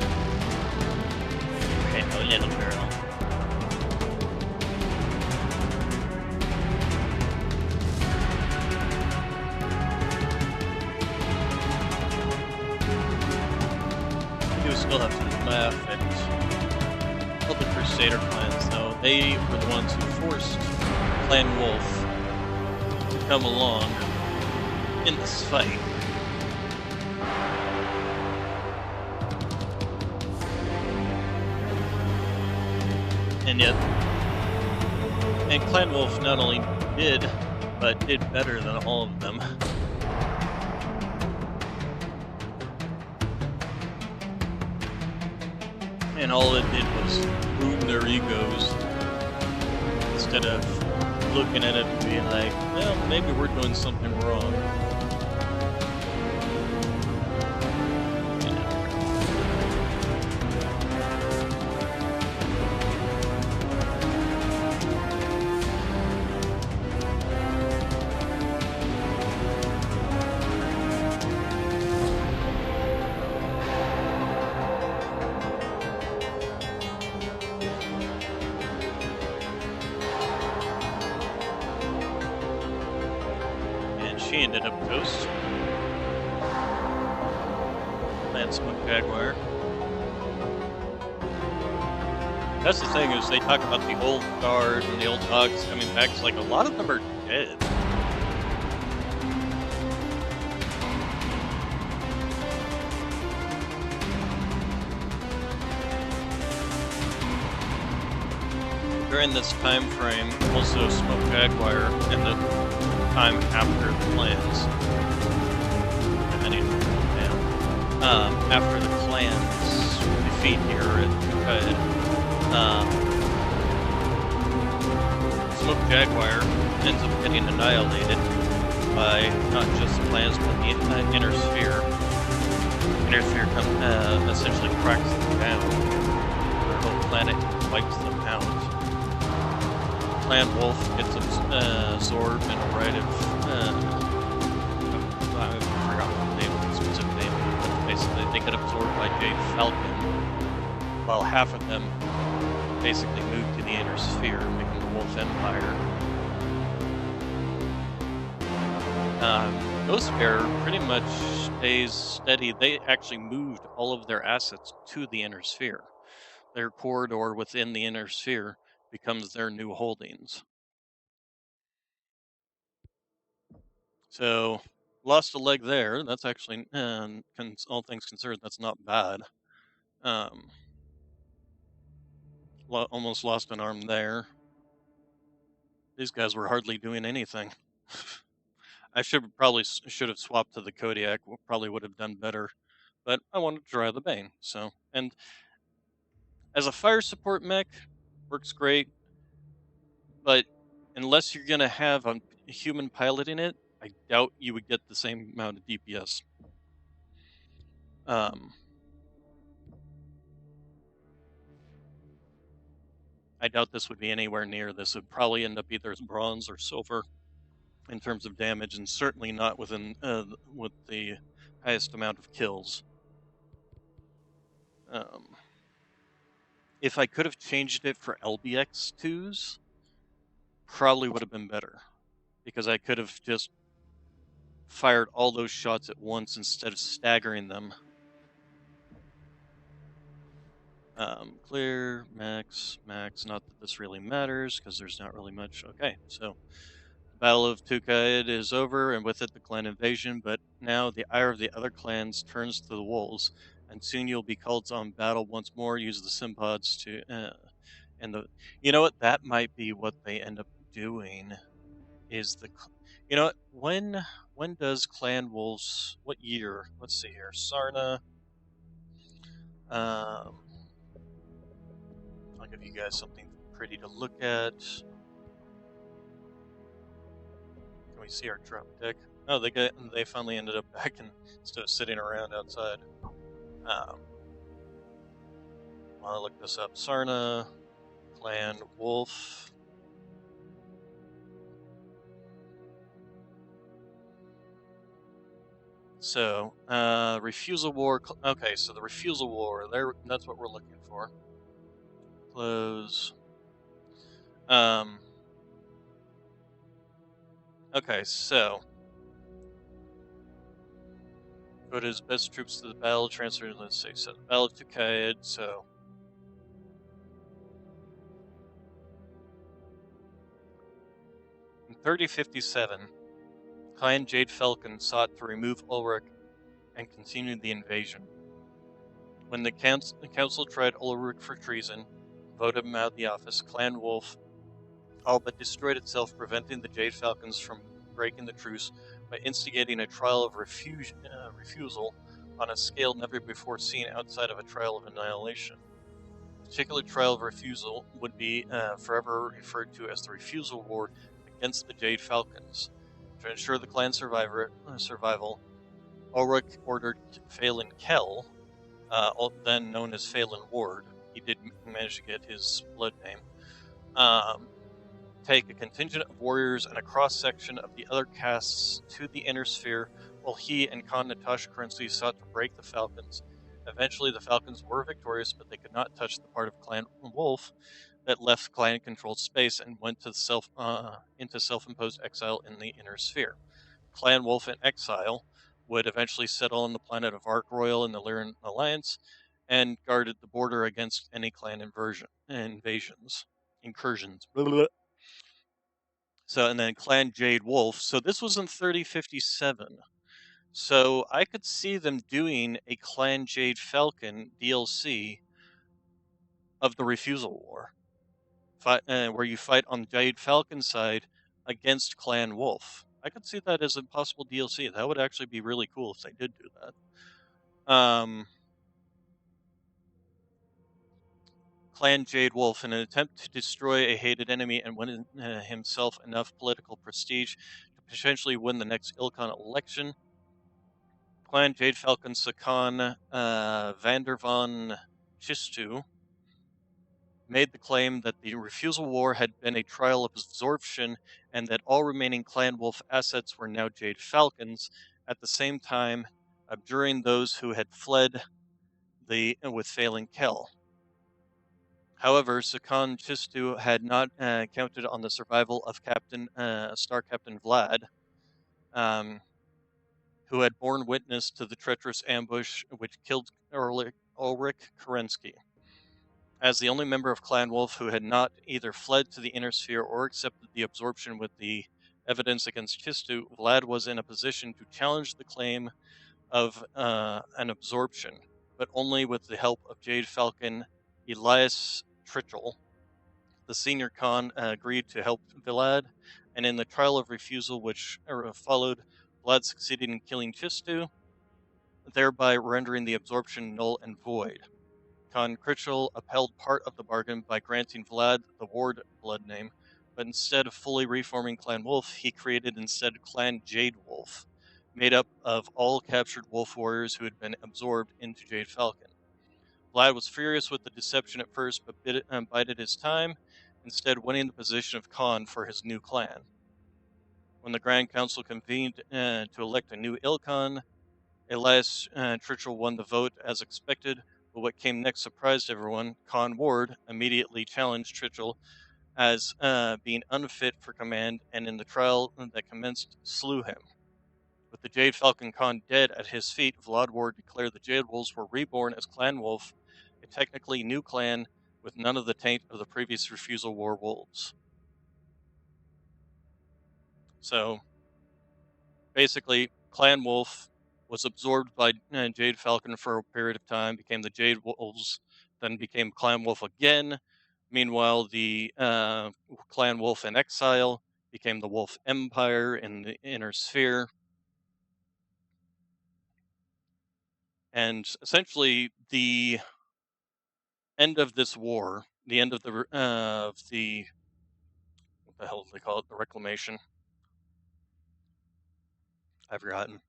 Hello, little girl. You still have to laugh at all the Crusader clans, though. They were the ones who forced Clan Wolf to come along in this fight. And yet, Clan Wolf not only did, but did better than all of them. And all it did was boom their egos instead of looking at it and being like, well, maybe we're doing something wrong. She ended up ghost. Lance Mechwarrior. That's the thing, is they talk about the old guard and the old dogs coming back. It's like a lot of them are dead. During this time frame, also Smoke Jaguar and the time after the clans. After the clans defeat here at Smoke Jaguar ends up getting annihilated by not just the clans but the inner sphere. Inner sphere essentially cracks them down. The whole planet wipes them out. Clan Wolf gets absorbed in a rite of I forgot the name, the specific name, but basically they get absorbed by Jade Falcon, while half of them basically move to the inner sphere, making the Wolf Empire. Ghost Bear pretty much stays steady. They actually moved all of their assets to the inner sphere. Their corridor within the inner sphere becomes their new holdings. So, lost a leg there. That's actually, all things considered, that's not bad. Almost lost an arm there. These guys were hardly doing anything. I should have swapped to the Kodiak. Probably would have done better, but I wanted to try the Bane. So, and as a fire support mech, works great. But unless you're gonna have a human piloting it, I doubt you would get the same amount of DPS. I doubt this would be anywhere near. This would probably end up either as bronze or silver in terms of damage, and certainly not within with the highest amount of kills. If I could have changed it for LBX2s, probably would have been better, because I could have just fired all those shots at once instead of staggering them. Clear, max. Not that this really matters, because there's not really much. Okay, so the Battle of Tukayed is over, and with it the clan invasion, but now the ire of the other clans turns to the wolves, and soon you'll be called on battle once more. Use the Simpods to, and the, you know what, that might be what they end up doing, is the, you know what, when does Clan Wolves, what year? Let's see here, Sarna, I'll give you guys something pretty to look at. Can we see our drop deck? Oh, they finally ended up back instead of sitting around outside. While I look this up, Sarna, Clan Wolf. So, Refusal War. Okay, so the Refusal War. That's what we're looking for. Close. Okay, so put his best troops to the battle, transfer. Let's see. So the Battle of Tukayed. So in 3057, Clan Jade Falcon sought to remove Ulrich and continued the invasion. When the council tried Ulrich for treason, voted him out of the office, Clan Wolf all but destroyed itself, preventing the Jade Falcons from breaking the truce by instigating a trial of refusal on a scale never before seen outside of a trial of annihilation. The particular trial of refusal would be forever referred to as the Refusal War against the Jade Falcons. To ensure the clan's survival, Ulrich ordered Phelan Kell, then known as Phelan Ward, he did manage to get his blood name, take a contingent of warriors and a cross-section of the other castes to the Inner Sphere, while he and Khan Natasha Kerensky sought to break the Falcons. Eventually, the Falcons were victorious, but they could not touch the part of Clan Wolf that left clan-controlled space and went to into self-imposed exile in the Inner Sphere. Clan Wolf in exile would eventually settle on the planet of Ark Royal in the Lyran Alliance and guarded the border against any clan incursions. Blah, blah, blah. So, and then Clan Jade Wolf. So this was in 3057. So I could see them doing a Clan Jade Falcon DLC of the Refusal War, where you fight on Jade Falcon's side against Clan Wolf. I could see that as a possible DLC. That would actually be really cool if they did do that. Clan Jade Wolf, in an attempt to destroy a hated enemy and win himself enough political prestige to potentially win the next Ilkhan election, Clan Jade Falcon Sakan Vander von Chistu made the claim that the Refusal War had been a trial of absorption and that all remaining Clan Wolf assets were now Jade Falcons, at the same time abjuring those who had fled with Phelan Kell. However, Sakan Chistu had not counted on the survival of Star Captain Vlad, who had borne witness to the treacherous ambush which killed Ulrich Kerensky. As the only member of Clan Wolf who had not either fled to the Inner Sphere or accepted the absorption with the evidence against Chistu, Vlad was in a position to challenge the claim of an absorption, but only with the help of Jade Falcon Elias Trichel. The senior Khan agreed to help Vlad, and in the trial of refusal which followed, Vlad succeeded in killing Chistu, thereby rendering the absorption null and void. Khan Critchell upheld part of the bargain by granting Vlad the Ward blood name, but instead of fully reforming Clan Wolf, he created instead Clan Jade Wolf, made up of all captured wolf warriors who had been absorbed into Jade Falcon. Vlad was furious with the deception at first, but bided his time, instead winning the position of Khan for his new clan. When the Grand Council convened to elect a new Ilkhan, Elias Churchill won the vote as expected, but what came next surprised everyone. Khan Ward immediately challenged Churchill as being unfit for command, and in the trial that commenced, slew him. With the Jade Falcon Khan dead at his feet, Vlad Ward declared the Jade Wolves were reborn as Clan Wolf, a technically new clan with none of the taint of the previous Refusal War wolves. So, basically, Clan Wolf was absorbed by Jade Falcon for a period of time, became the Jade Wolves, then became Clan Wolf again. Meanwhile, the Clan Wolf in exile became the Wolf Empire in the Inner Sphere. And essentially, the end of this war, the end of the what the hell do they call it? The Reclamation. I've forgotten.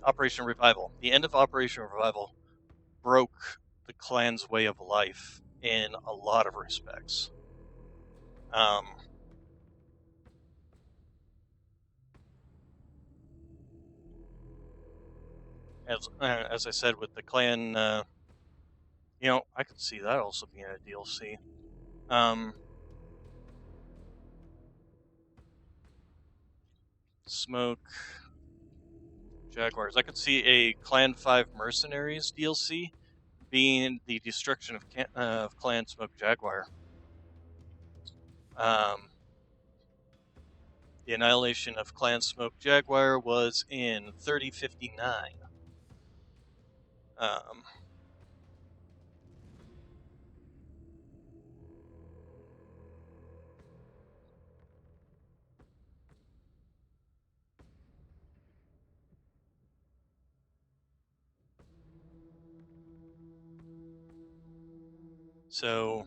Operation Revival. The end of Operation Revival broke the clan's way of life in a lot of respects. As I said, with the clan, I could see that also being a DLC. Smoke Jaguars. I could see a Clan 5 Mercenaries DLC being the destruction of Clan Smoke Jaguar. The annihilation of Clan Smoke Jaguar was in 3059. So,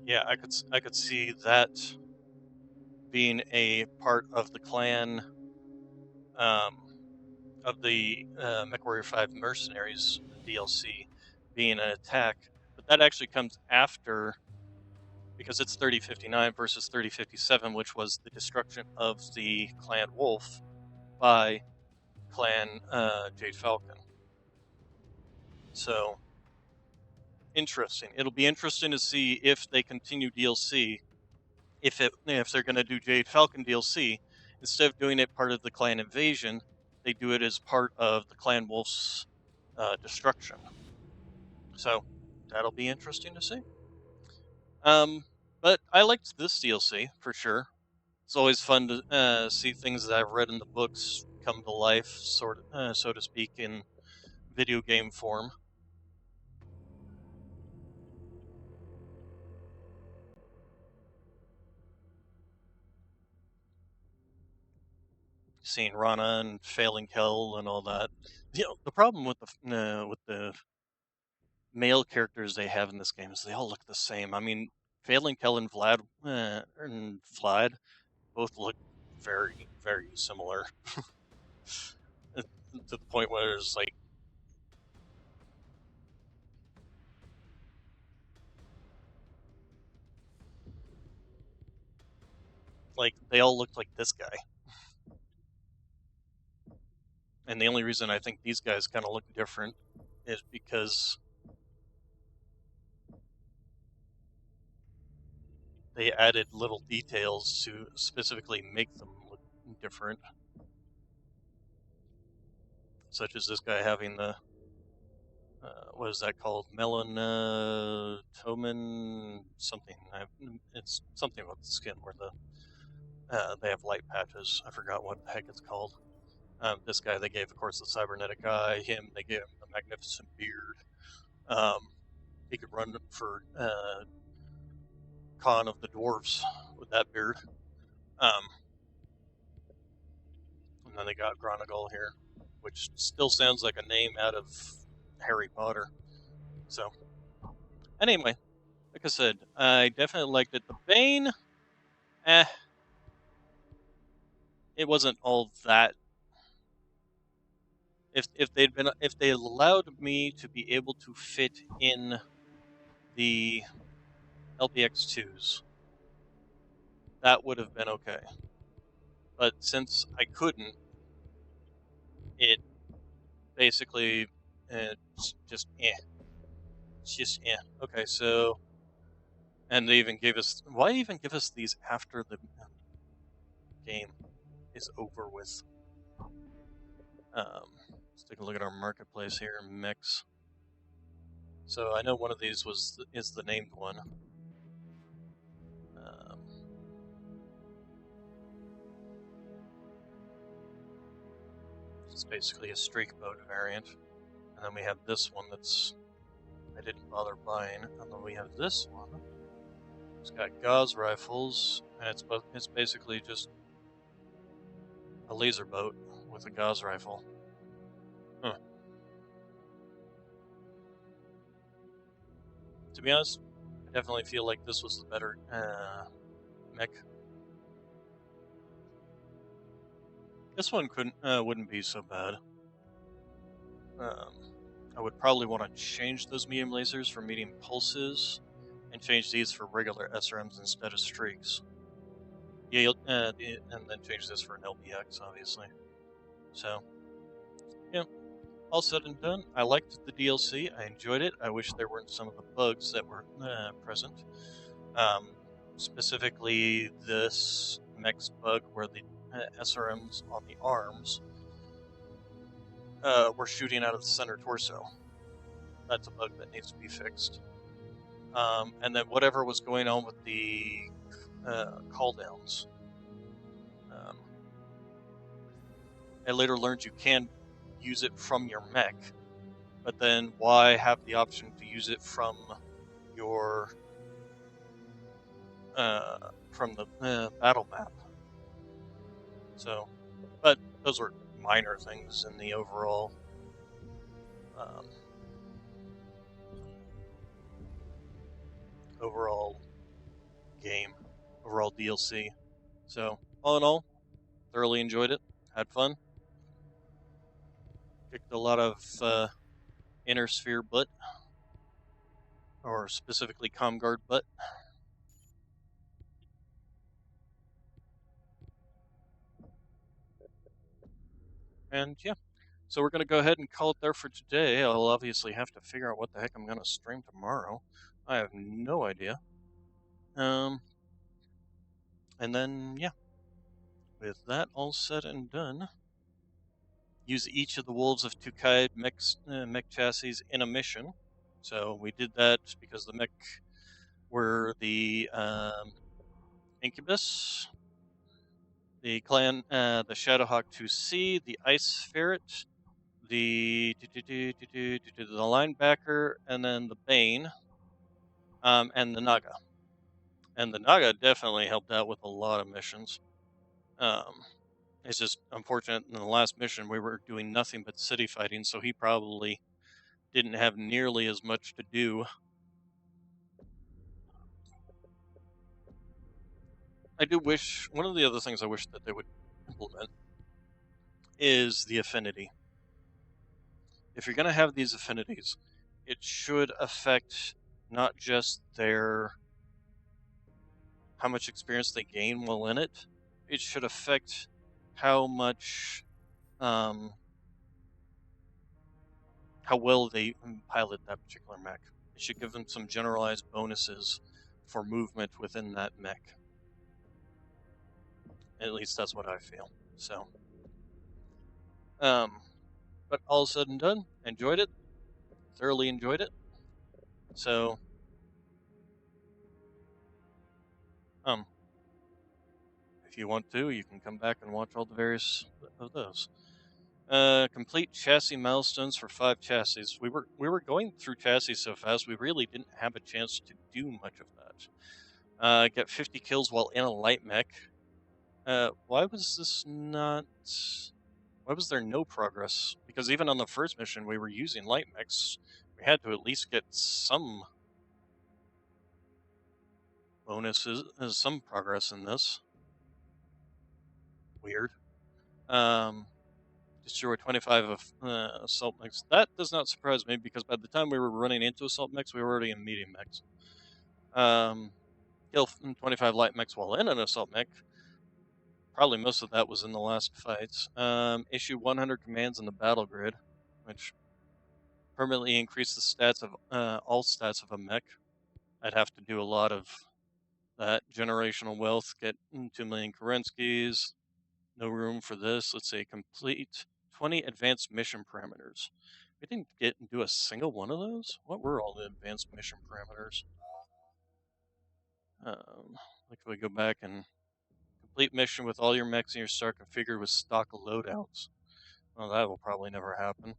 yeah, I could see that being a part of the clan of the Mechwarrior 5 Mercenaries DLC being an attack, but that actually comes after, because it's 3059 versus 3057, which was the destruction of the Clan Wolf by Clan Jade Falcon. So, interesting. It'll be interesting to see if they continue DLC, if they're going to do Jade Falcon DLC, instead of doing it part of the Clan Invasion, they do it as part of the Clan Wolf's destruction. So, that'll be interesting to see. But I liked this DLC for sure. It's always fun to see things that I've read in the books come to life, so to speak, in video game form. Seeing Rana and failing Kel and all that. The problem with the male characters they have in this game is they all look the same. I mean, failing Kel and Vlad both look very, very similar. To the point where it's like they all look like this guy. And the only reason I think these guys kind of look different is because they added little details to specifically make them look different. Such as this guy having the, what is that called? Melanotomin something. It's something about the skin where they have light patches. I forgot what the heck it's called. This guy they gave, of course, the cybernetic eye. Him, they gave him the magnificent beard. He could run for Khan of the Dwarves with that beard. And then they got Granagal here, which still sounds like a name out of Harry Potter. So, anyway, like I said, I definitely liked it. The Bane, eh, it wasn't all that. If they allowed me to be able to fit in the LPX2s, that would have been okay. But since I couldn't, it basically it's just It's just Okay, so and they even gave us why even give us these after the game is over with? Let's take a look at our marketplace here, mix. So I know one of these is the named one. It's basically a streak mode variant, and then we have this one that's I didn't bother buying, and then we have this one. It's got gauze rifles, and it's basically just a laser boat with a gauze rifle. Huh. To be honest, I definitely feel like this was the better mech. This one wouldn't be so bad. I would probably want to change those medium lasers for medium pulses, and change these for regular SRMs instead of streaks. Yeah, and then change this for an LPX, obviously. So, yeah, all said and done, I liked the DLC. I enjoyed it. I wish there weren't some of the bugs that were present. Specifically, this mech's bug where the SRMs on the arms were shooting out of the center torso. That's a bug that needs to be fixed. And then whatever was going on with the call downs. I later learned you can use it from your mech, but then why have the option to use it from your from the battle map? So, but those were minor things in the overall overall game, overall DLC. So, all in all, thoroughly enjoyed it. Had fun. Kicked a lot of inner sphere butt, or specifically Comguard butt. And yeah, so we're going to go ahead and call it there for today. I'll obviously have to figure out what the heck I'm going to stream tomorrow. I have no idea. And then, yeah, with that all said and done, use each of the Wolves of Tukaid mech chassis in a mission. So we did that because the mech were the Incubus, the Clan, the Shadowhawk 2C, the Ice Ferret, the Linebacker, and then the Bane, and the Naga. And the Naga definitely helped out with a lot of missions. It's just unfortunate in the last mission we were doing nothing but city fighting, so he probably didn't have nearly as much to do. I do wish, one of the other things I wish that they would implement is the affinity. If you're going to have these affinities, it should affect not just how much experience they gain while in it, it should affect how much, how well they pilot that particular mech. It should give them some generalized bonuses for movement within that mech. At least that's what I feel. So, but all said and done, enjoyed it, thoroughly enjoyed it. So, if you want to, you can come back and watch all the various of those. Complete chassis milestones for 5 chassis. We were going through chassis so fast, we really didn't have a chance to do much of that. Get 50 kills while in a light mech. Why was there no progress? because even on the first mission, we were using light mix. We had to at least get some bonuses, some progress in this. Weird. Destroy 25 of assault mix. That does not surprise me because by the time we were running into assault mix, we were already in medium mix. Kill 25 light mix while in an assault mech. Probably most of that was in the last fights. Issue 100 commands in the battle grid, which permanently increase the stats of all stats of a mech. I'd have to do a lot of that. Generational wealth, get 2 million Kerenskys. No room for this. Let's say complete 20 advanced mission parameters. We didn't do a single one of those. What were all the advanced mission parameters? Like if we go back and complete mission with all your mechs in your start configured with stock loadouts. Well, that will probably never happen.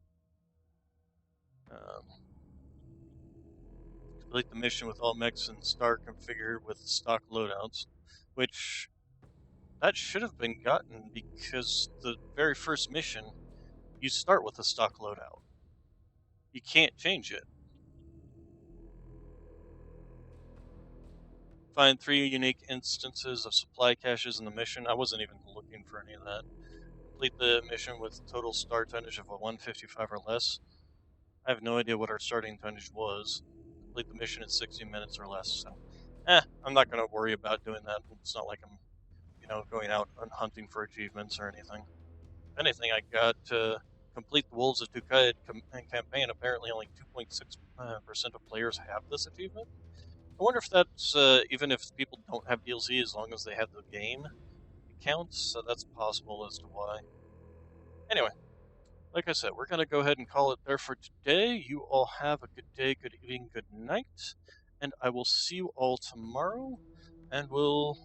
Complete the mission with all mechs in start configured with stock loadouts, which that should have been gotten because the very first mission, you start with a stock loadout. You can't change it. Find 3 unique instances of supply caches in the mission. I wasn't even looking for any of that. Complete the mission with total start tonnage of a 155 or less. I have no idea what our starting tonnage was. Complete the mission in 60 minutes or less. So, I'm not going to worry about doing that. It's not like I'm, going out and hunting for achievements or anything. If anything, I got to complete the Wolves of Tukayed campaign. Apparently, only 2.6% of players have this achievement. I wonder if that's even if people don't have DLC, as long as they have the game, it counts. So that's possible as to why. Anyway. Like I said, we're going to go ahead and call it there for today. You all have a good day, good evening, good night, and I will see you all tomorrow, and we'll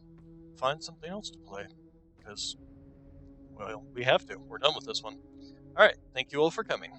find something else to play, because, well, we have to. We're done with this one. All right, thank you all for coming.